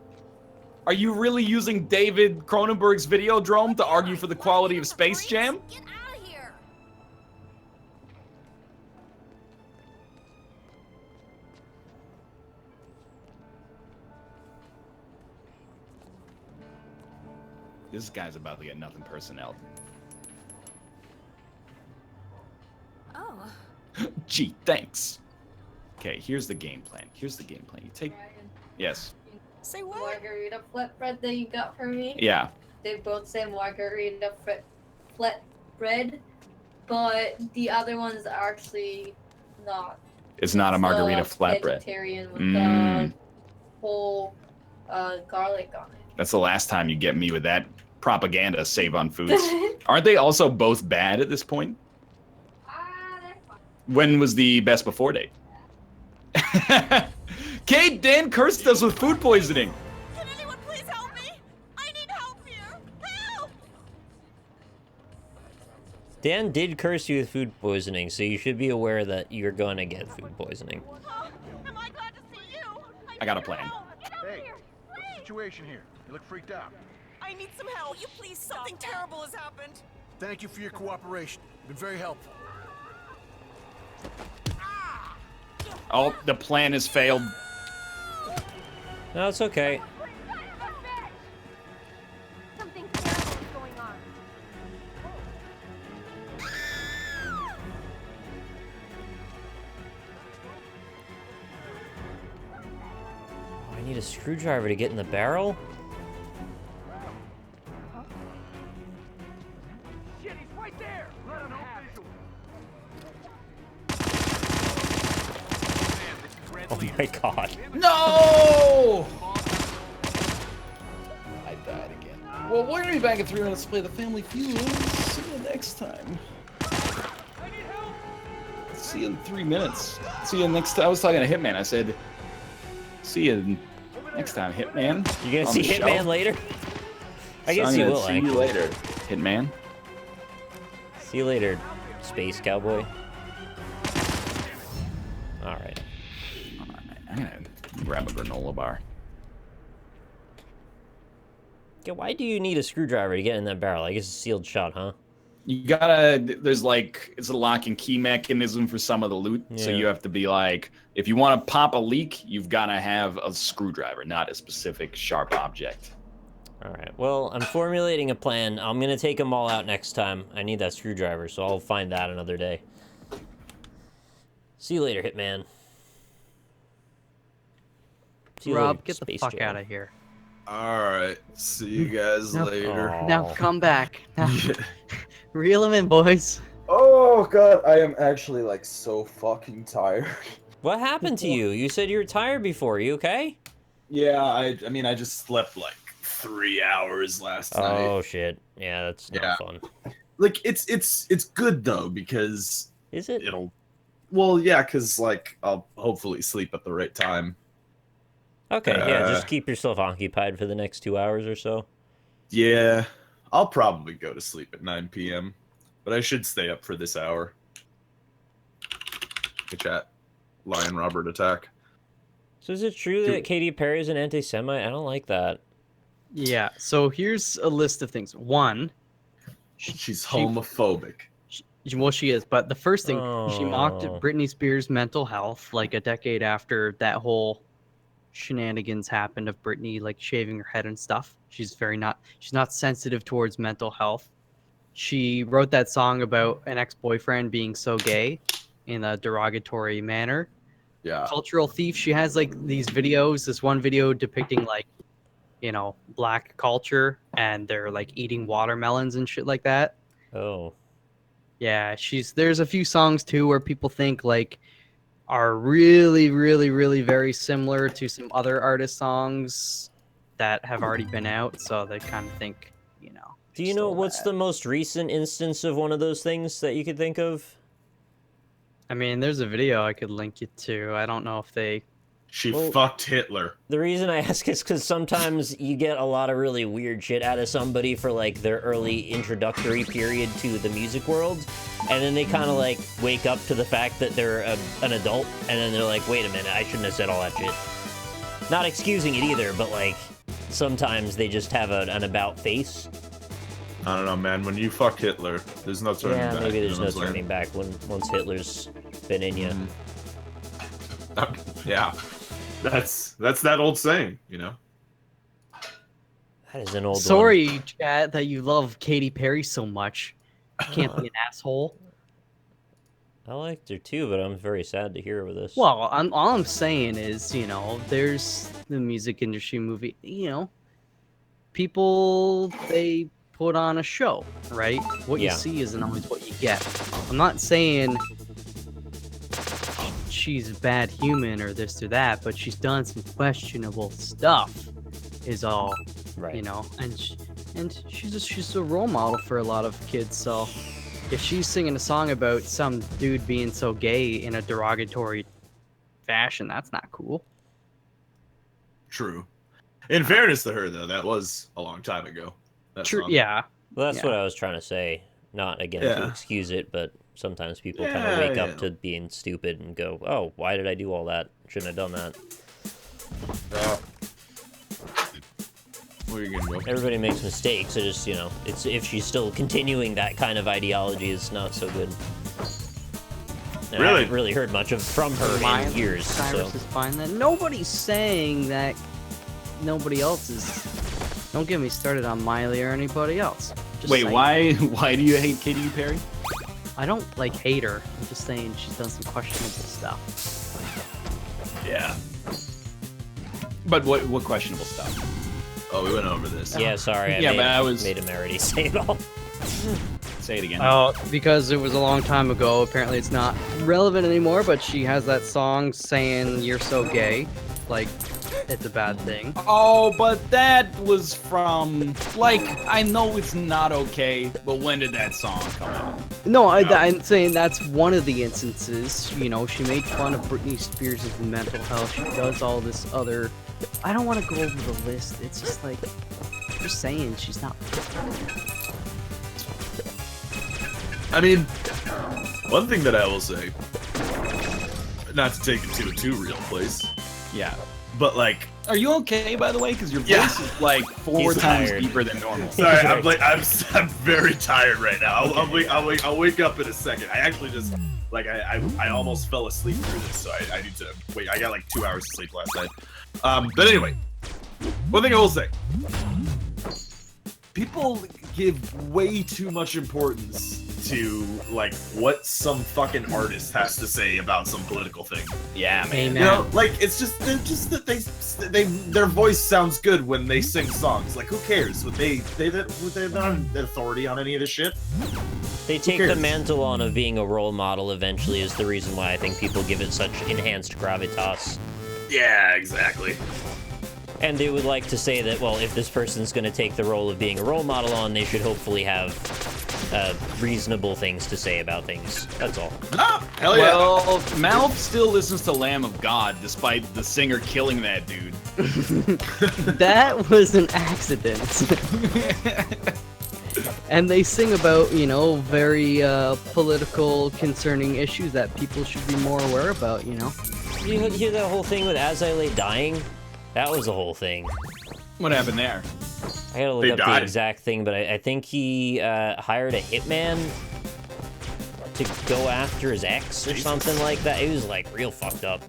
are you really using David Cronenberg's Videodrome to argue for the quality of Space Jam? Get out of here! This guy's about to get nothing personnel. Oh. Gee, thanks. Okay, here's the game plan. Here's the game plan. You take... Yes. Say what? Margarita flatbread that you got for me. Yeah. They both say margarita flatbread, but the other one's actually not. It's not a margarita flatbread. Vegetarian with whole garlic on it. That's the last time you get me with that propaganda, Save on Foods. Aren't they also both bad at this point? When was the best before date? Kate, Dan cursed us with food poisoning. Can anyone please help me? I need help here. Help! Dan did curse you with food poisoning, so you should be aware that you're going to get food poisoning. Am I glad to see you? I got a plan. Hey, what's the situation here? You look freaked out. I need some help. Will you please stop? Something terrible has happened. Thank you for your cooperation. You've been very helpful. Oh, the plan has failed. No, it's okay. Something terrible is going on. Oh, I need a screwdriver to get in the barrel? Shit, he's right there! Let him have it. Oh my god. No! I died again. Well, we're gonna be back in 3 minutes to play the Family Feud. See you next time. See you in 3 minutes. See you next time. I was talking to Hitman. I said, see you next time, Hitman. You gonna see Hitman later? I guess you will, see you later, Hitman. See you later, Space Cowboy. grab a granola bar. Yeah, why do you need a screwdriver to get in that barrel? I guess it's a sealed shut, huh? You gotta, there's like, it's a lock and key mechanism for some of the loot. So Yeah. you have to be like, if you want to pop a leak, you've got to have a screwdriver, not a specific sharp object. All right. Well, I'm formulating a plan. I'm going to take them all out next time. I need that screwdriver, so I'll find that another day. See you later, Hitman. See you Rob, later, get the Space fuck Jam. out of here. Alright, see you guys later. Aw. Now come back. Now, reel him in, boys. Oh god, I am actually like so fucking tired. What happened to you? You said you were tired before. You okay? Yeah, I mean I just slept like 3 hours last night. Oh shit. Yeah, that's not fun. Like it's good though because Is it? Well, yeah, cuz like I'll hopefully sleep at the right time. Okay, yeah, just keep yourself occupied for the next 2 hours or so. Yeah, I'll probably go to sleep at 9 p.m. But I should stay up for this hour. Good chat. Lion Robert attack. So is it true that Katy Perry is an anti-Semite? I don't like that. Yeah, so here's a list of things. One, she's homophobic. Well, she is, but the first thing, she mocked Oh. Britney Spears' mental health like a decade after that whole shenanigans happened of Britney like shaving her head and stuff. She's not sensitive towards mental health. She wrote that song about an ex-boyfriend being so gay in a derogatory manner. Yeah. Cultural thief. She has like these videos, this one video depicting like, you know, black culture and they're like eating watermelons and shit like that. Oh. Yeah, there's a few songs too where people think like are really, really, really very similar to some other artist songs that have already been out, so they kind of think, you know. Do you know what's the most recent instance of one of those things that you could think of? I mean, there's a video I could link you to. I don't know if they... She fucked Hitler. The reason I ask is because sometimes you get a lot of really weird shit out of somebody for like their early introductory period to the music world, and then they kind of like wake up to the fact that they're an adult, and then they're like, wait a minute, I shouldn't have said all that shit. Not excusing it either, but like sometimes they just have an about face. I don't know, man. When you fuck Hitler, there's no turning back. Yeah, maybe there's you know no what I'm turning back once Hitler's been in you. Yeah. That's that old saying, you know. That is an old one. Sorry, chat, that you love Katy Perry so much. You can't be an asshole. I liked her too, but I'm very sad to hear of this. Well, all I'm saying is, you know, there's the music industry movie, you know, people, they put on a show, right? What you see isn't always what you get. I'm not saying she's a bad human or this or that, but she's done some questionable stuff, is all, right? You know, and she's a role model for a lot of kids. So if she's singing a song about some dude being so gay in a derogatory fashion, that's not cool. True. In fairness to her, though, that was a long time ago. True. Yeah. Well, that's what I was trying to say. Not again to excuse it, but sometimes people kind of wake up to being stupid and go, "Oh, why did I do all that? Shouldn't have done that." Where are you gonna go? Everybody makes mistakes. I just, you know, it's if she's still continuing that kind of ideology, is not so good. And I haven't really heard much from her in years. Cyrus So is fine. Then nobody's saying that nobody else is. Don't get me started on Miley or anybody else. Just Wait, saying. why do you hate Katy Perry? I don't like hate her. I'm just saying she's done some questionable stuff. Yeah. But what questionable stuff? Oh, we went over this. yeah, sorry. I made him already say it all. Say it again. Oh, because it was a long time ago. Apparently, it's not relevant anymore. But she has that song saying "You're so gay," like it's a bad thing. Oh, but that was from, like, I know it's not okay, but when did that song come out? No, I'm saying that's one of the instances. You know, she made fun of Britney Spears' mental health. She does all this other. I don't want to go over the list. It's just like, I'm just saying she's not. I mean, one thing that I will say, not to take it to a too real place. Yeah. but like, Are you okay, by the way? Because your voice Yeah. is like 4 He's times tired. deeper than normal. sorry, I'm very tired right now. I'll wake up in a second. I actually just like I almost fell asleep through this, so I need to wait. I got like 2 hours of sleep last night. But anyway, one thing I will say: people give way too much importance to like what some fucking artist has to say about some political thing. Yeah, man. Amen. You know, like it's just that their voice sounds good when they sing songs. Like who cares? They're not an authority on any of this shit. They take the cares? mantle on of being a role model eventually is the reason why I think people give it such enhanced gravitas. Yeah, exactly. And they would like to say that, well, if this person's going to take the role of being a role model on, they should hopefully have reasonable things to say about things. That's all. Ah, hell yeah. Well, Mouth still listens to Lamb of God despite the singer killing that dude. That was an accident. And they sing about, you know, very political, concerning issues that people should be more aware about, you know? You hear that whole thing with As I Lay Dying? That was a whole thing. What happened there? I gotta look They up died. the exact thing, but I think he hired a hitman to go after his ex or Jesus. something like that. It was like real fucked up.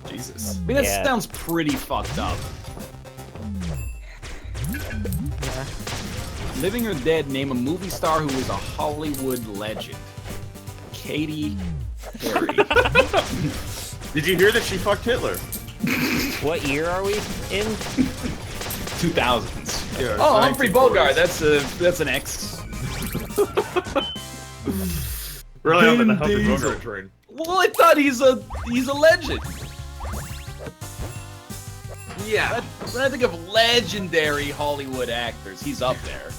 Jesus. I mean, that Yeah. sounds pretty fucked up. Living or dead, name a movie star who is a Hollywood legend. Katy Perry. Did you hear that she fucked Hitler? What year are we in? 2000s. Yeah, Oh, Humphrey Bogart. 1940s. That's an ex. Really on the Vin Humphrey Diesel. Bogart train. Well, I thought he's a legend. Yeah. When I think of legendary Hollywood actors, he's up there.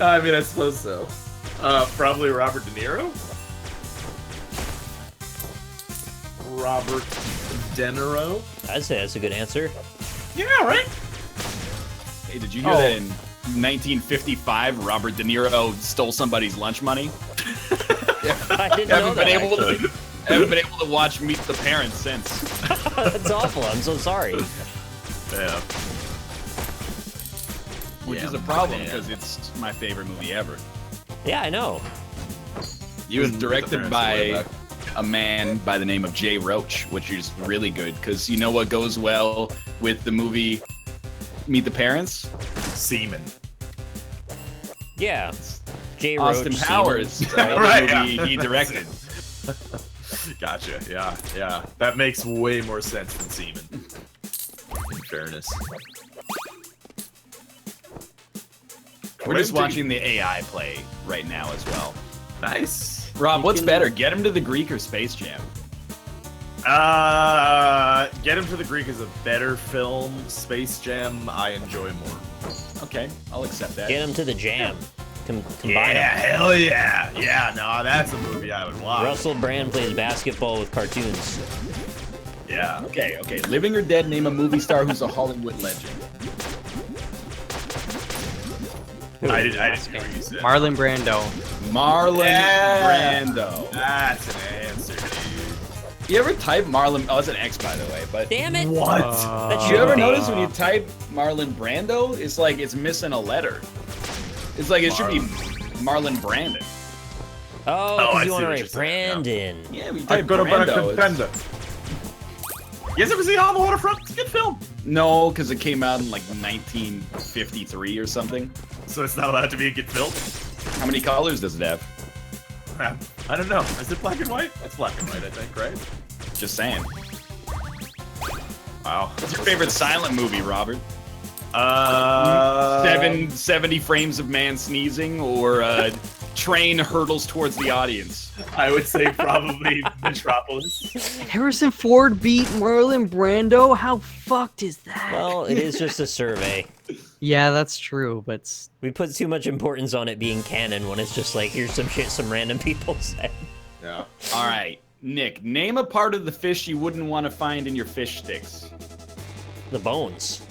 I mean, I suppose so. Probably Robert De Niro. Robert De Niro. I'd say that's a good answer. Yeah, right. Hey, did you hear that in 1955, Robert De Niro stole somebody's lunch money? I didn't know haven't that, been able actually. to. Haven't been able to watch Meet the Parents since. That's awful. I'm so sorry. Yeah. Which Yeah, is a problem man. because it's my favorite movie ever. Yeah, I know. It was and Meet the directed Parents are way by back. a man by the name of Jay Roach, which is really good because you know what goes well with the movie Meet the Parents? Seaman. Yeah. Jay Roach. Austin Seaman. Powers, another Right, movie yeah. he directed. Gotcha. Yeah, yeah. That makes way more sense than Seaman. In fairness. We're just watching the AI play right now as well. Nice. Rob, what's better, Get Him to the Greek or Space Jam? Get Him to the Greek is a better film. Space Jam, I enjoy more. Okay, I'll accept that. Get him to the jam. Combine Yeah, them. hell yeah. Yeah, no, that's a movie I would watch. Russell Brand plays basketball with cartoons. Yeah. Okay, okay. Living or dead, name a movie star who's a Hollywood legend. I didn't hear what you said. Marlon Brando. Marlon Yeah. Brando. That's an answer, dude. You ever type Marlon? Oh, it's an X, by the way. But Damn it! What? That did should you ever be. notice when you type Marlon Brando, it's like it's missing a letter. It's like it should be Marlon Brandon. Oh, I because you see want to what write you're saying, Brandon. Yeah, we I'm type gonna buy a Brando. contender. You guys ever see On the Waterfront? It's a good film. No, because it came out in like 1953 or something. So it's not allowed to be a good film? How many colors does it have? I don't know. Is it black and white? It's black and white, I think, right? Just saying. Wow. What's your favorite silent movie, Robert? 70 frames of man sneezing, or train hurdles towards the audience? I would say probably Metropolis. Harrison Ford beat Marlon Brando? How fucked is that? Well, it is just a survey. Yeah, that's true, but We put too much importance on it being canon when it's just like, here's some shit some random people said. Yeah. All right, Nick, name a part of the fish you wouldn't want to find in your fish sticks. The bones.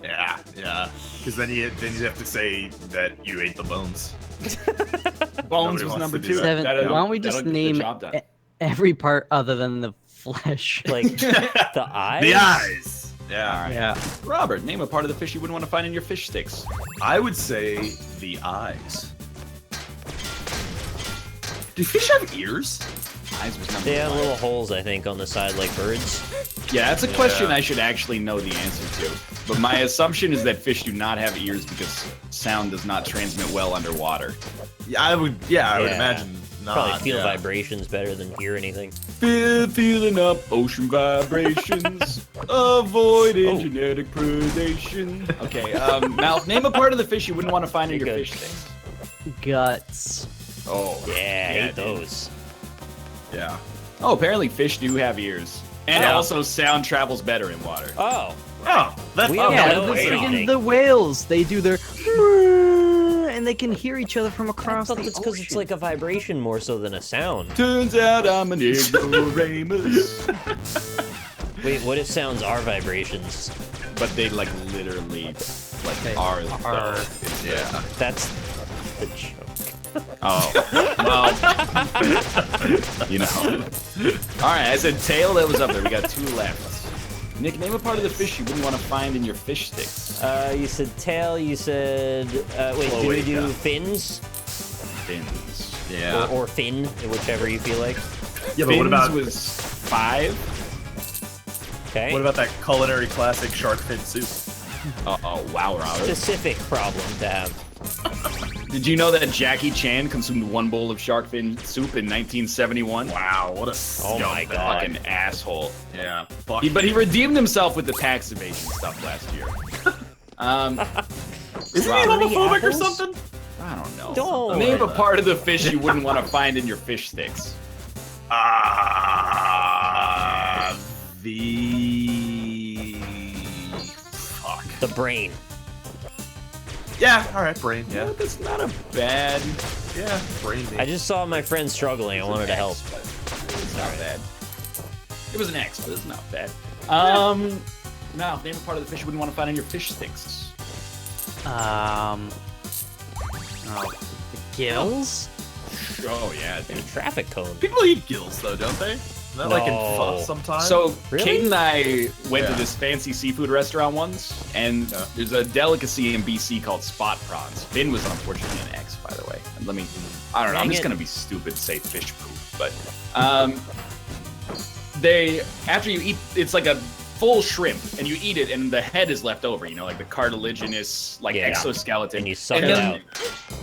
Yeah, yeah. Because then you have to say that you ate the bones. Bones Nobody was wants number to do 2. that. Seven. That'll- Why don't we just that'll get the name job done. every part other than the flesh. Like the eyes. The eyes. Yeah. All right. Yeah. Robert, name a part of the fish you wouldn't want to find in your fish sticks. I would say the eyes. Do fish have ears? Eyes was number They have one. little holes, I think, on the side like birds. Yeah, that's a question I should actually know the answer to. But my assumption is that fish do not have ears because sound does not transmit well underwater. Yeah, I would. Yeah, I would Yeah. imagine not. Probably feel yeah. vibrations better than hear anything. Feeling up ocean vibrations, avoiding genetic predation. Okay, Malf, name a part of the fish you wouldn't want to find in You're your good. fish sticks. Guts. Oh, Yeah, I hate dude. those. Yeah. Oh, apparently fish do have ears. And Yeah. also sound travels better in water. Oh. Oh, that's We have Yeah, no the, way friggin' anything. the whales, they do their and they can hear each other from across I the thought that's because it's ocean. like a vibration more so than a sound. Turns out I'm an ignoramus. Wait, what if sounds are vibrations? But they like literally like are. Yeah. That's the joke. Oh, well, you know. All right, I said tail. That was up there. We got 2 left. Nick, name a part of the fish you wouldn't want to find in your fish sticks. You said tail. You said wait. Did we do Cloaca. fins Fins. Yeah. or fin, whichever you feel like? Yeah, but what about was 5? Okay. what about that culinary classic shark fin soup? Oh, wow, Robert. Specific problem to have. Did you know that Jackie Chan consumed 1 bowl of shark fin soup in 1971? Wow, what a Oh my scumbag. God. Fucking asshole. Yeah. Fuck. But he redeemed himself with the tax evasion stuff last year. Isn't he Robert, homophobic or apples? something? I don't know. Don't. Name a part of the fish you wouldn't want to find in your fish sticks. Fuck. The brain. Yeah, alright, brain, yeah. Well, that's not a bad. Yeah, brain. I just saw my friend struggling. I wanted to help. It's not bad. It was an X, but it's not bad. Now, name a part of the fish you wouldn't want to find in your fish sticks. Oh, the gills? Oh yeah, A dude. traffic cone. People eat gills though, don't they? Isn't that like in No. pho sometimes? So Really? Kate and I went to Yeah. this fancy seafood restaurant once, and Yeah. there's a delicacy in BC called spot prawns. Finn was unfortunately an X, by the way. And I don't know. I'm Dang just it. gonna be stupid and say fish poop, but after you eat, it's like a full shrimp, and you eat it, and the head is left over. You know, like the cartilaginous, like Yeah. exoskeleton. And you suck it then out.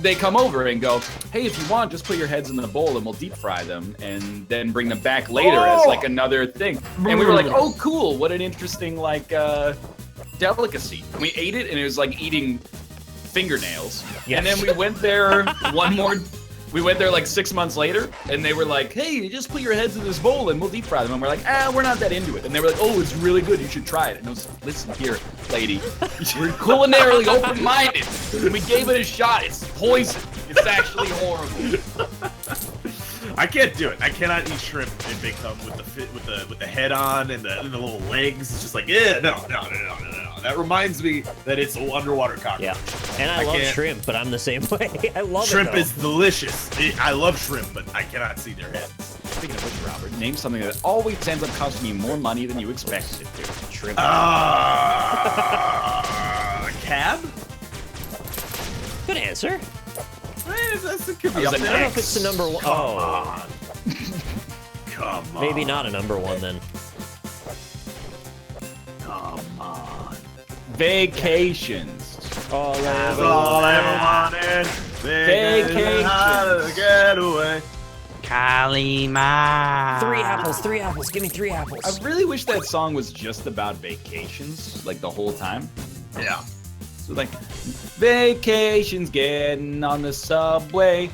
They come over and go, "Hey, if you want, just put your heads in the bowl, and we'll deep fry them, and then bring them back later as like another thing." And we were like, "Oh, cool! What an interesting like delicacy." And we ate it, and it was like eating fingernails. Yes. And then we went there We went there like 6 months later, and they were like, "Hey, just put your heads in this bowl, and we'll deep fry them." And we're like, we're not that into it." And they were like, "Oh, it's really good. You should try it." And I was like, "Listen here, lady, we're culinarily open-minded. And we gave it a shot. It's poison. It's actually horrible." I can't do it. I cannot eat shrimp if they come with the head on and the little legs. It's just like, yeah, no. That reminds me that it's an underwater cockroach. Yeah. And I love can't- shrimp, but I'm the same way. I love Shrimp it. though. is delicious. I love shrimp, but I cannot see their heads. Speaking of which, Robert, name something that always ends up costing you more money than you expected it to. shrimp. Cab? Good answer. That could I be was up like, I don't know if it's the number one. Oh, Come on. maybe not a number one then. Come on. Vacations. That's all I ever wanted. Vacations. How to get away. Kalima. 3 apples, 3 apples. Give me 3 apples. I really wish that song was just about vacations, like the whole time. Yeah. So like, vacations getting on the subway.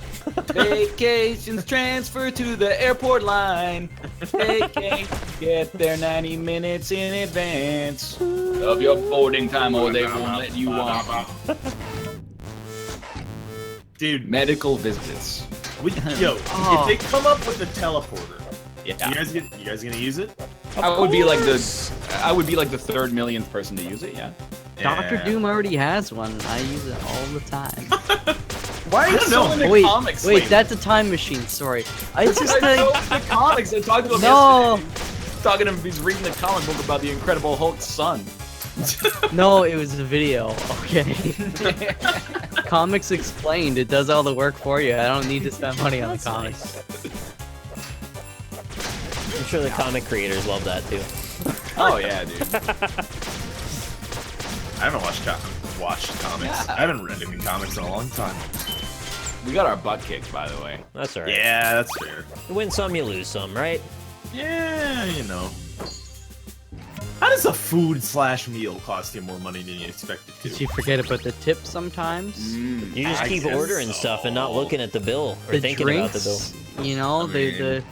Vacations transfer to the airport line. Vacations get there 90 minutes in advance of your boarding time, or they won't let you on. Dude, Medical visits. if they come up with a teleporter, Yeah. you guys gonna use it? I would be like the third millionth person to use it. Yeah. Doctor Yeah. Doom already has one. I use it all the time. Why are you so into wait, comics? wait, lately? that's a time machine. Sorry. I just I know the comics. I talked about no. yesterday. talking to him. He's reading the comic book about the Incredible Hulk's son. No, it was a video. Okay. Comics Explained. It does all the work for you. I don't need to spend money on the comics. I'm sure the comic creators love that too. Oh yeah, dude. I haven't watched comics. I haven't read any comics in a long time. We got our butt kicked, by the way. That's alright. Yeah, that's fair. You win some, you lose some, right? Yeah, you know. How does a food/meal cost you more money than you expected to? Did you forget about the tip sometimes? You just keep ordering stuff and not looking at the bill or The thinking drinks, about the bill. you know, I mean-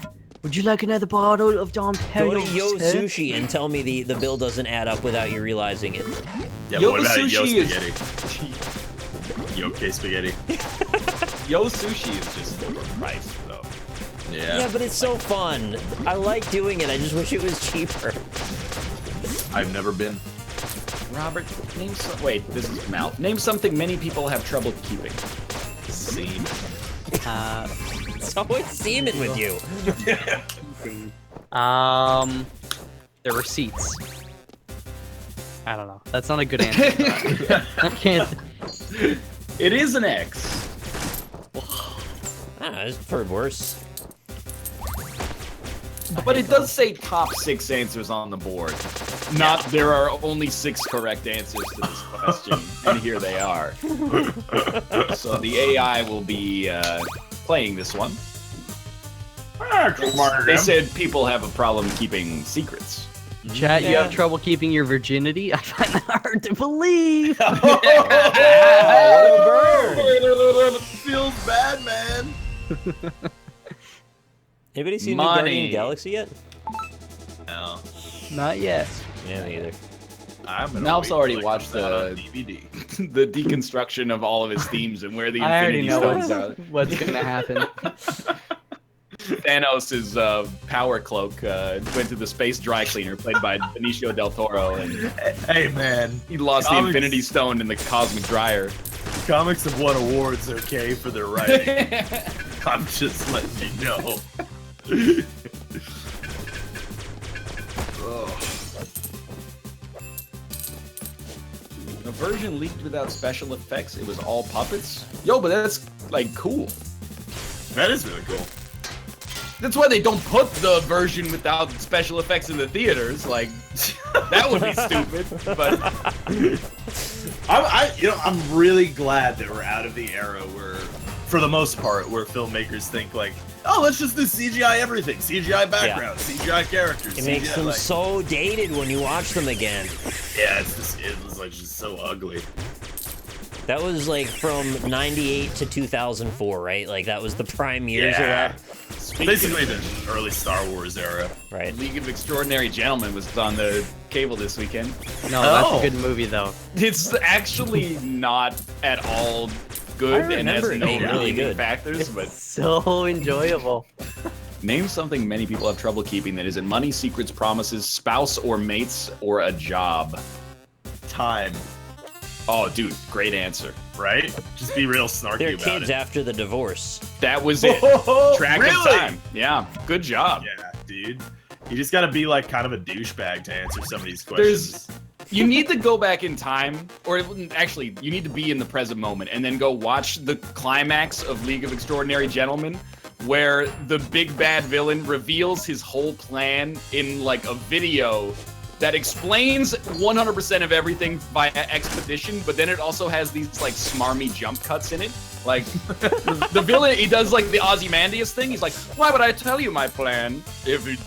would you like another bottle of Dom Go to Perignon, Yo sir? Sushi and tell me the bill doesn't add up without you realizing it. Yeah, Yo what about Yo Sushi is Spaghetti? Yo Spaghetti. Yo Sushi is just overpriced, though. Yeah, but it's so fun. I like doing it. I just wish it was cheaper. I've never been. Robert, name some. Wait, this is mouth. Name something many people have trouble keeping. Scene. It's always semen with you. The receipts. I don't know. That's not a good answer. I can't. It is an X. I don't know, I've heard worse. But it does say top 6 answers on the board. Not there are only 6 correct answers to this question, and here they are. So the AI will be playing this one. They said people have a problem keeping secrets. Chat, you have trouble keeping your virginity? I find that hard to believe. It feels bad, man. Anybody seen the Money. Guardian of the Galaxy yet? No. Not yet. Yeah, me either. I'm gonna Mal's wait already till I watched put that on the DVD. the deconstruction of all of his themes and where the I already Infinity know Stones are. what's gonna happen. Thanos' power cloak went to the space dry cleaner, played by Benicio del Toro, and Hey, man. he lost the Comics- Infinity Stone in the cosmic dryer. Comics have won awards, okay, for their writing. I'm just letting you know. A version leaked without special effects. It was all puppets. Yo, but that's like cool. That is really cool. That's why they don't put the version without special effects in the theaters. Like, that would be stupid. But I'm really glad that we're out of the era where, for the most part, where filmmakers think like, oh, let's just do CGI everything, CGI background, CGI characters. It makes CGI, them like, so dated when you watch them again. Yeah, it was like just so ugly. That was like from 98 to 2004, right? Like that was the prime years of Yeah. that. Basically the early Star Wars era. Right. League of Extraordinary Gentlemen was on the cable this weekend. No, that's a good movie though. It's actually not at all good I and has remember it no being really redeeming good. factors, but So enjoyable. name something many people have trouble keeping that isn't money, secrets, promises, spouse or mates, or a job. Time, Oh, dude, great answer. right? Just be real snarky They're about kids it. after the divorce. That was it. Track of Really? time. Yeah, good job. Yeah, dude. You just gotta be like kind of a douchebag to answer some of these questions. You need to go back in time, or actually, you need to be in the present moment, and then go watch the climax of League of Extraordinary Gentlemen, where the big bad villain reveals his whole plan in like a video that explains 100% of everything via expedition, but then it also has these like smarmy jump cuts in it. Like the villain, he does like the Ozymandias thing. He's like, "Why would I tell you my plan if it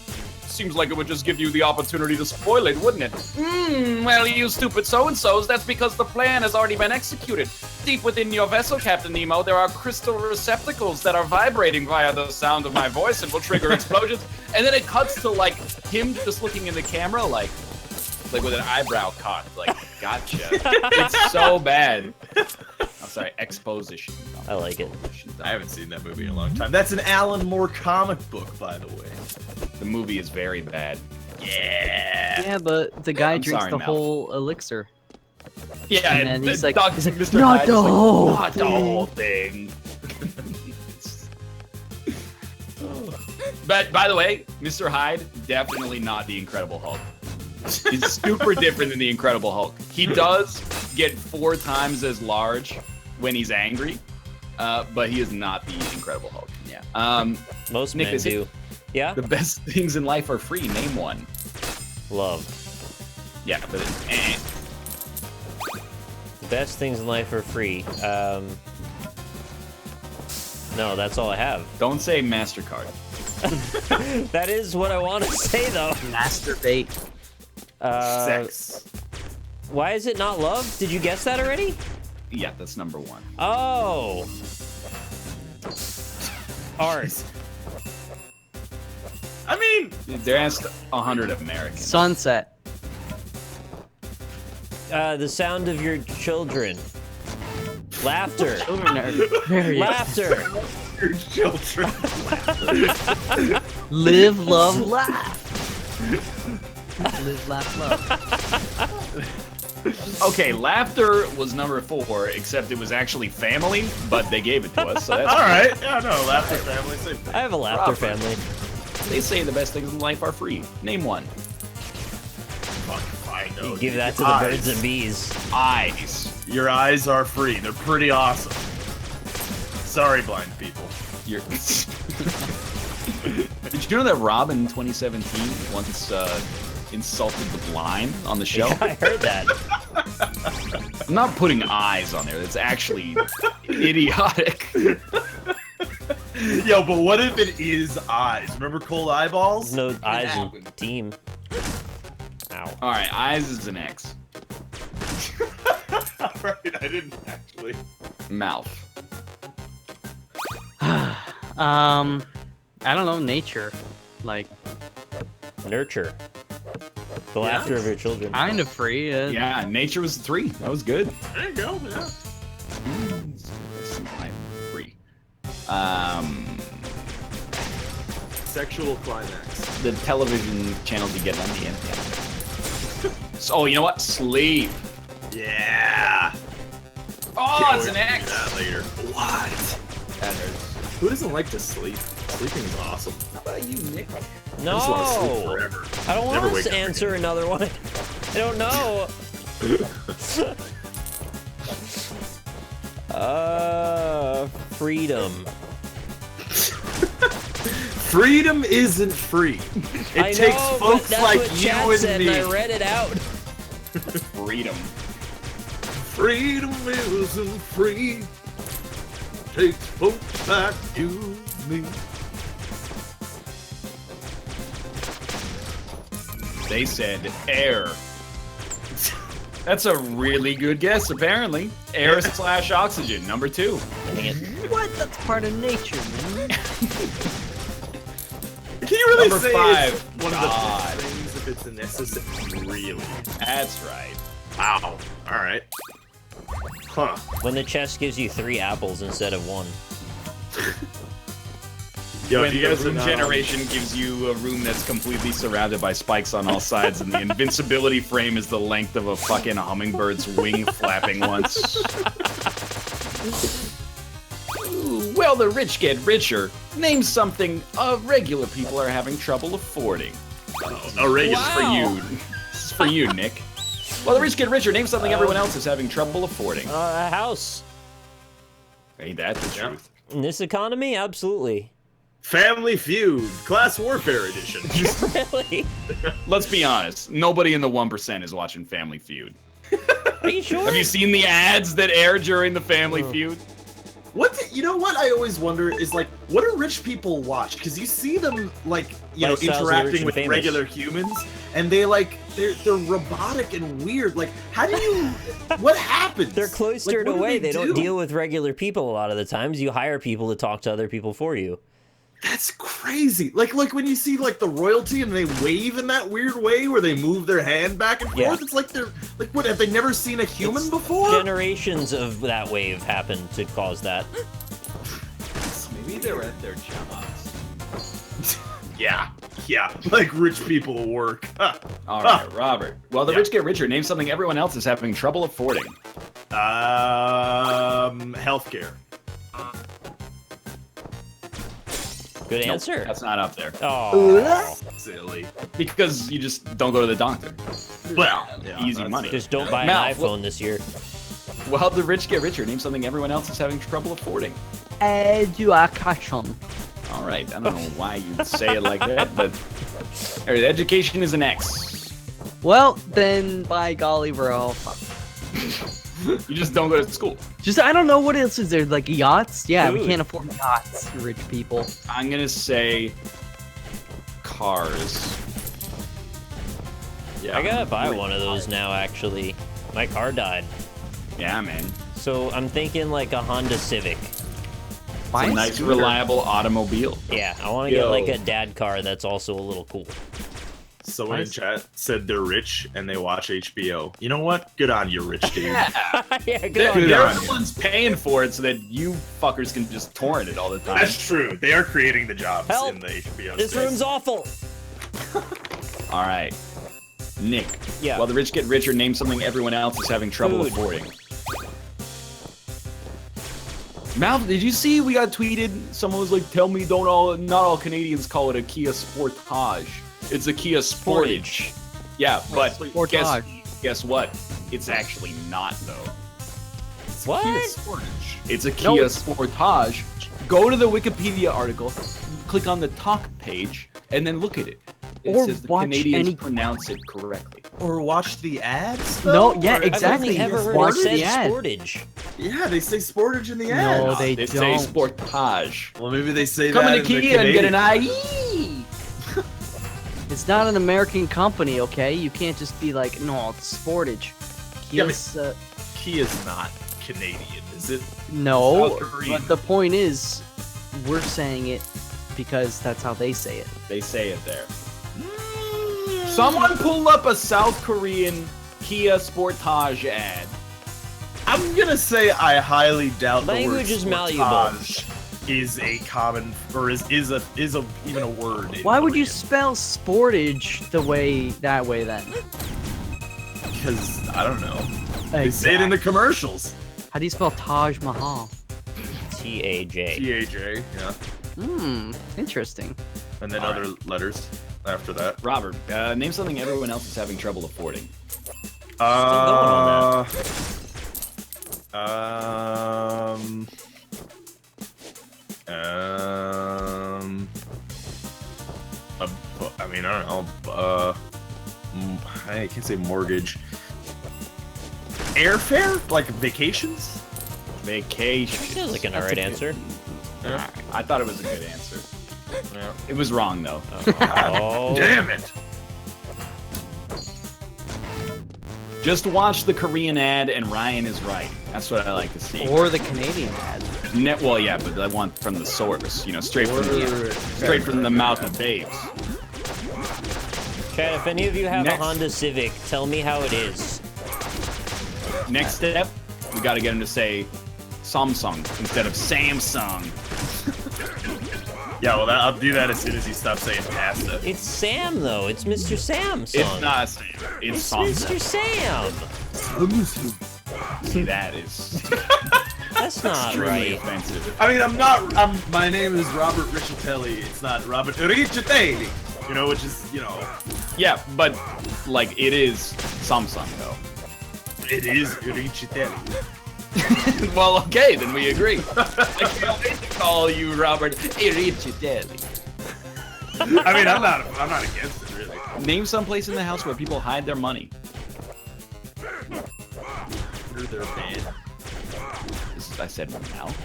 seems like it would just give you the opportunity to spoil it, wouldn't it? Well, you stupid so-and-sos, that's because the plan has already been executed. Deep within your vessel, Captain Nemo, there are crystal receptacles that are vibrating via the sound of my voice and will trigger explosions." And then it cuts to, like, him just looking in the camera, like with an eyebrow cocked, like, gotcha. It's so bad. I'm sorry, exposition. I like it. I haven't seen that movie in a long time. That's an Alan Moore comic book, by the way. The movie is very bad. Yeah. Yeah, but the guy I'm drinks sorry, the Mel. whole elixir. Yeah, And then he's the like, Mr. "Not Hyde the is like, whole not the whole thing. But by the way, Mr. Hyde, definitely not the Incredible Hulk. He's super different than the Incredible Hulk. He does get 4 times as large when he's angry, but he is not the Incredible Hulk. Yeah. Most Nick, men do. Yeah? The best things in life are free. Name one. Love. Yeah, but The best things in life are free. No, that's all I have. Don't say MasterCard. That is what I want to say, though. Masturbate. Sex. Why is it not love? Did you guess that already? Yeah, that's number 1. Oh. Art. I mean, They're asked 100 Americans. Sunset. The sound of your children. Laughter. Children are very Laughter. your children. Live, love, laugh. Live, laugh, love. Okay, laughter was number 4, except it was actually family, but they gave it to us, so that's All right. Yeah, no, laughter family. Same thing. I have a laughter Robert. family. They say the best things in life are free. Name one. Fuck, I know. You give that to the Eyes. birds and bees. Eyes. Your eyes are free. They're pretty awesome. Sorry, blind people. You're... Did you know that Rob in 2017 once insulted the blind on the show? Yeah, I heard that. I'm not putting eyes on there. That's actually idiotic. Yo, but what if it is eyes? Remember cold eyeballs? No eyes happened. in team. Ow. All right, eyes is an X. Right, I didn't actually. Mouth. I don't know, nature. Like, Nurture. The laughter of your children. kind of free. Yeah, nature was 3. That was good. There you go, yeah. Free. Sexual climax. The television channels you get on the internet. So, oh, you know what? Sleep. Yeah. Oh, Can't it's wait an to do X. that later. What? That hurts. Who doesn't like to sleep? Sleeping is awesome. How about you, Nick? I just want to sleep No! forever. I don't Never want wake to up answer another one. I don't know. Freedom. Freedom isn't free. It I takes know, folks but that's like what you chat and said, me. and I read it out. Freedom. Freedom isn't free. Takes folks like you and me. They said air. That's a really good guess, apparently. Air / oxygen, number 2. What? That's part of nature, man. Can you really Number say 5. it's one God. of the best things if it's a necessity? Really? That's right. Wow. All right. Huh. When the chest gives you 3 apples instead of 1. Yo, When you the guys room know- generation gives you a room that's completely surrounded by spikes on all sides, and the invincibility frame is the length of a fucking hummingbird's wing flapping once. Ooh, well, the rich get richer. Name something regular people are having trouble affording. A regular. This is for you. This is for you, Nick. Well, the rich get richer. Name something everyone else is having trouble affording. A house. Ain't that the Yeah. truth? In this economy, absolutely. Family Feud, Class Warfare Edition. Really? Let's be honest. Nobody in the 1% is watching Family Feud. Are you sure? Have you seen the ads that air during the Family Feud? You know what I always wonder is, like, what do rich people watch? Because you see them, like, you know, Lifestyles of the rich interacting and with famous. regular humans, and they're robotic and weird. Like, how do you? What happens? They're cloistered Like, what do away. They do? don't deal with regular people a lot of the times. You hire people to talk to other people for you. That's crazy. Like when you see like the royalty and they wave in that weird way where they move their hand back and forth. Yeah. It's like they're like, what? Have they never seen a human before? Generations of that wave happened to cause that. Maybe they're at their jobs. Yeah. Like rich people work. All right, Robert. Well, the rich get richer. Name something everyone else is having trouble affording. Healthcare. Good Nope, answer. that's not up there. Oh. Silly. Because you just don't go to the doctor. Well, Easy money. Just don't buy an Mal, iPhone this year. Well, help the rich get richer. Name something everyone else is having trouble affording. Education. All right. I don't know why you'd say it like that, but all right, education is an X. Well, then, by golly, bro. You just don't go to school. Just, I don't know what else is there, like yachts? Yeah, we Food. can't afford yachts, rich people. I'm gonna say cars. Yeah, I gotta buy one of those now, actually. My car died. Yeah, man. So I'm thinking like a Honda Civic. It's a nice, reliable automobile. Yeah, I want to get like a dad car that's also a little cool. Someone in chat said they're rich and they watch HBO. You know what? Good on you, rich dude. Yeah, good They're on you. the ones paying for it so that you fuckers can just torrent it all the time. That's true. They are creating the jobs Help. in the HBO This space. room's awful. All right. Nick. Yeah. While the rich get richer, name something everyone else is having trouble Food. affording. Mal, did you see we got tweeted? Someone was like, "Tell me, not all Canadians call it a Kia Sportage. It's a Kia Sportage." Yeah, but guess what? It's actually not though. What? It's a Kia Sportage. Go to the Wikipedia article, click on the talk page, and then look at it. It Or says the watch Canadians any- pronounce it correctly. Or watch the ads? No, though? yeah, Or- exactly. I've only ever heard Watch it said the ad. Sportage. Yeah, they say Sportage in the ad. No, they They don't. say Sportage. Well, maybe they say Come that into in the Kia and get an Canadian- IE. It's not an American company, okay? You can't just be like, no, it's Sportage. Yeah, Kia's, Kia's not Canadian, is it? no, South Korean. but the point is, we're saying it because that's how they say it. They say it there. Someone pull up a South Korean Kia Sportage ad. I'm gonna say I highly doubt Language the is word malleable. Sportage is a common or is even a word. in Why would you Korean. spell Sportage that way then? Because I don't know. They say it in the commercials. How do you spell Taj Mahal? T-A-J. TAJ, yeah, Interesting. and then other letters after that. Robert, name something everyone else is having trouble affording. Um, I mean, I don't know. I can't say mortgage. Airfare, like vacations. Vacation. Feels like an alright answer. Yeah. I thought it was a good answer. Yeah. It was wrong though. Oh. Damn it! Just watch the Korean ad and Ryan is right. That's what I like to see. Or the Canadian ad. Well, yeah, but I want from the source. You know, straight from the mouth of babes. Chat, if any of you have Next. a Honda Civic, tell me how it is. Next step, we got to get him to say Samsung instead of Samsung. Yeah, well, I'll do that as soon as you stop saying pasta. It's Sam, though. It's Mr. Sam song. It's not Sam. It's Mr. Samsung. Sam. See, that is That's not extremely right. offensive. I mean, my name is Robert Richatelli. It's not Robert Richatelli. You know, which is, Yeah, but like it is Samsung though. it is Richatelli. Well, okay, then we agree. I can't wait to call you Robert Irricitelli. I mean, I'm not against it, really. Name some place in the house where people hide their money. Under their bed. I said mouth.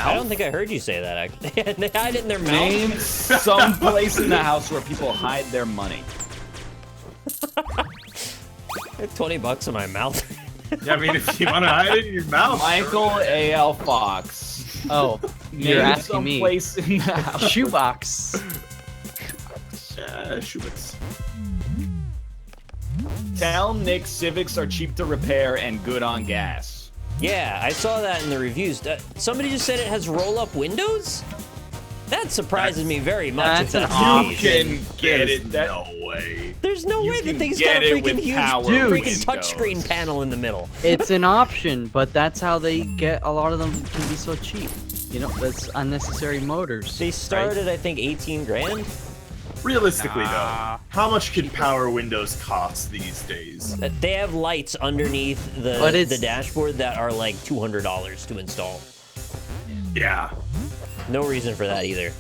I don't think I heard you say that, actually. They hide it in their mouth. Name some place in the house where people hide their money. I have $20 in my mouth. Yeah, I mean, if you want to hide it in your mouth. MichaelalFox. Oh, you're Name asking some me. place in the house. Shoebox. Schubitz. Tell Nick Civics are cheap to repair and good on gas. Yeah, I saw that in the reviews. Somebody just said it has roll-up windows? That surprises me very much. If that's that's an the You case. can get it. No way. There's no You way the can thing's get got a it freaking with huge power freaking windows. touchscreen panel in the middle. It's an option, but that's how they get a lot of them can be so cheap. You know, that's unnecessary motors. They started, I think, 18 grand. Realistically, though, how much can power windows cost these days? They have lights underneath the dashboard that are like $200 to install. Yeah. No reason for that either.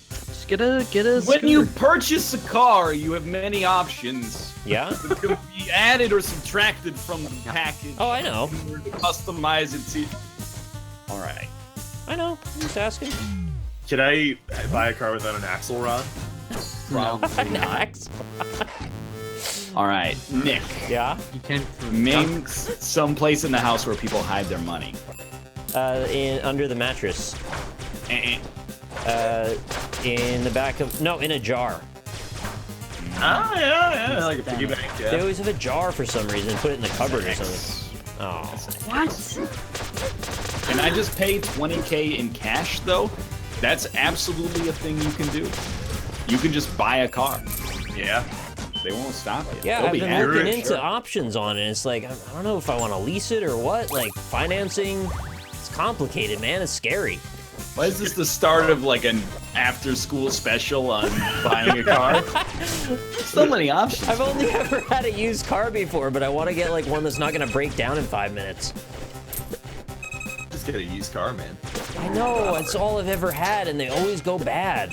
Just get a When you purchase a car, you have many options. Yeah? That can be added or subtracted from the package. Oh, I know. In order to customize it to... Alright. I know. I'm just asking. Can I buy a car without an axle rod? Probably not. Alright, Nick. Yeah? You can Name some place in the house where people hide their money. Under the mattress. In the back of... No, in a jar. Ah, yeah, like a piggy bank, yeah. They always have a jar for some reason. Put it in the cupboard or something. Oh. What? Can I just pay $20K in cash, though? That's absolutely a thing you can do. You can just buy a car. Yeah. They won't stop you. Yeah, They'll I've be been happy. looking into options on it. It's like, I don't know if I want to lease it or what. Like, financing, it's complicated, man. It's scary. Why is this the start of, like, an after-school special on buying a car? So many options. I've only ever had a used car before, but I want to get, like, one that's not going to break down in 5 minutes. Just get a used car, man. I know, it's all I've ever had, and they always go bad.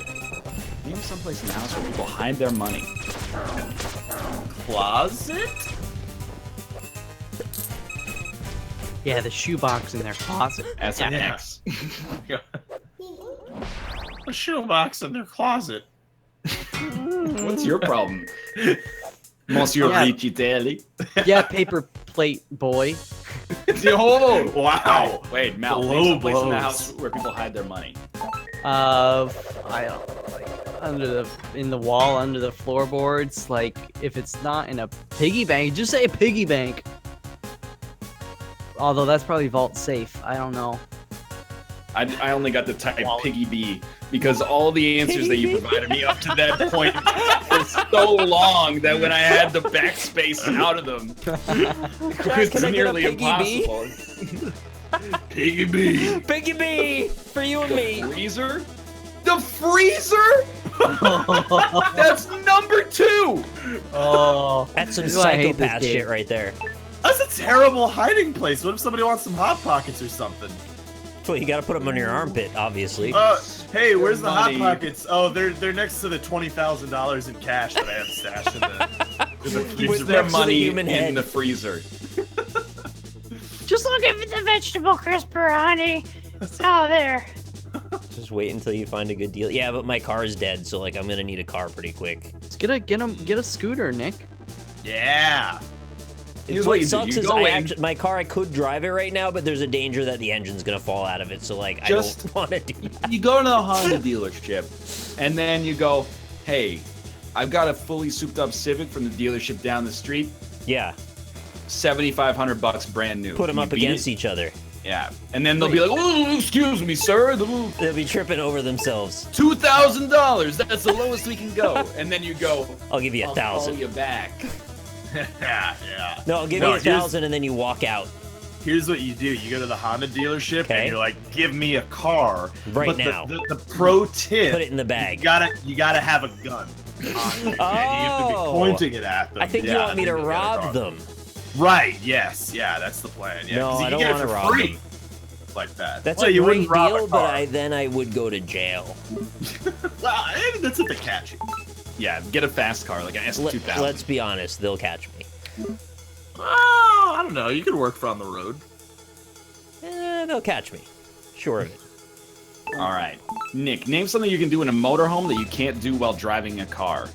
Name someplace in the house where people hide their money. Closet? Yeah, the shoebox in their closet. That's an X. A shoebox in their closet. What's your problem? Monsieur Riccitelli? Yeah, paper plate boy. Oh, wow. Wait, Mal, Low name someplace in the blows. house where people hide their money. I don't know, like in the wall, under the floorboards. Like if it's not in a piggy bank, just say a piggy bank. Although that's probably vault safe. I don't know. I only got to type Piggy B because all the answers that you provided me up to that point were so long that when I had the backspace out of them, it was nearly impossible. Piggy B. Piggy B for you and me. Freezer? The freezer? That's number 2. Oh, That's some this is why I hate this psychopath game. shit right there. That's a terrible hiding place. What if somebody wants some Hot Pockets or something? Well, you gotta put them under your armpit, obviously. Hey, where's the Hot money. Pockets? Oh, they're next to the $20,000 in cash that I have stashed in the freezer. With their next to the money human in head. the freezer. Just looking for the vegetable crisper, honey. It's all there. Just wait until you find a good deal. Yeah, but my car is dead, so like I'm gonna need a car pretty quick. Let's get a scooter, Nick. Yeah. Here's What what you do. sucks You is go in, my car, I could drive it right now, but there's a danger that the engine's gonna fall out of it. So like, Just- I don't want to do that. you go to the Honda dealership, and then you go, hey, I've got a fully souped up Civic from the dealership down the street. Yeah, $7,500 brand new. put them Can you up beat against it? each other. Yeah, and then they'll be like, "Oh, excuse me, sir, They'll be tripping over themselves. $2,000. That's the lowest we can go." And then you go, I'll give you "I'll call 1,000. you back." Yeah. No, I'll give No, you 1,000, and then you walk out. Here's what you do. You go to the Honda dealership Okay. and you're like, give me a car. Right but now. The pro tip. Put it in the bag. You gotta have a gun. On you. And you have to be Oh. pointing it at them. I think you Yeah, want me to then you'll get a car. rob them. Right, yes. Yeah, that's the plan. Yeah, No, 'cause you I can don't get it wanna for rob free. them. Like that. That's well, a you great wouldn't rob a deal, but car. then I would go to jail. Well, that's if they catch you. Yeah, get a fast car like an S2000. Let's be honest, they'll catch me. Oh, I don't know. You could work for on the road. They'll catch me. Sure of it. All right, Nick, name something you can do in a motorhome that you can't do while driving a car.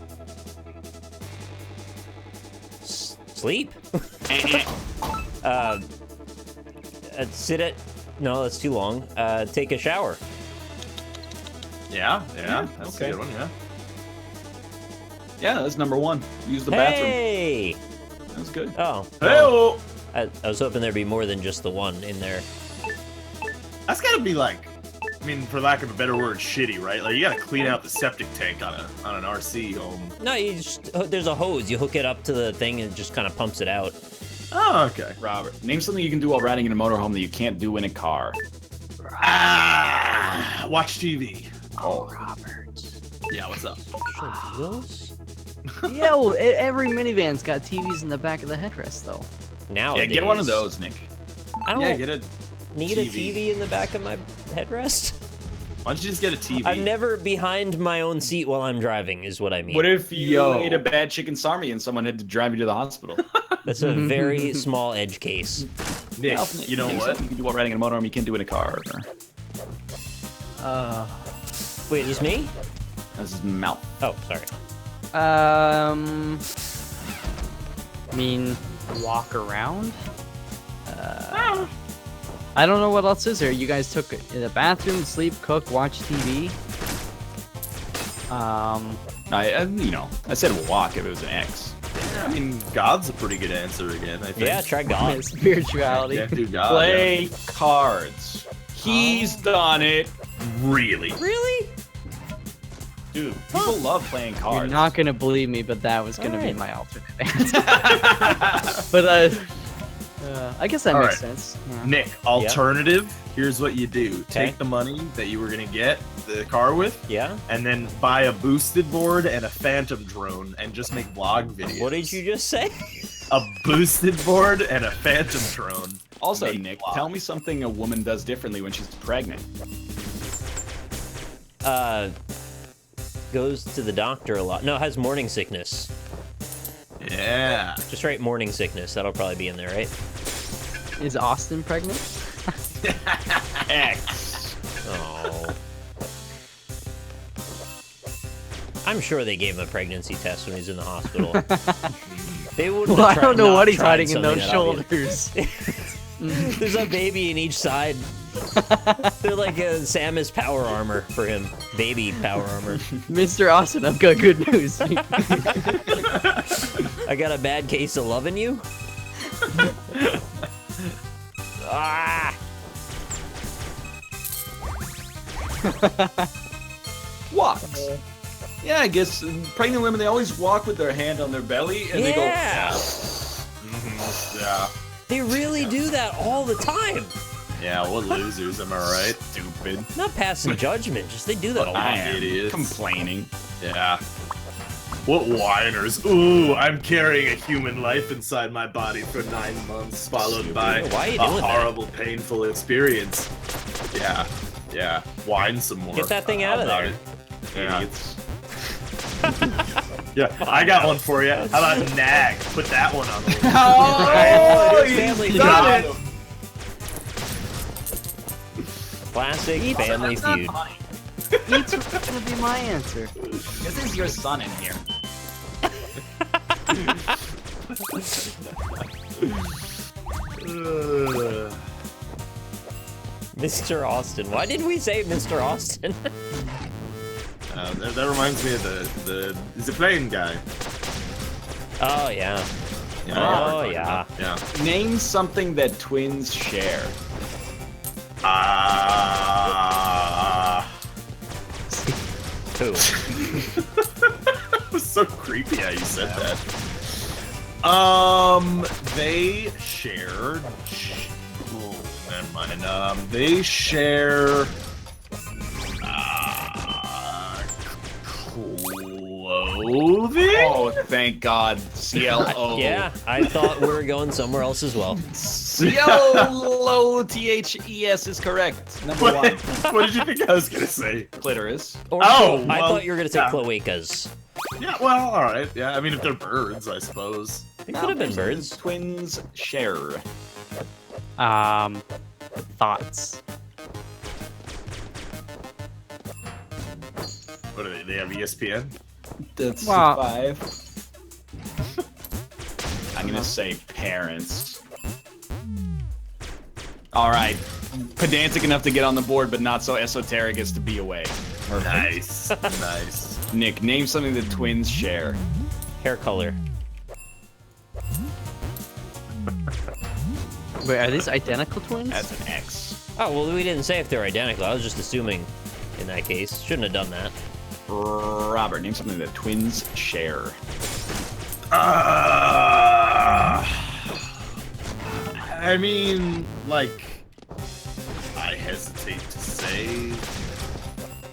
Sleep. Sit at... No, that's too long. Take a shower. Yeah, that's okay. a good one. Yeah. Yeah, that's number 1. Use the bathroom. Hey! That was good. Oh. Hey-o! I was hoping there'd be more than just the one in there. That's gotta be like, I mean, for lack of a better word, shitty, right? Like you gotta clean out the septic tank on an RC home. No, you just... There's a hose. You hook it up to the thing and it just kind of pumps it out. Oh, okay. Robert, name something you can do while riding in a motorhome that you can't do in a car. Watch TV. Oh, Robert. Yeah, what's up? Yeah, well, every minivan's got TVs in the back of the headrest, though. Now, Yeah, get one of those, Nick. I don't Yeah, get a need TV. a TV in the back of my headrest. Why don't you just get a TV? I'm never behind my own seat while I'm driving, is what I mean. What if you ate a bad chicken sarmi and someone had to drive you to the hospital? That's a very small edge case. Nick, Well, you know Nick, what? You can do while riding in a motorhome, you can't do in a car. Wait, is this me? This is mouth. Oh, sorry. I mean, walk around? I don't know what else is there. You guys took in the bathroom, sleep, cook, watch TV. I said walk if it was an X. I mean, God's a pretty good answer again, I think. Yeah, try God. Spirituality. Can't do God. Play cards. He's done it. Really? Really? Dude, people love playing cards. You're not gonna believe me, but that was gonna be Alright. my alternate answer. But I guess that All makes right. sense. Yeah. Nick, alternative, here's what you do. Okay. Take the money that you were going to get the car with, Yeah? and then buy a boosted board and a phantom drone and just make vlog videos. What did you just say? A boosted board and a phantom drone. Also, Make Nick, vlogs. tell me something a woman does differently when she's pregnant. Goes to the doctor a lot. No, has morning sickness. Yeah. Just write morning sickness. That'll probably be in there, right? Is Austin pregnant? X. Oh. I'm sure they gave him a pregnancy test when he was in the hospital. They wouldn't. Well, have I don't know not what he's tried hiding in something those that shoulders. obvious. There's a baby in each side. They're like a Samus power armor for him. Baby power armor. Mr. Austin, I've got good news. I got a bad case of loving you. Ah! Walks. Yeah, I guess pregnant women, they always walk with their hand on their belly and they go, Yeah. Yeah. They really do that all the time. Yeah, what losers, am I right? stupid. Not passing judgment, just they do that a lot. I am idiots. complaining. Yeah. What whiners? Ooh, I'm carrying a human life inside my body for 9 months, followed by Why are you a doing that? horrible, painful experience. Yeah, yeah. Whine some more. Get that thing out of about there. it. Yeah. Idiots. Yeah, I got one for you. How about nag? Put that one on the list. Oh, you family got feud. it. Classic family feud. It's gonna be my answer. This is your son in here. Mr. Austin. Why did we say Mr. Austin? That reminds me of the plane guy. Oh, yeah. Yeah, Oh, we're talking yeah. about- Yeah. Name something that twins share. Who? It was so creepy how you said that. They share. Oh, never mind. They share. Clothing. Oh, thank God. CLO. Yeah, I thought we were going somewhere else as well. CLOTHES is correct. Number one. What did you think I was gonna say? Clitoris. Or Oh, I well, thought you were going to say yeah. cloacas. Yeah. Well, all right. Yeah. I mean, if they're birds, I suppose. They could have been birds. Twins share. Thoughts. What do they? They have ESPN. That's Wow. 5. I'm gonna say parents. All right, pedantic enough to get on the board, but not so esoteric as to be away. Nice. Nice. Nick, name something that twins share. Hair color. Wait, are these identical twins? That's an X. Oh, well, we didn't say if they're identical. I was just assuming in that case. Shouldn't have done that. Robert, name something that twins share. I mean, like, I hesitate hesitate to say.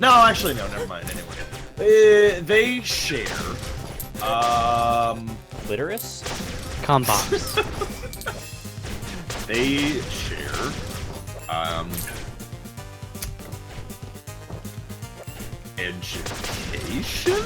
No, actually, no. Never mind. Anyway, they share. Clitoris? Combox. They share. Education?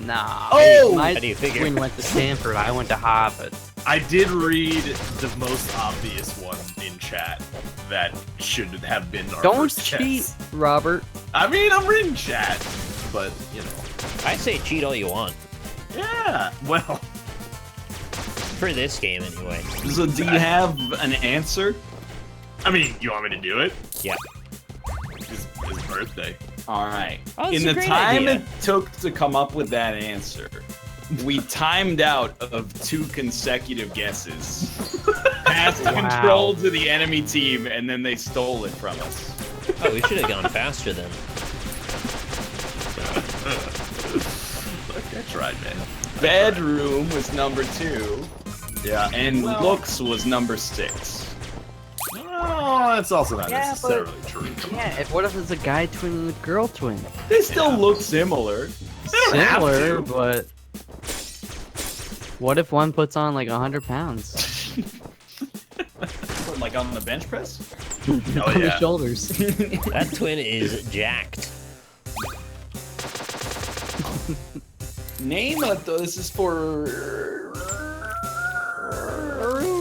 Nah. Oh! My How do you figure? twin went to Stanford. I went to Harvard. I did read the most obvious one in chat that should have been our Don't first cheat, guess. Robert. I mean, I'm reading chat, but, you know. I say cheat all you want. Yeah, well. For this game, anyway. So do you have an answer? I mean, you want me to do it? Yeah. His birthday. All right. Oh, that's In a the great time idea. it took to come up with that answer, we timed out of 2 consecutive guesses. Passed control to the enemy team, and then they stole it from us. Oh, we should have gone faster then. Look, I tried, man. Bedroom was number 2. Yeah. And looks was number 6. Oh, that's also not necessarily true. Yeah, what if it's a guy twin and a girl twin? They still look similar. Similar, but what if one puts on like 100 pounds What, like on the bench press? Oh, on the yeah. shoulders? That twin is jacked. Name it though. This is for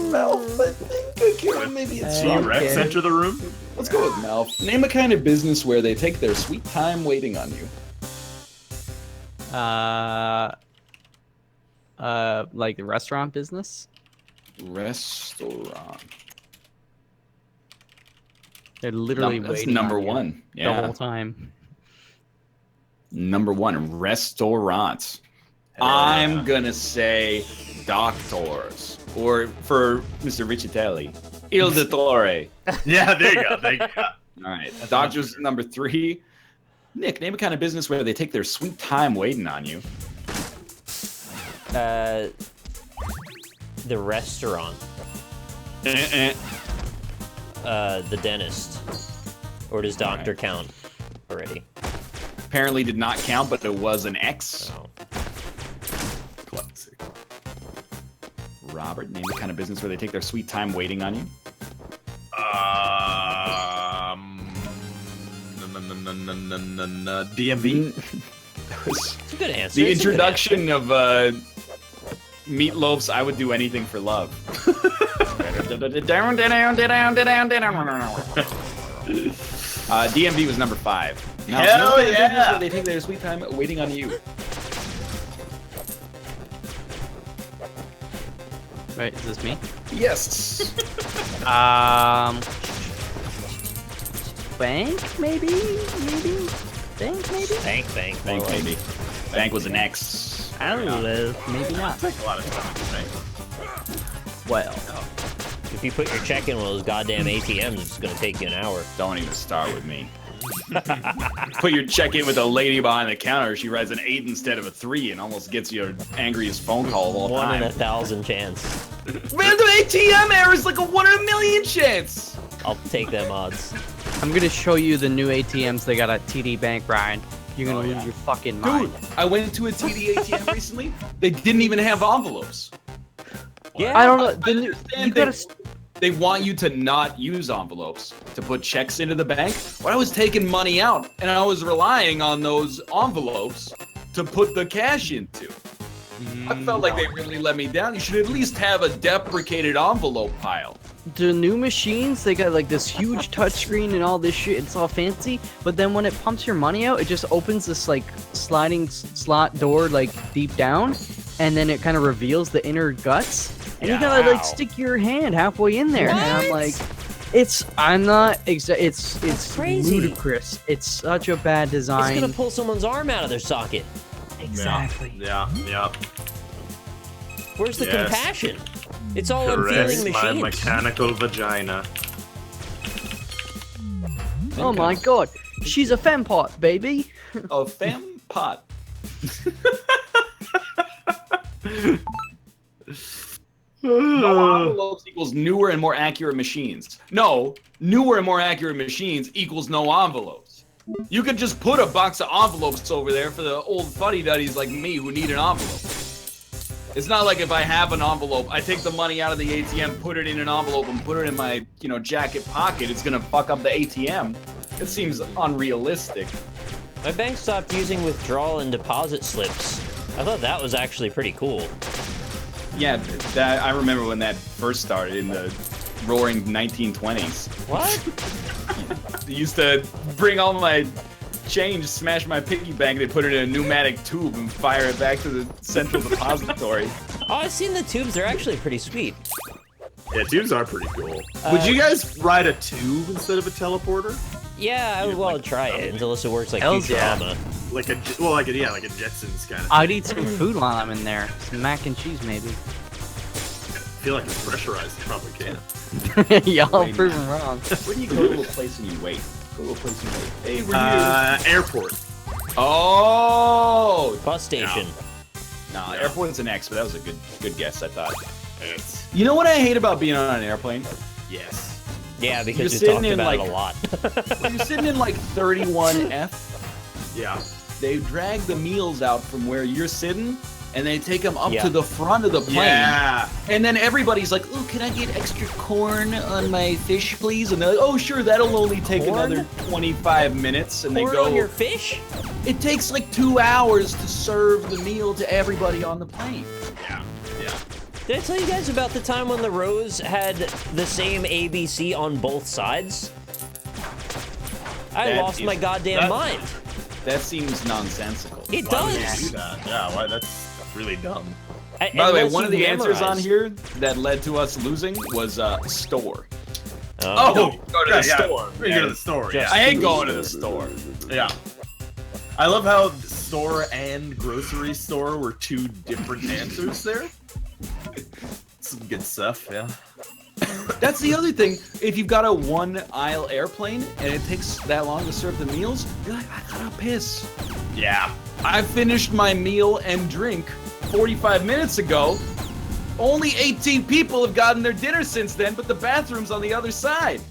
Melf, I think. I can't. Maybe it's T-Rex okay. enter the room? Let's go with Melf. Name a kind of business where they take their sweet time waiting on you. Like the restaurant business. Restaurant. They're literally That's waiting number on you 1. the Yeah. whole time. Number 1, restaurants. I'm gonna say doctors, or for Mr. Riccitelli, Il Dottore. Yeah, there you go. There you go. All right, doctors number 3. Nick, name a kind of business where they take their sweet time waiting on you. The restaurant. The dentist. Or does doctor count already? Apparently did not count, but it was an X. Oh. Classic. Robert, name a kind of business where they take their sweet time waiting on you. DMV? It's a good answer. The It's a good introduction of Meatloaf's I Would Do Anything for Love. DMV was number 5. Now, Hell name a kind of business yeah! where they take their sweet time waiting on you. Right, is this me? Yes. Bank, maybe? Bank, maybe? Bank. Bank, maybe. Bank was an X. I don't know. Maybe not. Take a lot of time, I think. Well, If you put your check in one of those goddamn ATMs, it's gonna take you an hour. Don't even start with me. Put your check in with a lady behind the counter. She writes an 8 instead of a 3 and almost gets your angriest phone call of all 1 time. in 1,000 chance. Random ATM error is like a 1 in a million chance. I'll take them odds. I'm gonna show you the new ATMs they got at TD Bank, Ryan. You're gonna lose your fucking mind. Dude, I went to a TD ATM recently. They didn't even have envelopes. Yeah. I don't know. The new, understand you gotta. They want you to not use envelopes to put checks into the bank. When I was taking money out and I was relying on those envelopes to put the cash into. I felt like they really let me down. You should at least have a deprecated envelope pile. The new machines, they got like this huge touchscreen and all this shit. It's all fancy, but then when it pumps your money out, it just opens this like sliding slot door like deep down, and then it kind of reveals the inner guts. And you gotta like stick your hand halfway in there, and I'm like, I'm not it's crazy. ludicrous. It's such a bad design. It's gonna pull someone's arm out of their socket. Exactly. Yeah. Where's the Yes. compassion? It's all on Caress feeling my machines. mechanical vagina. Oh my god, she's a fempot, baby. A femme pot. No envelopes equals newer and more accurate machines. No, newer and more accurate machines equals no envelopes. You could just put a box of envelopes over there for the old fuddy-duddies like me who need an envelope. It's not like if I have an envelope, I take the money out of the ATM, put it in an envelope, and put it in my, jacket pocket. It's gonna fuck up the ATM. It seems unrealistic. My bank stopped using withdrawal and deposit slips. I thought that was actually pretty cool. Yeah, I remember when that first started in the roaring 1920s. What? They used to bring all my change, smash my piggy bank, they put it in a pneumatic tube and fire it back to the central depository. Oh, I've seen the tubes. They're actually pretty sweet. Yeah, tubes are pretty cool. Would you guys ride a tube instead of a teleporter? Yeah, I would try it unless it works like Hells yeah. Futurama. Like a Jetsons kind of. I'd eat some food while I'm in there. Some mac and cheese, maybe. I feel like it's pressurized. You probably can. Y'all proven wrong. Where do you go to a place and you wait? Go to a place and wait. Hey, we're here. Airport. Oh! Bus station. No, airport's an X, but that was a good guess, I thought. You know what I hate about being on an airplane? Yes. Yeah, because you're you talked about like, it a lot. When you're sitting in like 31F, yeah, they drag the meals out from where you're sitting, and they take them up to the front of the plane. Yeah. And then everybody's like, "Oh, can I get extra corn on my fish, please?" And they're like, "Oh, sure, that'll only take another 25 minutes." And corn they go, on your fish? It takes like 2 hours to serve the meal to everybody on the plane. Yeah. Yeah. Did I tell you guys about the time when the Rose had the same ABC on both sides? I lost my goddamn mind. That seems nonsensical. It Why would does. you do that? Yeah, why? That's really dumb. By the way, one of the answers on here that led to us losing was store. Oh, go to the store. We go to the store. Yeah. I ain't going to the store. Yeah. I love how store and grocery store were two different answers there. Some good stuff, yeah. That's the other thing. If you've got a one-aisle airplane and it takes that long to serve the meals, you're like, I gotta piss. Yeah. I finished my meal and drink 45 minutes ago. Only 18 people have gotten their dinner since then, but the bathroom's on the other side.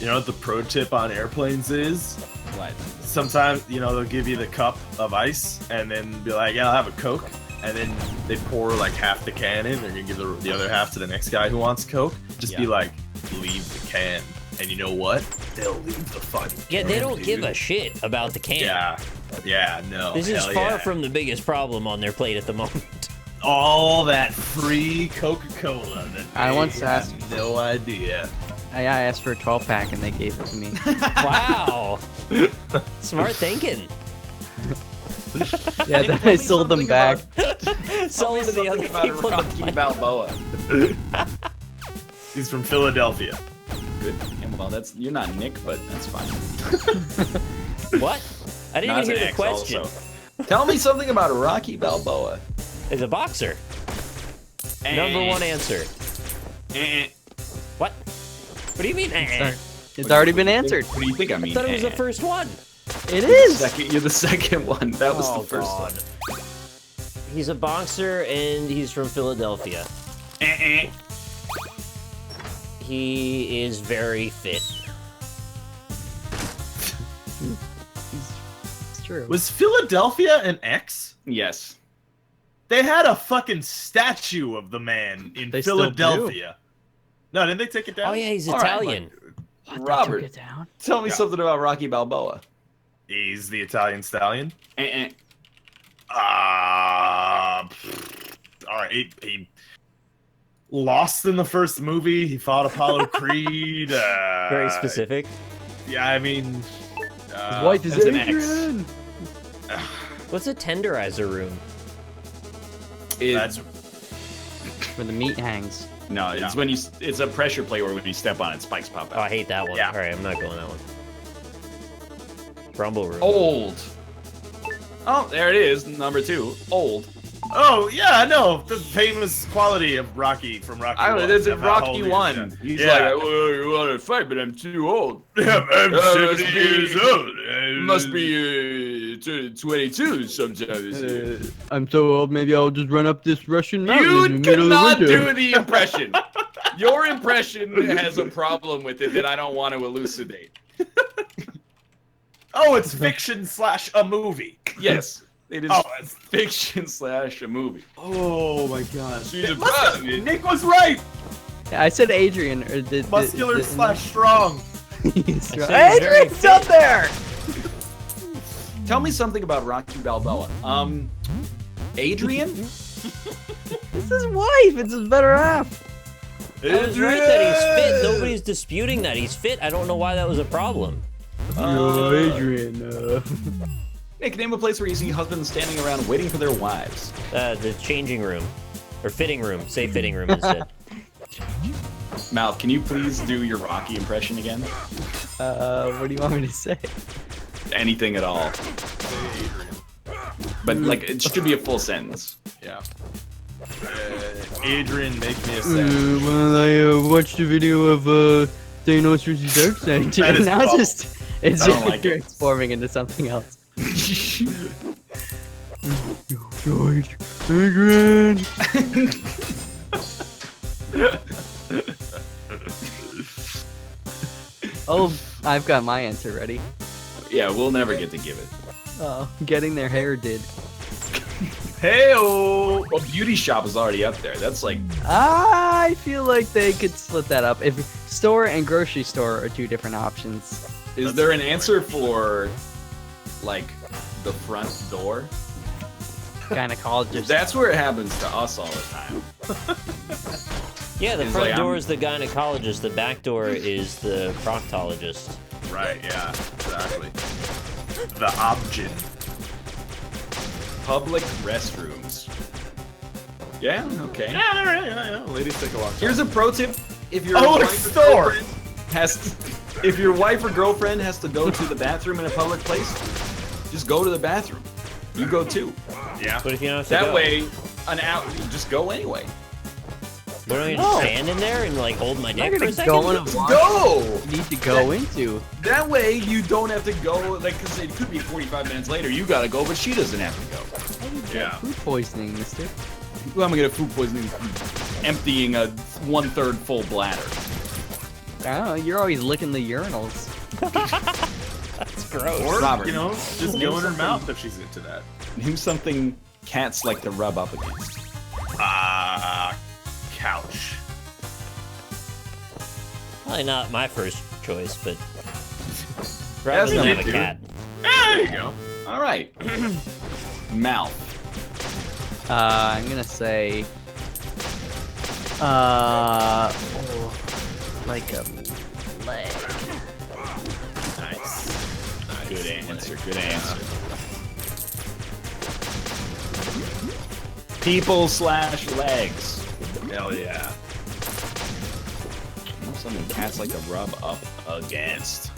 You know what the pro tip on airplanes is? What? Sometimes, they'll give you the cup of ice and then be like, yeah, I'll have a Coke. And then they pour like half the can in. They're gonna give the other half to the next guy who wants Coke. Just be like, leave the can. And you know what? They'll leave the fucking can. Yeah, they don't give a shit about the can. Yeah, no. This is far from the biggest problem on their plate at the moment. All that free Coca-Cola that I once asked. No idea. I asked for a 12-pack and they gave it to me. Wow. Smart thinking. Yeah, then I sold them back. Sold to the other people. Rocky Balboa. He's from Philadelphia. Good. Yeah, well, you're not Nick, but that's fine. What? I didn't even hear the question. Also. Tell me something about Rocky Balboa. Is a boxer. Number one answer. What? What do you mean? It's already been answered. What do you think I mean? I thought it was the first one. It is. You're the second one. That was the first one. He's a boxer and he's from Philadelphia. He is very fit. It's true. Was Philadelphia an X? Yes. They had a fucking statue of the man in Philadelphia. No, didn't they take it down? Oh yeah, he's Italian. What, Robert, they took it down? Tell me something about Rocky Balboa. He's the Italian stallion. All right, he lost in the first movie. He fought Apollo Creed. Very specific. Yeah, I mean, his wife is Adrian. What's a tenderizer room? That's where the meat hangs. No, it's when it's a pressure plate where when you step on it, spikes pop out. Oh, I hate that one. Yeah. All right, I'm not going that one. Rumble room. Old. Oh, there it is. Number 2. Old. Oh yeah, I know the famous quality of Rocky from Rocky. I don't know. One. There's a Of how Rocky old he is, 1. yeah. He's Yeah. like, oh, you want to fight, but I'm too old. Yeah, I'm must 70 be- years old. Must be 22 sometimes. I'm so old, maybe I'll just run up this Russian mountain in You the middle cannot of winter. do the impression. Your impression has a problem with it that I don't want to elucidate. Oh, it's fiction / a movie. Yes, it is Oh, fiction / a movie. Oh my god. She's a Nick was right. Yeah, I said Adrian. Or Muscular / strong. He's I right. said he's very Adrian's up there. Tell me something about Rocky Balboa. Adrian? It's his wife. It's his better half. I was right that he's fit. Nobody's disputing that he's fit. I don't know why that was a problem. Yo, Adrian. Nick, name a place where you see husbands standing around waiting for their wives. The changing room. Or fitting room. Say fitting room instead. Mouth, can you please do your Rocky impression again? What do you want me to say? Anything at all. But, like, it should be a full sentence. Yeah. Adrian, make me a sandwich. Well, I watched a video of Thanos vs. Darkseid, That and is now awful. it's I don't like it. transforming into something else. George, Adrian. Oh, I've got my answer ready. Yeah, we'll never get to give it. Oh, getting their hair did. Hey-oh! Well, beauty shop is already up there. That's like... I feel like they could split that up. If store and grocery store are two different options. Is there an answer for, like, the front door? Gynecologist. That's where it happens to us all the time. Yeah, the It's front like, door I'm- is the gynecologist. The back door is the proctologist. Right, yeah, exactly. The object. Public restrooms. Yeah, okay. Yeah, all right, yeah. Ladies take a walk. Here's a pro tip: if your Oh, wife it's or store. girlfriend if your wife or girlfriend has to go to the bathroom in a public place, just go to the bathroom. You go too. Yeah. But if you don't have to That go, way, an hour, you just go anyway. what am I gonna stand in there and like hold my I'm dick not for a gonna second? go in a wash Go. you need to go into. That way, you don't have to go. Like, because it could be 45 minutes later. You gotta go, but she doesn't have to go. Yeah. Food poisoning, mister. Well, I'm gonna get food poisoning, emptying a 1/3 full bladder. I don't know, you're always licking the urinals. That's gross. Or, Robert. you know, just go in her mouth if she's into that. Name something cats like to rub up against. Couch. Probably not my first choice, but That's Rob doesn't not have a good. cat. There you go. All right. Mouth. I'm gonna say, like a leg. Nice. Good answer. Good answer. People / legs. Hell yeah. Something cats like to rub up against.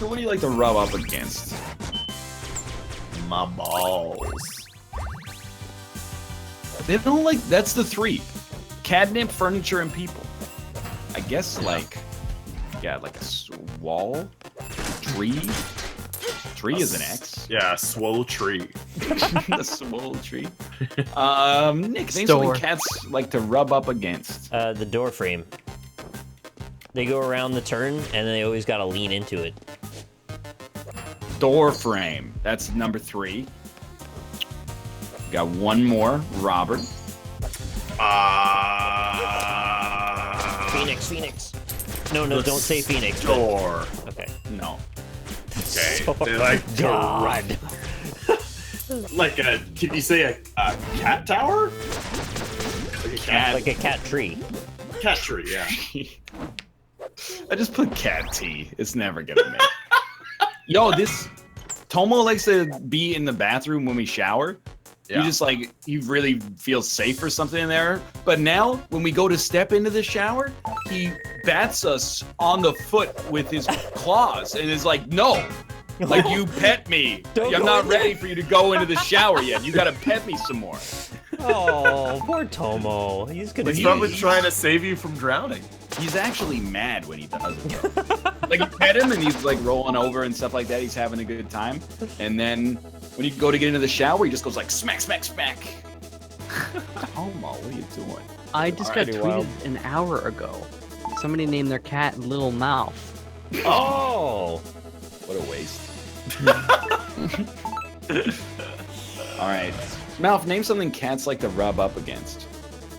What do you like to rub up against? My balls. They don't like. That's the 3. Catnip, furniture, and people. I guess like, yeah, like a wall, tree. Tree is an X. Yeah, swole tree. The swole tree. Nick, name something cats like to rub up against. The door frame. They go around the turn, and they always gotta lean into it. Door frame. That's number 3. Got one more, Robert. Phoenix. No, don't say Phoenix. but- Door. Okay. No. Okay. So- They like to God. Like a, can you say a cat tower? Like a cat, Like a cat tree. cat tree, yeah. I just put cat T. It's never gonna make. Yo, this Tomo likes to be in the bathroom when we shower. Yeah. You just like, you really feel safe or something in there. But now, when we go to step into the shower, he bats us on the foot with his claws and is like, no, Like, you pet me. Don't I'm go not in there. ready for you to go into the shower yet. You gotta pet me some more. Oh, poor Tomo. He's gonna He's be. probably trying to save you from drowning. He's actually mad when he does it, though. Like, you pet him and he's, like, rolling over and stuff like that. He's having a good time. And then when you go to get into the shower, he just goes like, smack, smack, smack. Tomo, what are you doing? I just got tweeted an hour ago. Somebody named their cat Little Mouth. Oh, what a waste. All right. Malf, name something cats like to rub up against.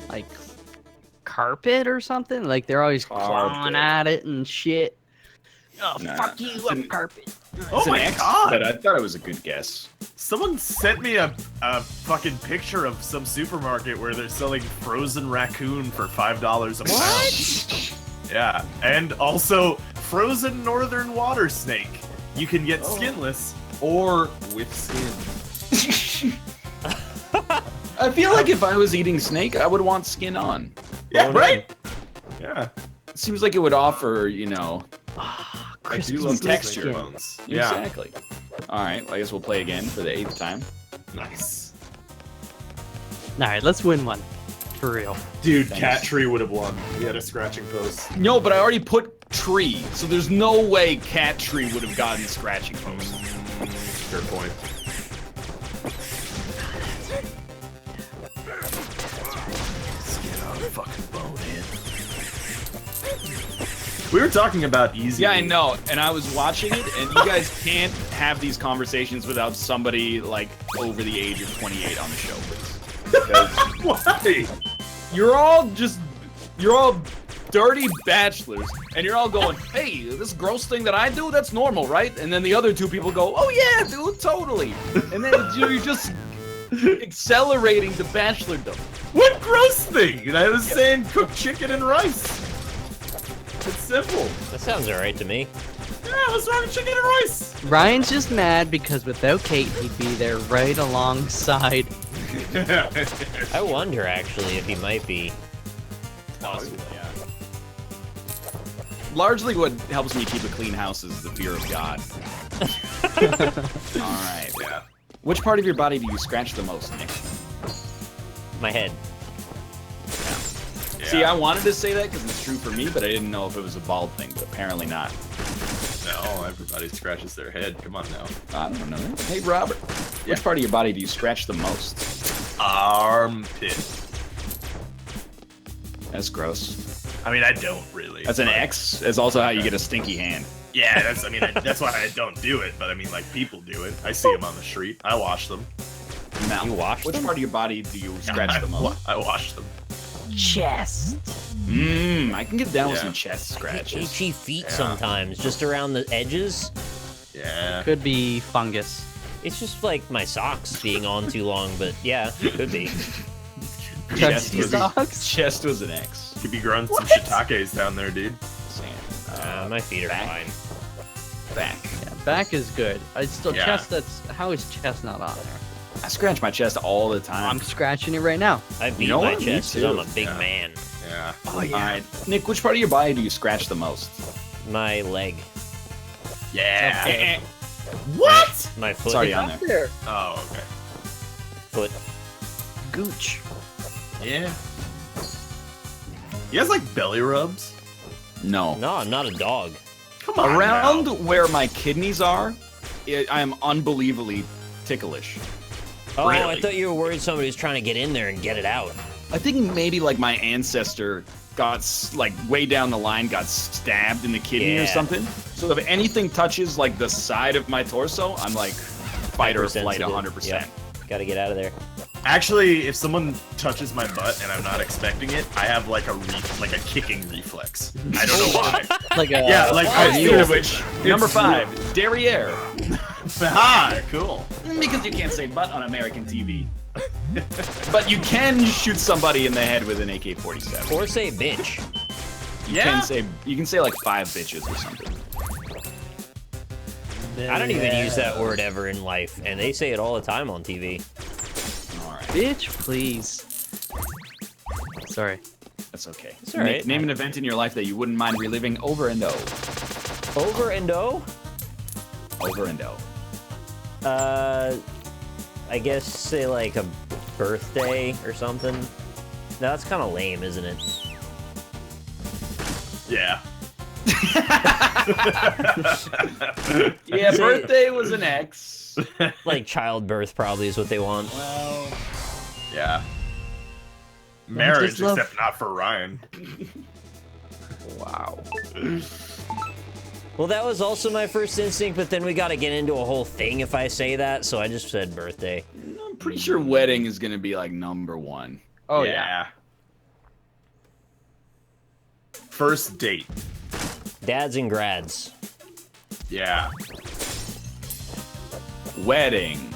Like carpet or something? Like they're always clawing at it and shit. Oh, Nah, fuck you, up carpet. Oh my god! But I thought it was a good guess. Someone sent me a fucking picture of some supermarket where they're selling frozen raccoon for $5 a pound. What? Yeah, and also frozen northern water snake. You can get skinless or with skin. I feel like if I was eating snake, I would want skin on. Yeah, right? Yeah. It seems like it would offer, you know, Crispy texture. Bones. Yeah. Exactly. All right, well, I guess we'll play again for the 8th time. Nice. Alright, let's win one. For real. Dude, Thanks. Cat Tree would have won. He had a scratching post. No, but I already put tree, so there's no way Cat Tree would have gotten scratching post. Fair point. Skin on the fucking bone, man. We were talking about easy. Yeah, I know, and I was watching it, and you guys can't have these conversations without somebody, like, over the age of 28 on the show, please. Because Why? you're all dirty bachelors, and you're all going, hey, this gross thing that I do, that's normal, right? And then the other two people go, oh yeah, dude, totally. And then you're just accelerating the bachelordom. What gross thing? I was saying cook chicken and rice. It's simple. that sounds alright to me. Yeah, what's wrong with chicken and rice? Ryan's just mad because without Kate, he'd be there right alongside. I wonder actually if he might be. Possibly, yeah. Largely what helps me keep a clean house is the fear of God. Alright. Yeah. Which part of your body do you scratch the most, Nick? My head. See, I wanted to say that because it's true for me, but I didn't know if it was a bald thing, but apparently not. No, everybody scratches their head. Come on now. I don't know. Hey, Robert, which part of your body do you scratch the most? Armpit. That's gross. I mean, I don't really. That's an but- X. That's also how you get a stinky hand. Yeah, that's. I mean, that's why I don't do it. But I mean, like people do it. I see them on the street. I wash them. Now, You wash which them? part of your body do you scratch the most? I wash them. Chest. I can get down with Yeah. some chest I get scratches. itchy feet sometimes, just around the edges. Yeah. Could be fungus. It's just like my socks being on too long, but yeah, it could be. Chest Crusty was, socks? chest was an X. Could be growing some shiitakes down there, dude. My feet are back? fine. Back. Yeah, back is good. I still Yeah. chest. That's how is chest not on there? I scratch my chest all the time. I'm scratching it right now. I beat know my what? Me chest because I'm too. a big Yeah. man. Yeah. Oh yeah. Alright. Nick, which part of your body do you scratch the most? My leg. Yeah. Okay. What? My foot. It's already on there. There. Oh, okay. Foot. Gooch. Yeah. You guys like belly rubs? No. No, I'm not a dog. Come on. Around now. where my kidneys are, I am unbelievably ticklish. Oh, I Really? thought you were worried somebody was trying to get in there and get it out. I think maybe like my ancestor got like way down the line got stabbed in the kidney or Yeah. something. So if anything touches like the side of my torso, I'm like fight or flight 100%. Yep. Gotta get out of there. Actually, if someone touches my butt and I'm not expecting it, I have like a kicking reflex. I don't know why. Like a Yeah, like I Speaking of which, number 5, derriere. Ah, cool. Because you can't say butt on American TV. But you can shoot somebody in the head with an AK-47. Or say bitch. You can say like 5 bitches or something. I don't even use that word ever in life, and they say it all the time on TV. Alright, bitch, please. Sorry. that's okay. It's all right. Name an event in your life that you wouldn't mind reliving over and over. Over and O? Over and O. I guess say like a birthday or something. No, that's kind of lame, isn't it? Yeah. Yeah, birthday was an X. Like childbirth probably is what they want. Well, yeah. Marriage, just love- except not for Ryan. wow. Well, that was also my first instinct, but then we got to get into a whole thing if I say that, so I just said birthday. I'm pretty sure wedding is gonna be like #1. Oh yeah. First date. Dads and grads. Yeah. Wedding.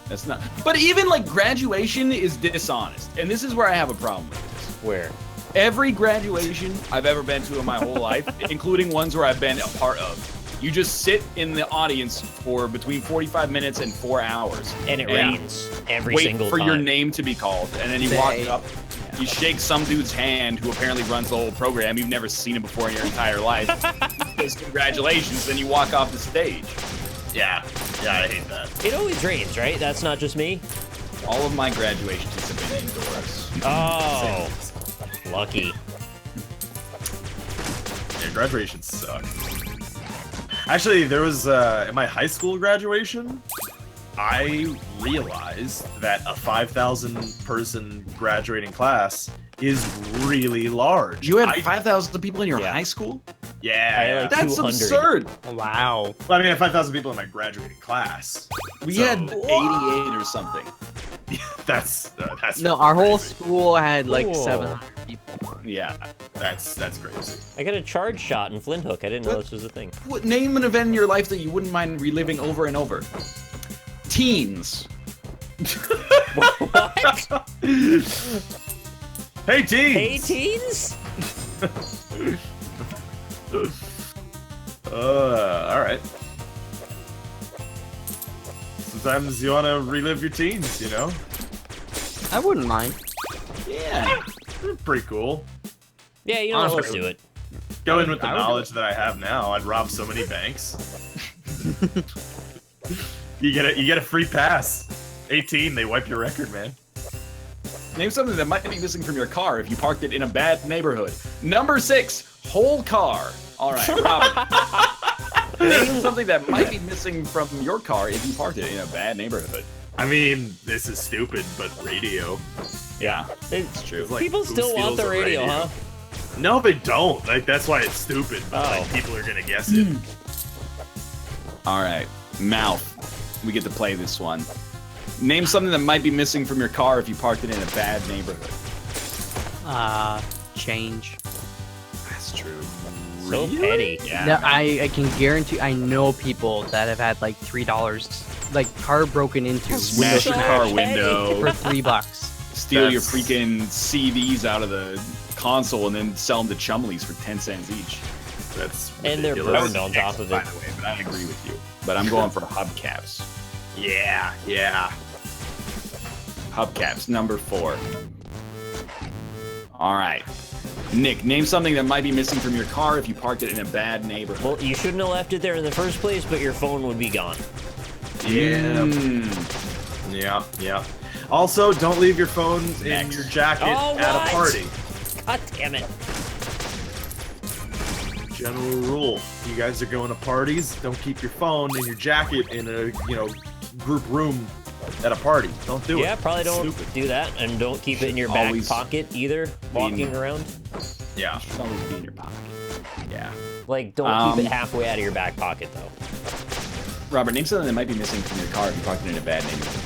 That's not. But even like graduation is dishonest, and this is where I have a problem with this. Where? Every graduation I've ever been to in my whole life, including ones where I've been a part of, you just sit in the audience for between 45 minutes and 4 hours. And it rains every wait single for time. your name to be called, and then you walk up, you shake some dude's hand who apparently runs the whole program. You've never seen him before in your entire life. Says congratulations, then you walk off the stage. Yeah. Yeah, I hate that. It always rains, right? That's not just me? All of my graduations have been indoors. Oh. Lucky. Yeah, graduation sucks. Actually, there was in my high school graduation, I realized that a 5,000 person graduating class is really large. You had 5,000 people in your high school? Yeah, like That's 200. absurd. Wow. Well, I mean, I had 5,000 people in my graduating class. We So- had 88 or something. That's No, our whole crazy. school had like Whoa. 700 people. Yeah. That's crazy. I got a charge shot in Flint Hook. I didn't know What? this was a thing. Name an event in your life that you wouldn't mind reliving over and over. Teens. What? Hey, teens! Hey, teens? All right. Sometimes you want to relive your teens, you know? I wouldn't mind. Yeah. Pretty cool. Yeah, you know what? Let's Honestly, do it. Go in with the I would do knowledge that I have now. I'd rob so many banks. You get a free pass. 18, they wipe your record, man. Name something that might be missing from your car if you parked it in a bad neighborhood. Number 6, whole car. All right, Robert. Name something that might be missing from your car if you parked it in a bad neighborhood. I mean, this is stupid, but radio. Yeah, it's true. Like, People who still want steals the a radio, huh? No, they don't. Like, that's why it's stupid. But, Oh. like, people are gonna guess it. All right, Mouth. We get to play this one. Name something that might be missing from your car if you parked it in a bad neighborhood. Change. That's true. So petty. Yeah. No, I can guarantee I know people that have had like $3, like car broken into, Smash your so car petty. window. for $3. Steal your That's- freaking CDs out of the console and then sell them to Chumleys for 10 cents each. That's And they're ridiculous. burned on top of By it. the way, but I agree with you. But I'm going for hubcaps. Yeah, yeah. Hubcaps, number 4. All right. Nick, name something that might be missing from your car if you parked it in a bad neighborhood. Well, you shouldn't have left it there in the first place, but your phone would be gone. Yeah. Yeah, yeah. Also, don't leave your phone in Next. your jacket Oh, at what? a party. God damn it. General rule. You guys are going to parties, don't keep your phone in your jacket in a, group room at a party. Don't do it. Yeah, probably don't Stupid. do that, and don't keep it in your back Always pocket either, walking around. Yeah. Should always be in your pocket. Yeah. Like, don't keep Um, it halfway out of your back pocket, though. Robert, name something that might be missing from your car if you parked it in a bad neighborhood.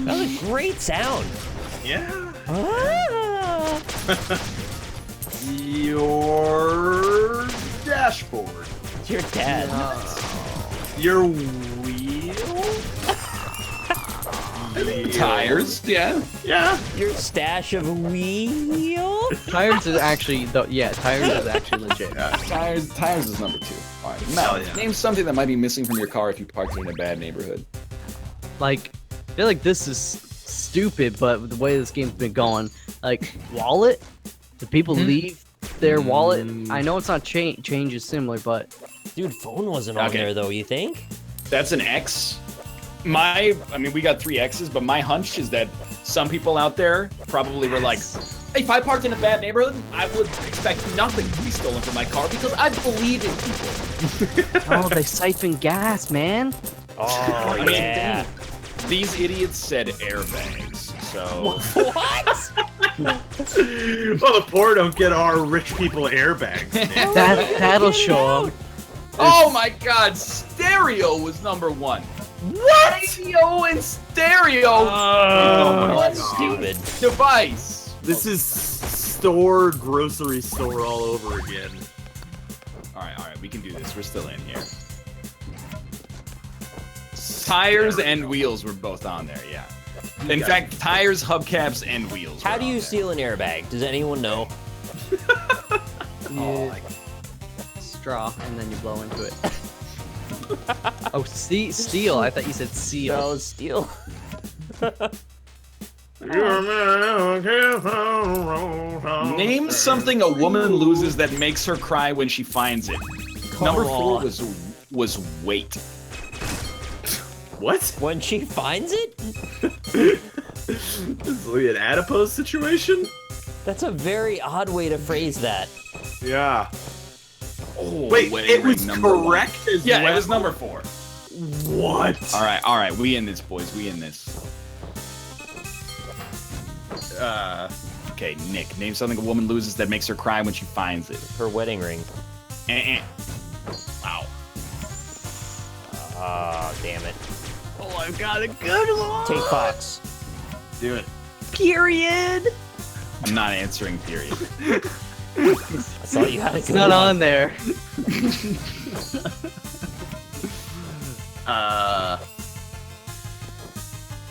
That was a great sound. Yeah. Ah. Your dashboard. It's your dad. Your wheel. Tires, yeah. Yeah. Your stash of wheel. Tires is actually, tires is actually legit. Tires is number 2. All right, Hell Mel, yeah. name something that might be missing from your car if you parked it in a bad neighborhood. Like, I feel like this is stupid, but the way this game's been going, like, wallet, do people leave their wallet. I know it's not change. Change is similar, but Dude, phone wasn't on there though. You think? That's an X. I mean, we got 3 X's, but my hunch is that some people out there probably were like, if I parked in a bad neighborhood, I would expect nothing to be stolen from my car because I believe in people. oh, they siphon gas, man. Oh, I mean, yeah. These idiots said airbags, so... What? Well, the poor don't get our rich people airbags. Man. That'll show them. Oh my god, stereo was number 1. What? Radio and stereo! Oh, what stupid device? This is grocery store all over again. Alright, we can do this. We're still in here. Tires and wheels were both on there, yeah. In fact, tires, hubcaps, and wheels. How do you steal an airbag? Does anyone know? Straw, and then you blow into it. Oh, steel. I thought you said seal. No, steel. Name something a woman loses that makes her cry when she finds it. Number 4 was weight. What? When she finds it? This is an adipose situation? That's a very odd way to phrase that. Yeah. Oh, wait, it was correct as well? Yeah, it was number 4. What? Alright, we in this, boys. We in this. Okay, Nick, name something a woman loses that makes her cry when she finds it. Her wedding ring. Wow. Oh, damn it. Oh, I've got a good one. Take Fox. Do it. Period. I'm not answering period. I thought you had It's not on there.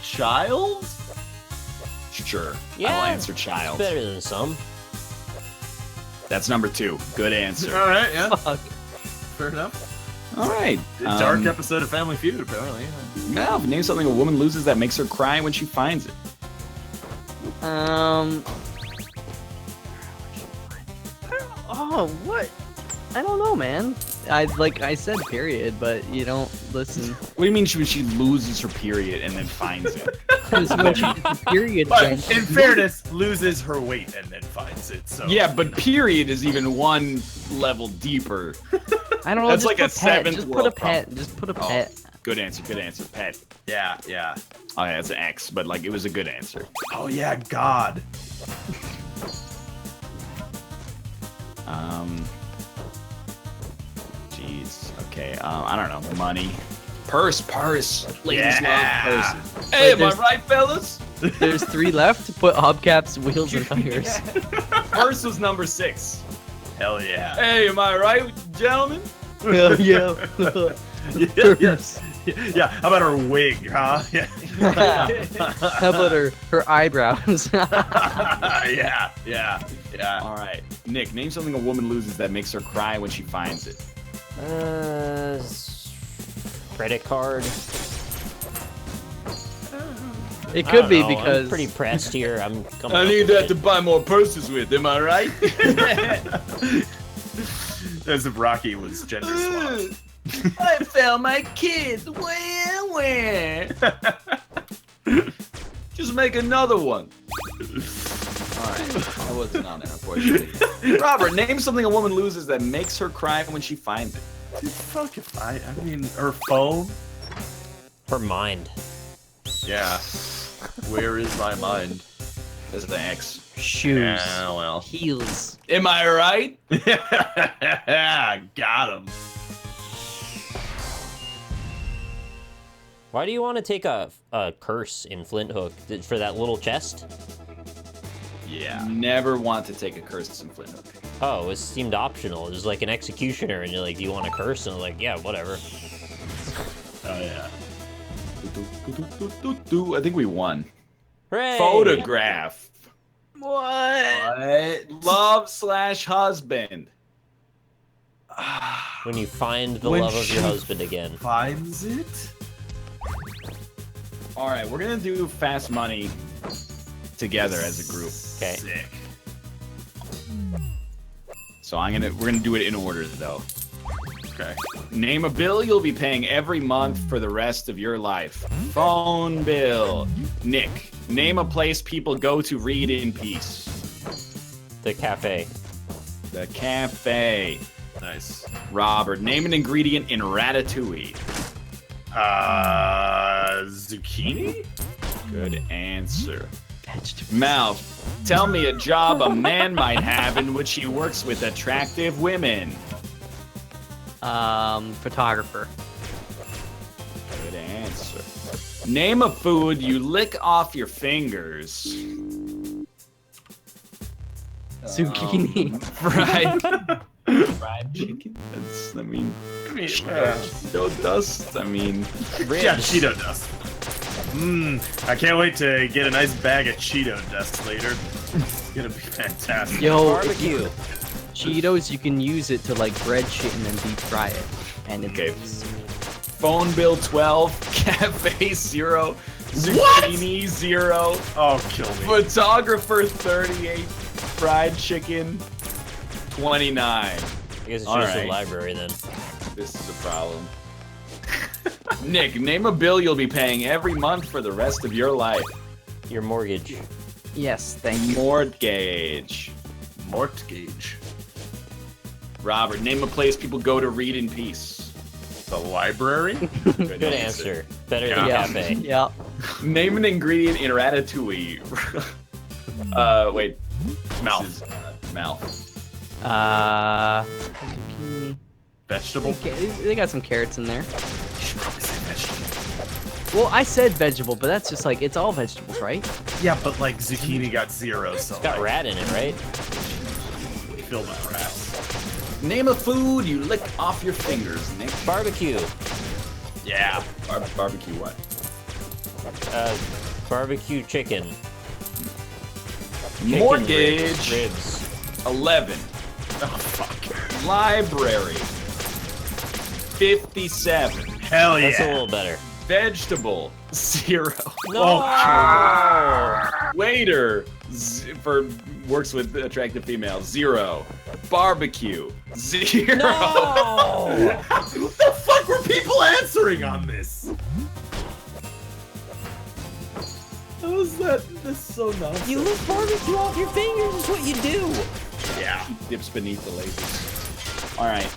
Child? Sure. Yeah, I'll answer child. Better than some. That's number 2. Good answer. All right, yeah. Fuck. Fair enough. All right. Dark episode of Family Feud, apparently. No, name something a woman loses that makes her cry when she finds it. Oh, what? I don't know, man. I said period, but you don't listen. What do you mean she loses her period and then finds it? Period. But in fairness, loses her weight and then finds it. So Yeah, but period is even one level deeper. I don't know. That's just like a put pet. 7th Just put a world pet. problem. Just put a pet. Good answer. Pet. yeah. Oh yeah, that's an X, but like it was a good answer. Oh yeah, God. Jeez. Okay. I don't know. Money. Purse. Ladies Yeah. love purses. Hey, am I right, fellas? There's 3 left. Put hubcaps, wheels, and tires. Purse was number 6. Hell yeah. Hey, am I right, gentlemen? Yeah. Yeah. How about her wig, huh? Yeah. How about her eyebrows? Yeah. All right. Nick, name something a woman loses that makes her cry when she finds it. Credit card. It could be I'm because pretty pressed here. I'm coming. I need that to buy more purses with. Am I right? As if Rocky was gender swapped. I found my kids. Where? Just make another one. Alright, I wasn't on there, unfortunately. Robert, name something a woman loses that makes her cry when she finds it. Dude, fuck if I mean, her phone? Her mind. Yeah. Where is my mind? This is the X. shoes, Yeah, well. heels. Am I right? Yeah, got him. Why do you want to take a curse in Flint Hook for that little chest? Yeah. Never want to take a curse in Flint Hook. Oh, it seemed optional. It was like an executioner, and you're like, do you want a curse? And I'm like, yeah, whatever. Oh, yeah. I think we won. Hooray! Photograph. What? Love/husband. When you find the When love of your she husband again. Finds it? All right, we're going to do Fast Money together as a group. Okay. Sick. So we're gonna do it in order though. Okay. Name a bill you'll be paying every month for the rest of your life. Phone bill. Nick, name a place people go to read in peace. The cafe. The cafe. Nice. Robert, name an ingredient in ratatouille. Zucchini? Good answer. Mouth, tell me a job a man might have in which he works with attractive women. Photographer. Good answer. Name a food you lick off your fingers. Zucchini. Fried chicken. Cheeto dust. I mean, Ribs. Yeah, Cheeto dust. I can't wait to get a nice bag of Cheeto dust later. It's gonna be fantastic. Yo, Barbecue. Cheetos, you can use it to like bread shit and then deep fry it. And it's okay. Phone bill 12, cafe 0, zucchini 0. Oh, kill me. Photographer 38, fried chicken 29. I guess it's All just right. a library then. This is a problem. Nick, name a bill you'll be paying every month for the rest of your life. Your mortgage. Yes, thank you. Mortgage. Mortgage. Robert, name a place people go to read in peace. The library? Good answer. Better than Yeah. cafe. Yeah. Name an ingredient in ratatouille. Wait. Mouth. Mouth. Zucchini. Vegetable? They got some carrots in there. You should probably say vegetable. Well, I said vegetable, but that's just like, it's all vegetables, right? Yeah, but like zucchini got 0, so It's got like, rat in it, right? filled with rats. Name a food you lick off your fingers, Nick. Barbecue. Yeah. Barbecue what? Barbecue chicken. Mortgage. Ribs. 11. Oh, fuck. Library. 57. Hell yeah. That's a little better. Vegetable. 0. No! Waiter. Works with attractive females. 0. Barbecue. 0. No! What the fuck were people answering on this? How is that? That's so nonsense. You lick barbecue off your fingers is what you do. Yeah. Dips beneath the lasers. All right.